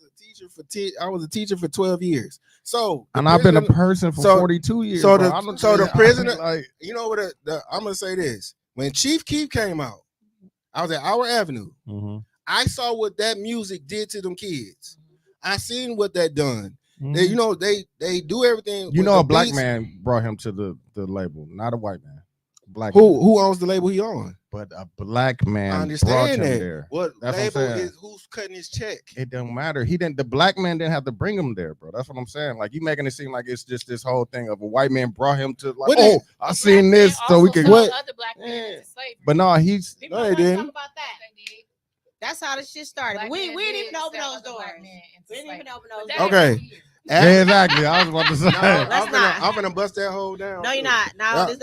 a teacher for 12 years? So the And I've been a president- person for so- 42 years. so bro. the- I don't- so the I mean, president- like, you know what? I'm gonna say this: when Chief Keef came out, I was at Our Avenue. I saw what that music did to them kids. I seen what that done. They, you know, they do everything. You with know, the a black beats. man brought him to the label, not a white man. Black Who man. who owns the label he on? But a black man I brought understand him that. there. What That's what I'm label saying. is who's cutting his check? It don't matter. He didn't. The black man didn't have to bring him there, bro. That's what I'm saying. Like you making it seem like it's just this whole thing of a white man brought him to like. What Oh, is- I Black seen men this, so we also could. sold What? other black men Yeah. into slavery. But no, he's. People No, don't they wanna didn't. talk about that. They did. That's how this shit started. Black We men didn't did even open sell those other black doors. men into We didn't even slavery. open But those that doors. Okay. ain't here. Yeah, exactly. I was about to say. No, Let's not. I'm gonna bust that hole down. No, you're too. not. No, Yeah. this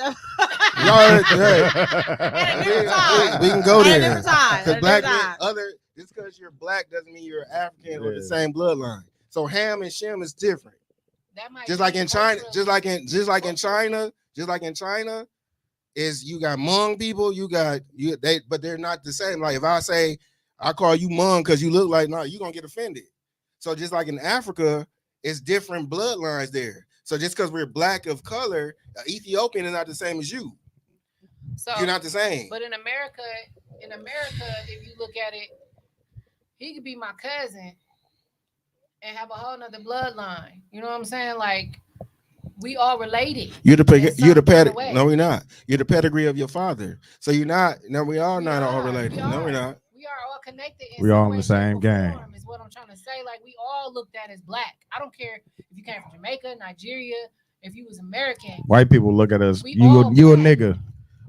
Y'all, different we can go At a there. different time. At a Because black different men, time. just because you're black doesn't mean you're African or the Yeah. same bloodline. So ham and shem is different. That might Just be like in China, culturally- just like in China, is you got Hmong people, but they're not the same. Like if I say I call you Hmong because you look like, no, you're gonna get offended. So just like in Africa, it's different bloodlines there. So just because we're black of color, Ethiopian is not the same as you. So, You're not the same. But in America, if you look at it, he could be my cousin and have a whole nother bloodline. You know what I'm saying? Like we all related. You're the in some kind of pedigree. way. No, we're not. You're the pedigree of your father. So you're not. No, we are We not all are. related. We No, are. we're not. We are all connected. We some all in way, the same shape, or game. form, is what I'm trying to say. Like we all looked at as black. I don't care if you came from Jamaica, Nigeria, if you was American. White people look at us. We You all a black. nigga.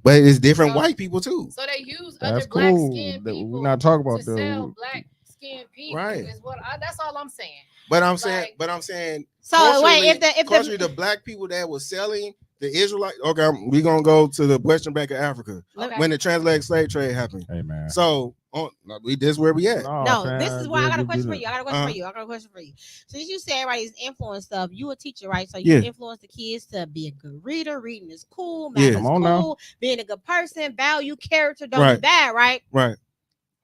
But it's different So- white people too. So they use That's other black cool. skinned That- people We're not talking to about sell the. black skinned people. Right. Is what that's all I'm saying. But I'm Like- saying. So wait, culturally- if culturally, the the black people that was selling the Israelite. Okay, we're gonna go to the Western Bank of Africa Okay. when the transatlantic slave trade happened. Hey man. So this is where we at. no, fam, this is why I got a you question do for you. that. I got a question Uh-huh. for you. I got a question for you. Since you say everybody's influence stuff, you a teacher, right? So you Yeah. influence the kids to be a good reader. Reading is cool. Yeah. Math is Come on now. cool. Being a good person, value, character, don't Right. be bad, right? Right.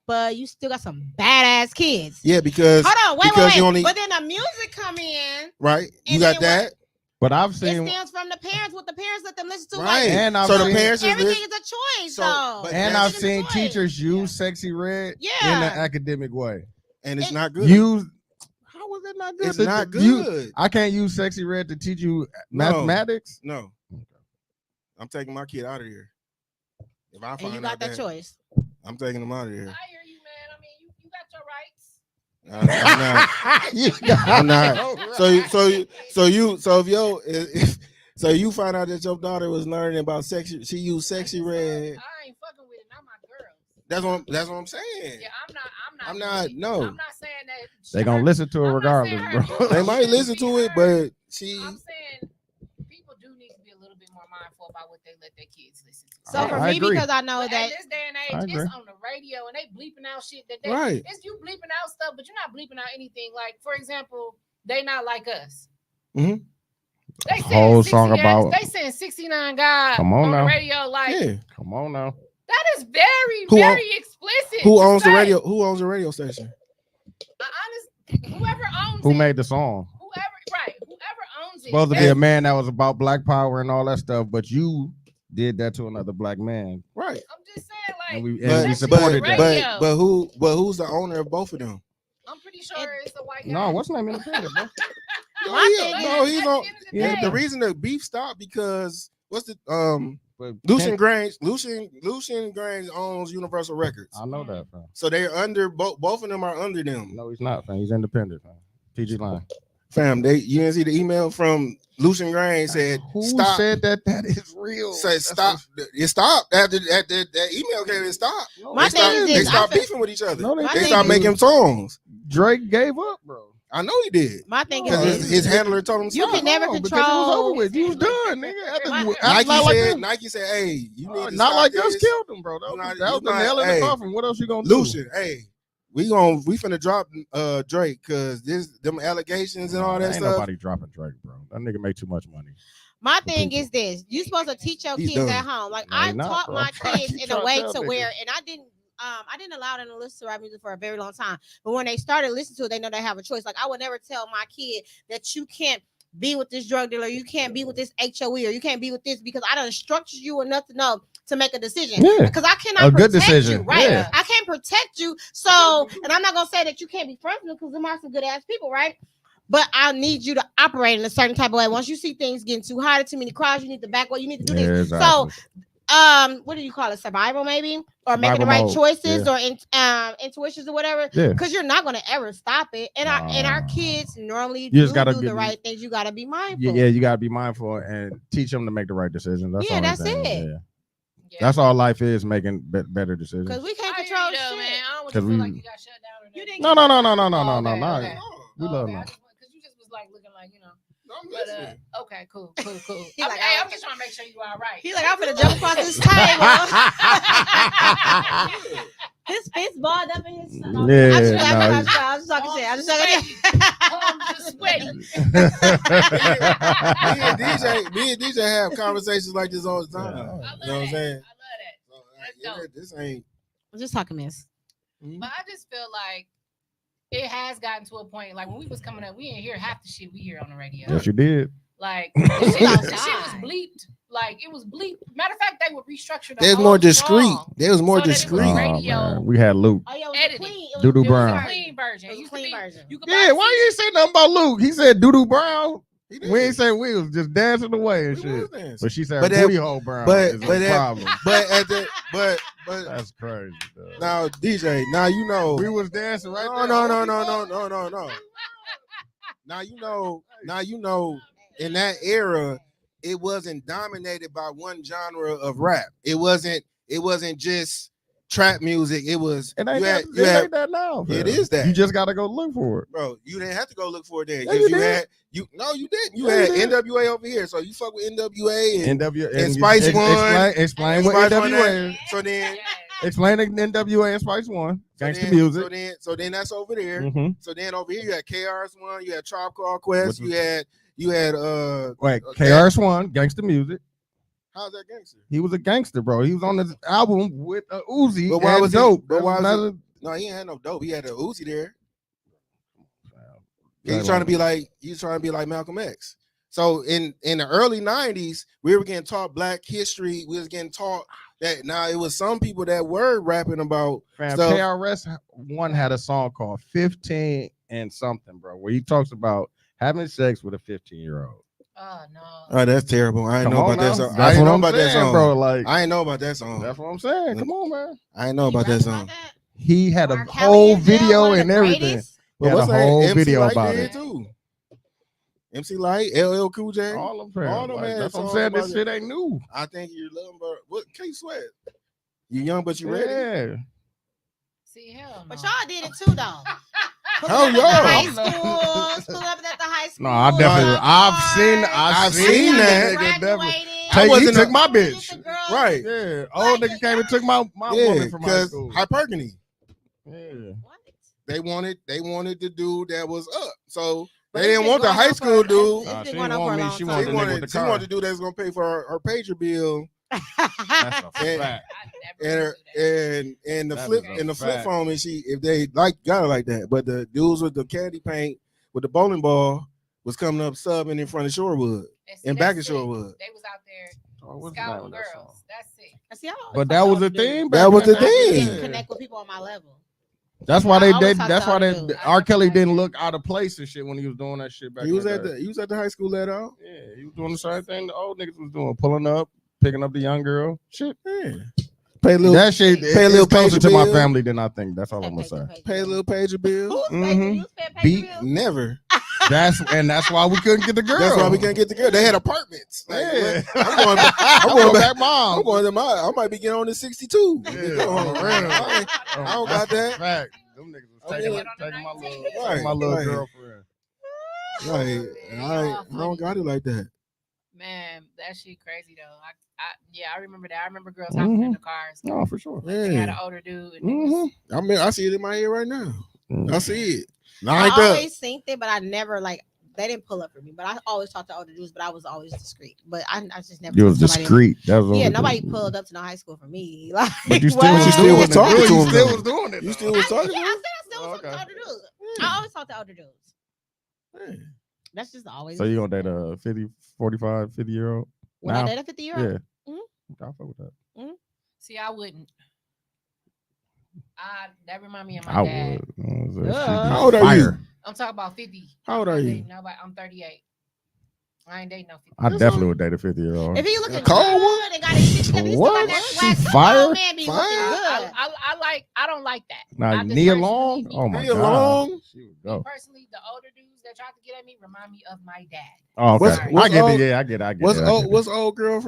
But you still got some badass kids. Yeah, because Hold on, wait, because wait, you wait. only- But then the music come in. right, you And got then that. But I've It seen. stems from the parents. What the parents let them listen to. Right. Like, And I've So the seen- parents is everything this, is a choice, So, though. but And that's- I've seen choice. teachers use Sexy Red in Yeah. an academic way. and it's it- not good. Use. How was that not good? It's not You- good. I can't use Sexy Red to teach you No. mathematics. No, I'm taking my kid out of here. If I And find you out got that choice. I'm taking them out of I here. hear you, man. I mean, you got your rights. I'm not. You got I'm not. it. So you find out that your daughter was learning about sexy. She used Sexy Red. I ain't fucking with it. Not my girls. That's what I'm saying. Yeah, I'm I'm not. doing it. No, I'm not saying that. They gonna listen to it I'm not regardless, saying her bro. music they might needs listen be to it, heard. but she. I'm saying people do need to be a little bit more mindful about what they let their kids listen to. So I- for I me, agree. because I know But that in this day and I age, agree. it's on the radio and they bleeping out shit that they. Right. It's you bleeping out stuff, but you're not bleeping out anything. Like for example, they not like us. Mhm. They Whole saying song 60 about- They saying 69 God Come on on the now. radio. Like Yeah. Come on now. that is very, Who very explicit. Who to owns the say. radio? Who owns the radio station? Whoever owns Who it, made the song? whoever owns it. Supposed to be that's- a man that was about black power and all that stuff, but you did that to another black man, Right. I'm just saying, like, and we that shit supported on that. the radio. but who's the owner of both of them? I'm pretty sure it's a white guy. No, what's name independent, bro? No, My he- thing no, is, he's at on. the end of the Yeah, day, the reason the beef stopped because what's the but Lucian Grange owns Universal Records. I know that, fam. So they're under both of them are under them. No, he's not, fam. He's independent, fam. TG Line. Fam, you didn't see the email from Lucian Grange said Who stop. said that is real? Said stop. It stopped after that email came. It stopped. No, My thing is They this, stopped I feel- beefing with each other. No, They thing stopped is- making songs. Drake gave up, bro. I know he did. My thing is Because this. his handler told him to You stop. can never No, because control. it was over with. You was done, nigga. Nike said, hey, you need to not stop like this. just killed him, bro. That You was, not- that you was the not- nail in hey, the coffin. What else you gonna do? Lucian, hey, we finna drop Drake because them allegations and all that Ain't stuff. nobody dropping Drake, bro. That nigga make too much money. My thing is this: you supposed to teach your He's kids done. at home. Like No, I he not, taught bro. my I'm trying to kids keep in a trying way to to tell where, niggas. and I didn't allow them to listen to rap music for a very long time. But when they started listening to it, they know they have a choice. Like I would never tell my kid that you can't be with this drug dealer, you can't be with this HOE, or you can't be with this because I done structured you enough to know to make a decision. Yeah. Because I cannot A good protect decision. you, right? Yeah. I can't protect you. So, and I'm not gonna say that you can't be friends with them because them are some good ass people, right? But I need you to operate in a certain type of way. Once you see things getting too high, too many crowds, you need to back away. You need to do this. exactly. So, what do you call it? Survival, maybe, or making the right Survival mode, choices, or intuitions, or whatever. Yeah. Because you're not gonna ever stop it. And our Nah. kids normally You just do gotta the get- right things. You gotta be mindful. you gotta be mindful and teach them to make the right decisions. That's Yeah, all I'm that's saying. it. Yeah. Yeah. That's all life is, making better decisions. Because we can't I hear control you though, shit. man. I don't want 'Cause you to feel we- like you got shut down. Or You didn't No. Okay. We love okay. them. Because you just was like looking like, you know. I'm But, listening. okay, cool. He like, I'm just trying to make sure you all right. He's like, I'm gonna jump across this table. His fist balled up in his stomach. Yeah, I'm just talking shit. I'm just talking shit. I'm just sweating. Me and DJ have conversations like this all the time. Yeah. I love You know what I'm that. saying? I love that. So, That's dope. this ain't. I'm just talking mess. But I just feel like it has gotten to a point. Like when we was coming up, we didn't hear half the shit we hear on the radio. Yes, you did. Like the shit was outside. bleeped. Like it was bleeped. Matter of fact, they would restructure the There's whole more discreet. song. There was more So that it was discreet. Oh, Oh, radio. man. We had Luke. Oh yeah, it was Edited. clean. It was Doo-doo it was Brown. It was a a clean version. It was a Used to clean be- version. You could Yeah, buy why you ain't say nothing about Luke? He said Doodoo Brown. He did. We ain't say we was just dancing away and We shit. was dancing. But she said But that- booty hole Brown but- is but a that- problem. But at the but That's crazy. Dog. now DJ, now you know. We was dancing right No, there. no. Now you know. In that era, it wasn't dominated by one genre of rap. It wasn't just trap music. It was It ain't, you had, that, you it had ain't that now. It fam. is that. You just gotta go look for it. bro. You didn't have to go look for it then. Yeah, 'Cause you you did. had you didn't. You Yeah, had you did. NWA over here, so you fuck with NWA and NWA Spice you- One. Explain what Spice One NWA is. so then Explain the NWA and Spice One. Gangsta then, music. So then that's over there. Mhm. So then over here you had KRS-One, you had Tribe Called Quest, Which you had Wait, okay. KRS-One, gangster music. how's that gangster? He was a gangster, bro. He was on this album with a Uzi. But why and was he- dope? but why was Another- No, he ain't had no dope. He had a Uzi there. Yeah, He's trying to be like Malcolm X. So in the early 90s, we were getting taught black history. We was getting taught that now it was some people that were rapping about Fam, stuff. KRS-One had a song called 15 and something, bro, where he talks about having sex with a 15-year-old. Oh no. Oh, that's terrible. I didn't Come know on about that now. song. I That's didn't what know I'm about that saying, song. bro. Like, I didn't know about that song. that's what I'm saying. Come on, man. I didn't know about that song. He had a R. Kelly whole is still video one of and the everything. greatest. He had a what's that? whole MC video Lyte about did it. too. MC Light, LL Cool J. All of them. All them Like, had that's what I'm songs saying. This about shit ain't new. I think you're little, but what K Sweat? You young but you ready? Yeah. See, hell no. But y'all did it too, though. Hell Pulling up at the yeah. high schools, pulling up at the high school. No, I definitely. I've seen that. Nigga, definitely. I He wasn't took a- my bitch. Right. Yeah. Old nigga came and took my Yeah, woman from high because school. hypergamy. Yeah. They wanted the dude that was up. So But they it's didn't been want the going high on school for- dude. It's Nah, been she going didn't on for want a me. long She time. wanted She the nigga with wanted, the she car. wanted the dude that's gonna pay for her pager bill That's a And- fact. I never and do that. and the That flip is a and the flip fact. phone. And she, if they got it like that, but the dudes with the candy paint with the bowling ball was coming up subbing in front of Shorewood And see, and back in that's sick. Shorewood. They was out there Oh, what's the name scouting of that song? girls. That's sick. See, I always But thought that was y'all the do. thing. That back was in the day. thing. I didn't Yeah. connect with people on my level. That's why I they always did. thought That's why y'all they do. R. Kelly didn't look out of place and shit when he was doing that shit back. He was in at day. the high school let out. Yeah, he was doing the same thing the old niggas was doing, pulling up, picking up the young girl. Shit. Yeah. Pay a little. That shit pay a is little closer pager to my bill. family than I think. That's all I'm gonna say. Pay a little pager bill. Who's Mhm. paying? You was paying Beat- pager bill? Never. That's why we couldn't get the girl. That's why we couldn't get the girl. They had apartments. Like, Yeah. I'm going back. I'm going back, mom. I'm going to my. I might be getting on the 62. Yeah, Go home. for real. I don't got that. Fact. Them niggas was taking my Right, little right. girlfriend. Like, I don't got it like that. Man, that shit crazy though. I remember that. I remember girls hopping in the cars. Oh, for sure. They had an Yeah. older dude. And niggas- I mean, I see it in my head right now. I see it. I Lined up. always synced it, but I never like they didn't pull up for me. But I always talked to older dudes, but I was always discreet. But I just never. You was told somebody- discreet. That was Yeah, what nobody it was. pulled up to no high school for me. Like, But you still, what? you still was talking to You him, still though. was doing it. You though. still was talking to I him? said I still was Okay. talking to older dudes. I always talk to older dudes. Yeah. That's just always. So you gonna date a 50, 45, 50-year-old? when I now? date a 50-year-old? Yeah. Mhm. I fuck with that. See, I wouldn't. That remind me of my I dad. would. Yeah. How old are you? I'm talking about 50. How old are you? Nobody. I'm 38. I ain't dating no 50. I definitely would date a 50-year-old. If you looking A cold good one? and got his shit together, you What? still got that She swag. Come fire? on, man, be Fire? looking good. I don't like that. Now, I just Nia personally- Long? Oh my Nia god. Long? She would Me go. personally, the older dudes that tried to get at me remind me of my dad. Oh, okay. What's- what's I get old- it. Yeah, I get it. I get What's it. I old? get it. What's old girl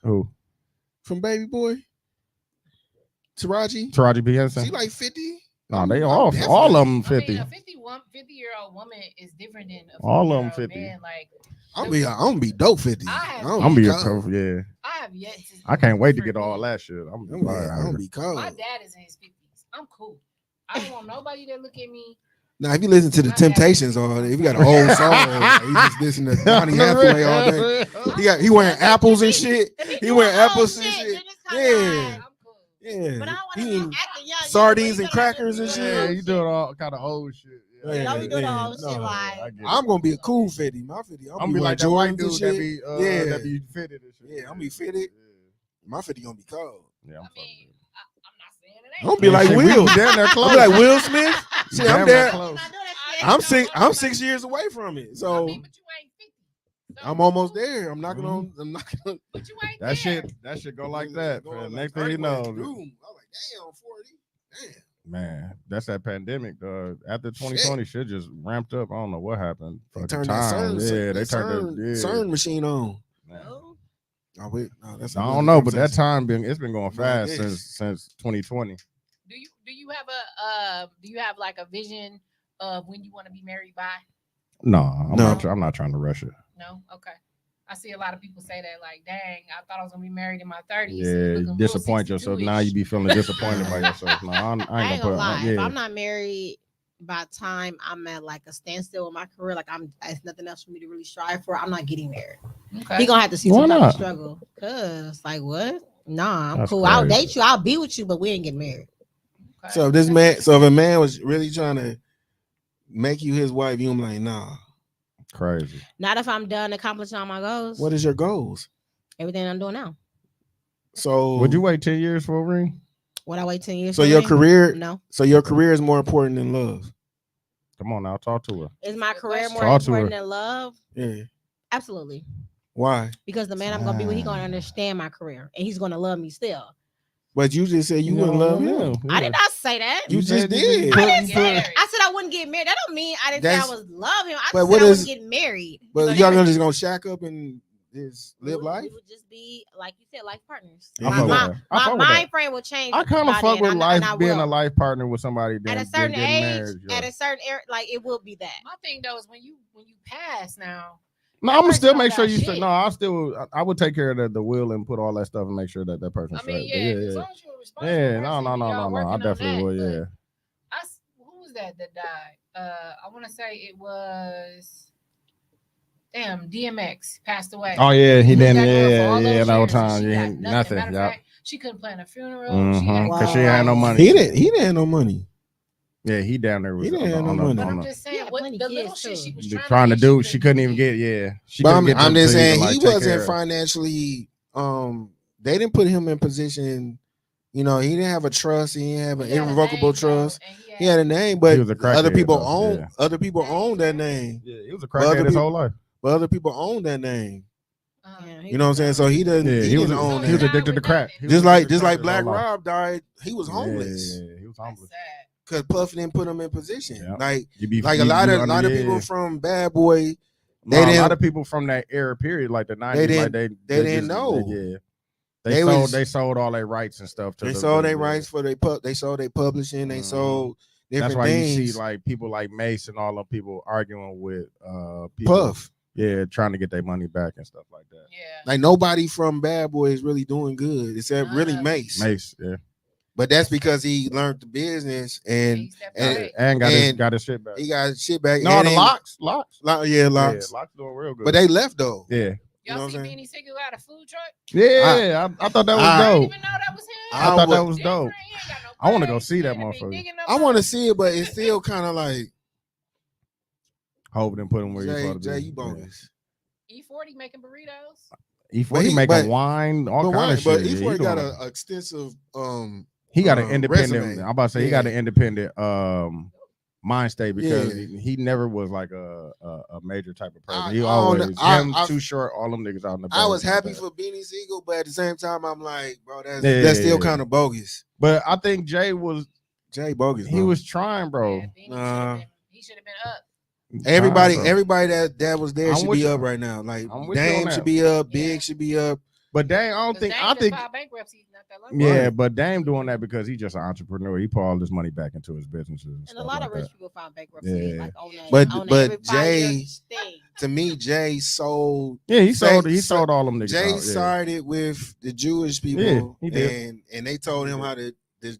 Who? from Baby Boy? Taraji P. Henson? She like 50. No, they I'm all definitely- of them I 50. mean, a 50-year-old woman is different than a All of 'em 50-year-old 50. Man. Like, I'm gonna be dope 50. I'm I'm be a cold. tough, yeah. I have yet to. I can't wait to for get all me, that shit. I'm I'm gonna be cold. My dad is in his 50s. I'm cool. I don't want nobody to look at me. Now, if you listen to the My dad- Temptations or if you got an old song, like, you just listen to Donny Hathaway all day. He wearing apples and shit. He wearing apples and shit. Yeah. I'm cool. Yeah. But I don't He want in to acting young. sardines and crackers and Yeah, shit. you doing all kind of old shit. Yeah, Don't be doing the yeah, whole shit no. like. I get it. I'm gonna be a cool 50. My 50. I'm gonna be like that white dude that be Yeah. that be fitted and shit. Yeah, I'm be fitted. My 50 gonna be cold. Yeah, I'm I fucking mean, with it. I'm not saying it I'm ain't. gonna be like Shit, we Will. damn near close. I'm like Will Smith. See, I'm Damn there. near close. I'm 6 years away from it. I So mean, but you ain't 50. So I'm almost there. I'm knocking on. Mm-hmm. I'm knocking on. But you ain't That there. shit go like that. Going Man. like Next thing you know, earthquake room. I'm like, damn, 40. Damn. man, that's that pandemic. After 2020, shit just ramped up. I don't know what happened. They Fucking turned that time. CERN, They turned the CERN machine on. man. Oh wait, no, that's I another don't know, but that conversation. it's been going No, fast it is. since 2020. Do you have like a vision of when you want to be married by? No, No. I'm not trying to rush it. No, okay. I see a lot of people say that, like, dang, I thought I was gonna be married in my 30s. Yeah, disappoint yourself. Now you be feeling disappointed by yourself. No, I ain't I gonna ain't put. gonna lie. If Yeah, I'm not married by the time I'm at like a standstill in my career, like there's nothing else for me to really strive for. I'm not getting married. Okay. He gonna have to see Why some type not? of struggle. Cause like what? Nah, I'm That's cool. I'll crazy. date you. I'll be with you, but we ain't getting married. Okay. So if a man was really trying to make you his wife, you like, nah. crazy. Not if I'm done accomplishing all my goals. What is your goals? Everything I'm doing now. So Would you wait 10 years for a ring? Would I wait 10 years? So for your it? career, No. so your career is more important than love. Come on now, talk to her. Is my career more Talk to her. important than love? Yeah. Absolutely. Why? Because the man I'm gonna be with, he's gonna understand my career and he's gonna love me still. But you just said you wouldn't love him. I did not say that. You just did. I didn't say that. I said I wouldn't get married. That don't mean I didn't say I That's- was love him. I but just what said I is- wouldn't get married. But y'all just gonna shack up and just live life? We would just be like you said, life partners. I fuck with My, that. I my fuck with mind that. frame will change. I kind of by fuck then, with and life I being will. a life partner with somebody. At a than certain getting age, married, yo. at a certain era, like it will be that. My thing though is when you pass now. No, I'm gonna person still don't make sure got you say shit. no. I would take care of the will and put all that stuff and make sure that person I straight. mean, But yeah, as yeah, long as you're a responsible yeah. No, person, no, no, y'all no, no. working I on definitely that, would. but Yeah. Who was that died? I want to say it was. Damn, DMX passed away. Oh yeah, he was didn't. that girl for Yeah, all those yeah. The whole years, and time, she yeah, got nothing. Matter of Yeah. fact, she couldn't plan a funeral. She had Cause she had no money. He didn't have no money. Yeah, he down there was He didn't have no on money. But on I'm the- just saying, Yeah, what plenty the kids, little shit too. she was trying to do. She couldn't even get. Yeah, she But couldn't I'm get them just to saying even, he like, take wasn't care of- financially. They didn't put him in position. You know, he didn't have a trust. He didn't have an irrevocable trust. He had a name, but He was a other crackhead, people though, own yeah. other people own that name. Yeah, he was a But other crackhead his people- whole life. But other people own that name. Yeah, You know what I'm saying? So he doesn't. Yeah, he didn't own he was that. addicted to crack. He was Just like addicted to crack his Black whole life. Rob died, he was homeless Yeah, he was That's homeless. sad. because Puff didn't put him in position. Yep. Like You a lot of people from Bad Boy, a lot didn't- of people from that era period, like the 90s, didn't- like they didn't just, know. They sold all their rights and stuff. They sold their rights for they sold their publishing. They sold different That's why things. you see like people like Mace and all the people arguing with people. Puff. Yeah, trying to get their money back and stuff like that. Yeah. Like nobody from Bad Boy is really doing good except None really of them. Mace. Mace, yeah, But that's because he learned the business and He stepped and- away. and And got his shit back. he got his shit back. No, and the then- locks, Yeah, locks. Yeah, locks doing real good. But they left though. yeah, You know Y'all what see I'm saying? Beanie Sigel got a food truck? yeah, I thought that was I- I didn't dope. even know that was him. I thought that was Different. dope. He ain't got no I wanna go brains. see that He ain't been motherfucker. digging no I want to mouth. see it, but it's still kind of like Hope didn't put him where he's Jay, supposed to be. you bogus. E40 making burritos. E40 But he- making but- wine, all But kind of shit. But Yeah, E40 he got doing- an extensive he got an independent. resume. I'm about to say he got Yeah. an independent mind state because Yeah. he never was like a major type of person. He I always don't- I- him I- Too Short, all them niggas out in the I back was like happy that. for Beanie Siegel, but at the same time, I'm like, bro, that's Yeah. still kind of bogus. But I think Jay was Jay bogus. he bro. was trying, bro. Yeah, Beanie Nah. he should have been up. Everybody, Trying, bro. everybody that was there I'm should with be you. up right now. Like I'm with you on Dame that. should be up, Yeah. Big should be up. But Dame, I don't 'Cause think Dame I just think filed bankruptcy not that long ago. yeah, Right. but Dame doing that because he's just an entrepreneur. He put all this money back into his businesses. And And a stuff lot like of rich that. people found bankruptcy. Yeah. Like on that, But- on but every 5-year Jay- thing. To me, Jay sold. Yeah, he Say- sold all them niggas Jay out. Yeah. sided with the Jewish people, Yeah, he did. and they told him how to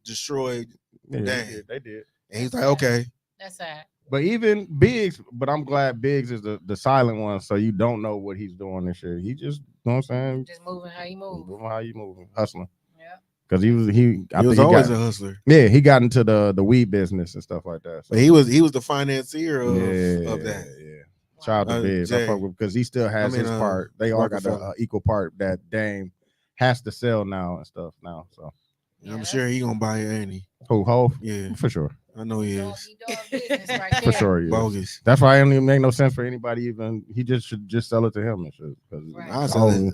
destroy. Yeah, Dang. they did. And he's like, okay, That's sad. But even Biggs, but I'm glad Biggs is the silent one, so you don't know what he's doing and shit. He just, you know what I'm saying? Just moving how you move. Moving how you moving, hustling. Yeah. Because he he was always a hustler. yeah, he got into the weed business and stuff like that. So. But he was the financier of that. Yeah. Shout out to Biggs. I Jay. fuck with because he still has I mean, his part. They all got Rockefeller. the equal part that Dame has to sell now and stuff now. So Yeah, I'm sure he gonna buy it, ain't he? who Hov? Yeah, For sure. I know he He is. doing business right For there. sure he is. Bogus. That's why it don't even make no sense for anybody even he just should just sell it to him and shit. 'Cause Right.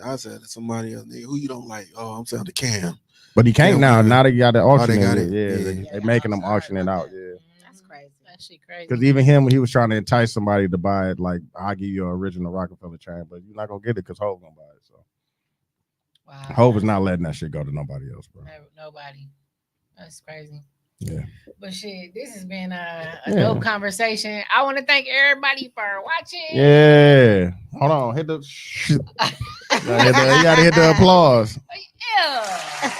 I said to somebody else, nigga, who you don't like? Oh, I'm selling to Cam. But he can't Yeah, now. man. Now they got the auction. they got it. it. Yeah, Yeah. they making them auction it out. Yeah. That's crazy. That shit crazy. Because even him, he was trying to entice somebody to buy it. Like, I'll give you an original Rockefeller chain, but you're not gonna get it because Hov gonna buy it. So Wow. Hov is not letting that shit go to nobody else, bro. Nobody. That's crazy. Yeah. But shit, this has been a Yeah. dope conversation. I want to thank everybody for watching. Yeah. Hold on. Hit the. You gotta hit the applause. Yeah.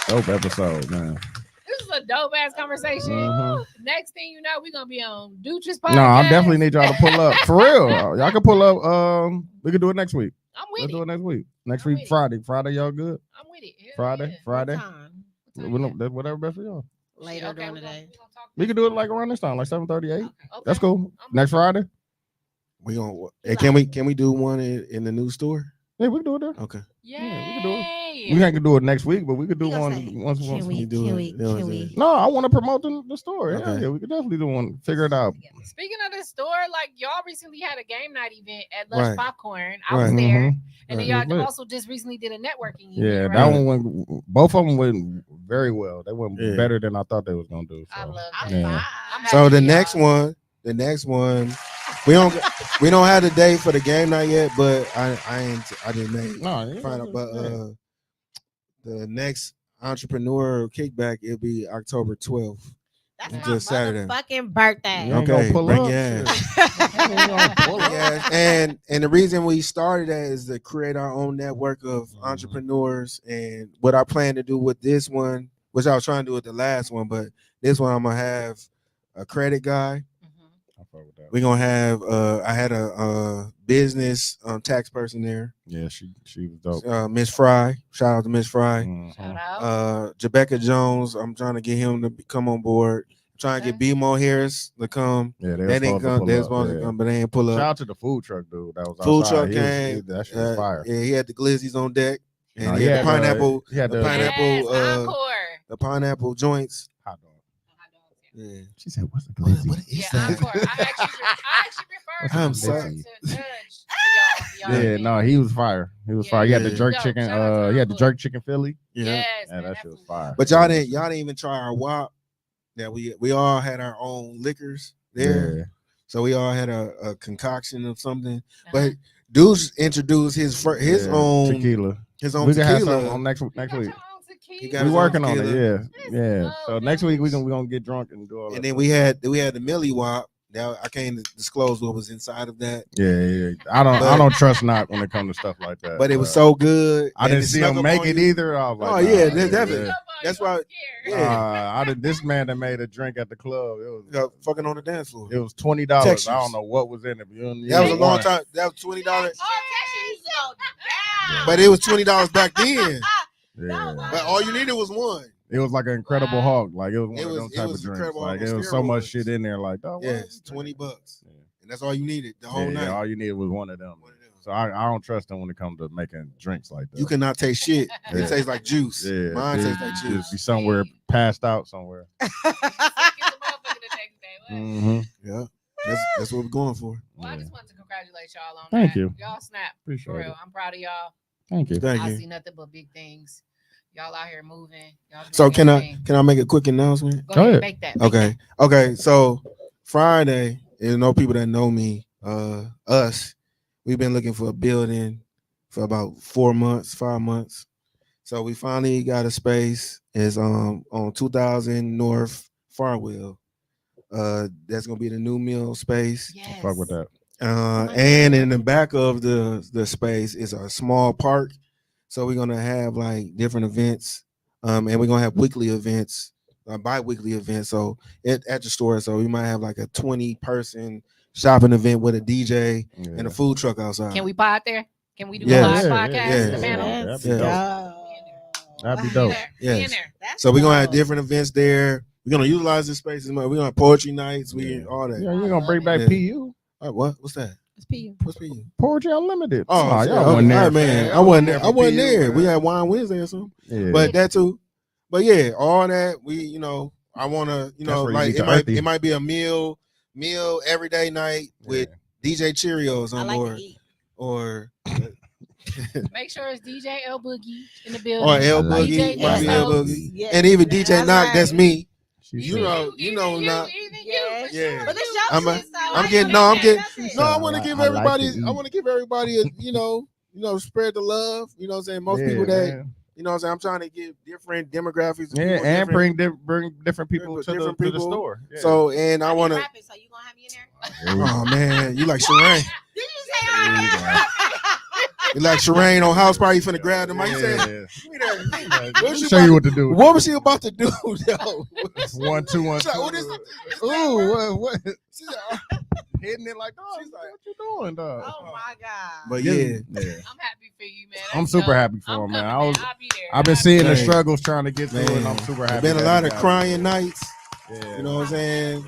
Dope episode, man. This is a dope ass conversation. Mhm. Next thing you know, we're gonna be on Duch's podcast. No, I definitely need y'all to pull up for real. Y'all can pull up. We can do it next week. I'm with Let's do it. it next week. Next I'm week, with it. Friday. Friday, y'all good? I'm with it. Hell Friday, yeah. Friday. What time? What time We is don't- that's whatever best for y'all. Later Okay, during we're the gonna- day. we're gonna talk We can do it like around this time, like 7:38. Okay. That's cool. I'm Next with Friday. We gonna can we do one in the new store? Yeah, we can do it there. Okay. Yay. Yeah, we can do it. We can't do it next week, but we could do He gonna one say, once. Can we? do Can it. we? You know what Can I'm we? saying? No, I want to promote the store. Yeah, Okay. yeah, we could definitely do one. Figure it out. Speaking of the store, like y'all recently had a game night event at Lush Right. Popcorn. I was Right. there, Mhm. and then Right. y'all Lit. also just recently did a networking. Yeah, event, that right? one went. Both of them went very well. They went Yeah. better than I thought they was gonna do. I So. love I'm that. Yeah. I'm So happy the for next y'all. one, we don't have the date for the game night yet, but I didn't make No, yeah, find out. But yeah. the next entrepreneur kickback it'll be October 12th. That's It's my just Saturday. motherfucking birthday. You ain't Okay, gonna pull bring up. your ass. Shit. You ain't gonna pull up. Yeah, and the reason we started that is to create our own network of Mhm. entrepreneurs. And what I plan to do with this one, which I was trying to do with the last one, but this one I'm gonna have a credit guy. Mhm. I fuck with that. We're gonna have I had a business tax person there, Yeah, she was dope. Miss Fry. Shout out to Miss Fry. Mhm. Shout out. Jebecca Jones. I'm trying to get him to come on board. Trying to get BMO Harris to come. Yeah, They didn't come. They was supposed to come, but they didn't pull Shout up. out to the food truck dude. That was Food outside. truck He was- came. that shit was fire. Yeah, he had the glizzies on deck, and No, he had the pineapple. He had the the pineapple, Yes, encore. The pineapple joints. hot dog. Yeah. She said, "What's a What glizzy?" is Yeah, that? encore. I actually refer What's I'm his sorry. name? To judge for y'all Yeah, no, he was fire. He was fire. He had the Yeah. jerk Dope. chicken. Shout out to He had the Humble. jerk chicken Philly. Yeah. Yes, Yeah, man, that shit was food fire. But y'all didn't even try our WAP. That we all had our own liquors there. Yeah. So we all had a concoction of something. Uh-huh. But Deuce introduced his Yeah, own tequila. his own We can have tequila. some on next You next got week. your own tequila? He got We his own working on it. tequila. Yeah, Let's yeah. go, So next week we bitch. gonna get drunk and do all And that. then we had the Millie WAP. Now I can't disclose what was inside of that, Yeah. I don't trust not when it comes to stuff like that. but it was so good. I and didn't it see snuck him up make on it you. either. I was like, Oh, yeah, nah, that's yeah. it. That's why- I did this man that made a drink at the club. Fucking on the dance floor. It was $20. Textures. I don't know what was in it. That was a long one. time. That was $20, Oh, but it was $20 back then. Yeah. But all you needed was one. It was like an Incredible Wow. Hulk. Like it was one It of was- them it type was of drinks. Incredible Like Hulk it on was so much steroids. shit in there. Like, oh, Yes, $20, Yeah. and that's all you needed the whole Yeah, night. all you needed was one of them. One of them. So I don't trust them when it comes to making drinks like that. You cannot taste shit. Yeah. It tastes like juice. yeah, Mine dude, tastes like just juice. be somewhere passed out somewhere. Well, Mm-hmm. Yeah, that's what we're going for. I just want to congratulate y'all on Thank that. you. Y'all snap. Appreciate For real. it. I'm proud of y'all. Thank you. Thank I you. see nothing but big things. Y'all out here moving. Y'all doing So can everything. I make a quick announcement? Go Go ahead, ahead. make that. Make Okay. So Friday, there's no people that know me. Us, we've been looking for a building for about 4 months, 5 months. So we finally got a space. It's on 2000 North Farwell. That's gonna be the new meal space. that. Yes. Fuck with that. And in the back of the space is a small park. So we're gonna have like different events, and we're gonna have weekly events, bi-weekly events. So at the store, so we might have like a 20-person shopping event with a DJ Yeah. and a food truck outside. Can we pod there? Can we do Yes. a live podcast? yeah, The panel? yeah. Let's That'd be go. That'd be Be dope. there. Be in Yes. there. That's So we're gonna have dope. different events there. We're gonna utilize this space. We're gonna have poetry nights. Yeah. All that. Yeah, you're gonna bring back Yeah. PU. What's that? It's PU. What's for you? Poetry Unlimited. Oh, Nah, shit. y'all Okay. wasn't there. All right, man. Y'all I wasn't there. for I wasn't PU, there. man. We had Wine Wednesday or something. Yeah. But that too. But yeah, all that I wanna, That's where you like get it your might earthy. it might be a meal everyday night with DJ Cheerios I on like board to eat. or Make sure it's DJ L Boogie in the building. or L I like Boogie, it. might be Yes. L Boogie, Yes. and even DJ That's Knock. right. That's me. She's You know, not. Even Yes. you. Yeah. But it's I'm your a- shit, so I'm I getting- know no, I'm that. getting- That's it. No, I want to I give like everybody. to I eat. want to give everybody a, spread the love. You know what I'm saying? Most people that man. you know what I'm saying. I'm trying to give different demographics. of Yeah, people, and different- bring different people to different the people. store. Yeah. So and I I want need to. rapping, so you gonna have me in there? Oh man, you like Sherane? Did you say I You like Sherane on house party? You finna grab the mic? You Yeah. said, Let What me she show about you to- what to do. what was she about to do, yo? 1, 2, 1, 2. What is Ooh, what? She said, Hitting it like, oh, She's like- what you doing, dog? Oh my god. But yeah, I'm happy for you, man. I'm That's super dope. happy for I'm him, man. coming, I'll be there. I've been I'll seeing be the Man. there. struggles trying to get through it, and I'm Man. super there's happy. been a that lot he of got it. crying nights. Yeah. You know what I'm saying?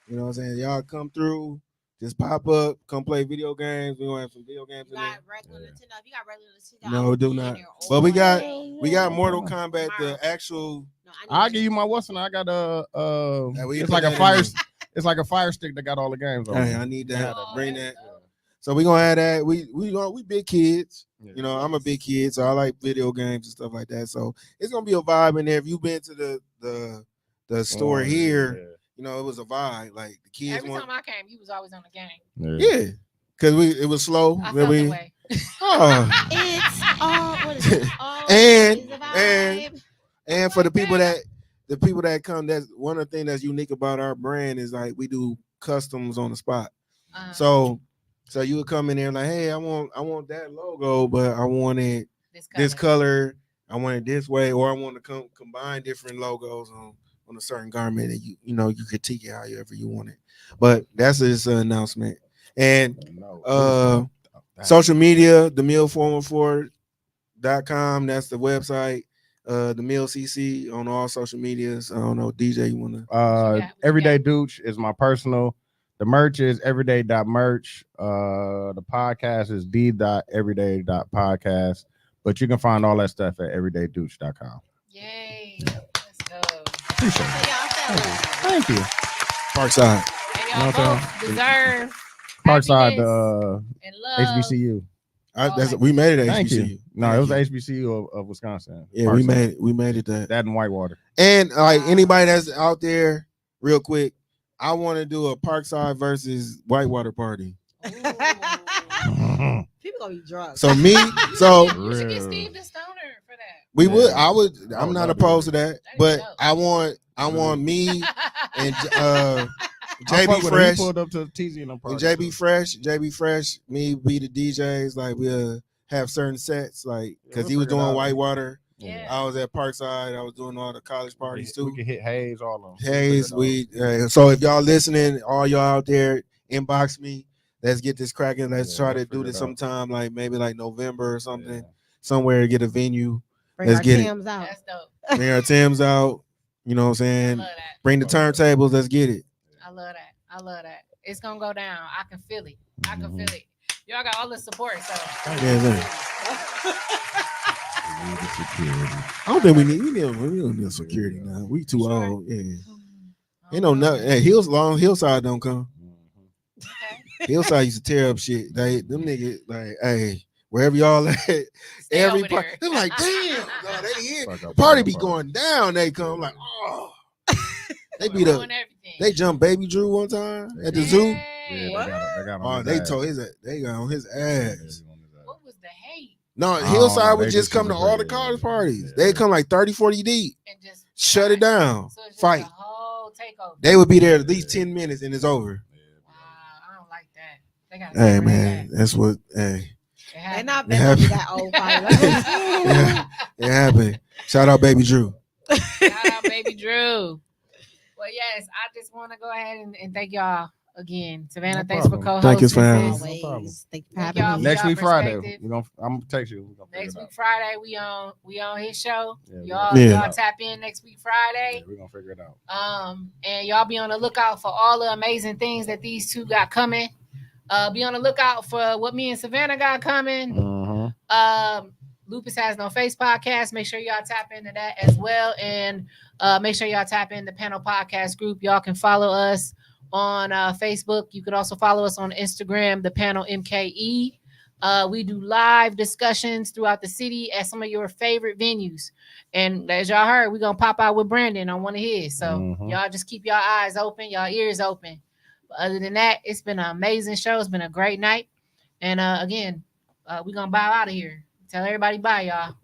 You know what I'm saying? Y'all come through, just pop up, come play video games. We're gonna have some video games You in there. got regular Yeah. Nintendo. If you got regular Nintendo, No, I will do be in not. there all But we got- day. We got Mortal Tomorrow. Kombat, the actual. No, I need I'll to- give you my what's and I got Yeah, we it's put like a that in fire there. it's like a fire stick that got all the games on Hey, it. I need that. Oh, Bring that's that. dope. So we gonna have that. We big kids. Yeah. You know, I'm a big kid, so I like video games and stuff like that. So it's gonna be a vibe in there. If you've been to the store Oh, here, you know, it was a vibe. Like the kids Every want, time I came, you was always on the game. yeah, because it was slow. I Then felt we, the way. oh. It's all what is it? And- Always a vibe. And for the people that come, that's one of the things that's unique about our brand is like we do customs on the spot. So you would come in there like, hey, I want that logo, but I want it this color, I want it this way, or I want to combine different logos on a certain garment, and you critique it however you want it. But that's just an announcement. And social media, themillformal4.com, that's the website. The Mill CC on all social medias. I don't know, DJ, you wanna? Everyday Duch is my personal. The merch is everyday.merch. The podcast is d.everyday.podcast. But you can find all that stuff at everydayduch.com. Yay. Let's go. Appreciate it. So y'all feel it. Thank you. Parkside. And y'all both deserve Parkside, happiness, and love. HBCU. We made it. Thank HBCU. you. No, it was the HBCU of Wisconsin. Yeah, Parkside. we made it that. That in Whitewater. And like anybody that's out there, real quick, I want to do a Parkside versus Whitewater party. People gonna be drunk. So me, You should get Steve the Stoner for that. we would. Yeah. I would. I I'm would not love to opposed to do that, That'd be but dope. I want me and I JB fuck with it. He Fresh. pulled up to TZ and them And parties, JB Fresh, me be the DJs. Like we'll have certain sets, like because we'll he was figure it doing out. Whitewater. Yeah. I was at Parkside. I was doing all the college parties We too. can hit Hayes, all of them. Hayes, Figure it out. so if y'all listening, all y'all out there, inbox me. Let's get this cracking. Let's Yeah, try to let's do figure this it out. sometime, like maybe like November or something, Yeah. somewhere to get a venue. Bring Let's our get it. Tims out. That's dope. Bring our Tims out. You know what I'm I saying? love that. Bring the turntables. Let's get it. I love that. I love that. It's gonna go down. I can feel it. I can Mhm. feel it. Y'all got all the support, so We need the security. I don't think we don't need security now. We too old. Yeah. Ain't no nothing. Hey, Hillside don't come. Mhm. Okay. Hillside used to tear up shit. Them niggas like, hey, wherever y'all at, Stay every over party. there. They're like, damn, dog, they here. Fuck up, Party fuck be up. going down. They come like, oh. They We beat up. ruin everything. They jumped Baby Drew one time at the Yeah. zoo. Yeah, Hey, they got Oh, on they his told ass. they got on his Yeah, ass. what was the hate? No, I don't Hillside know. would They just come to super all the crazy. college parties. Yeah. They'd come like 30, 40 deep. And just Shut it down. So it's just Fight. a whole takeover. They would be there at least 10 minutes and it's over. Wow, I don't like that. They gotta Hey get rid of man, that. that's what It hey. They happened. not It they not be happened. that old probably. Yeah, it happened. Shout out Baby Drew. Shout out, baby Drew. Well, yes, I just want to go ahead and thank y'all again. Savannah, No thanks for problem. co-hosting. Thank you for having this. me. No problem. Always. Thank you for Thank having y'all me. for Next y'all week Friday, perspective. I'm gonna text you. We gonna figure Next it week out. Friday, we on his show. Yeah, Y'all tap in next week Friday. Yeah, we're gonna figure it out. And y'all be on the lookout for all the amazing things that these two got coming. Be on the lookout for what me and Savannah got coming. Mm-hmm. Lupus Has No Face podcast. Make sure y'all tap into that as well. And make sure y'all tap in the panel podcast group. Y'all can follow us on Facebook. You can also follow us on Instagram, the panel MKE. We do live discussions throughout the city at some of your favorite venues. And as y'all heard, we're going to pop out with Branden on one of his. So y'all just keep your eyes open, your ears open. But other than that, it's been an amazing show. It's been a great night. And again, we're going to bow out of here. Tell everybody bye, y'all.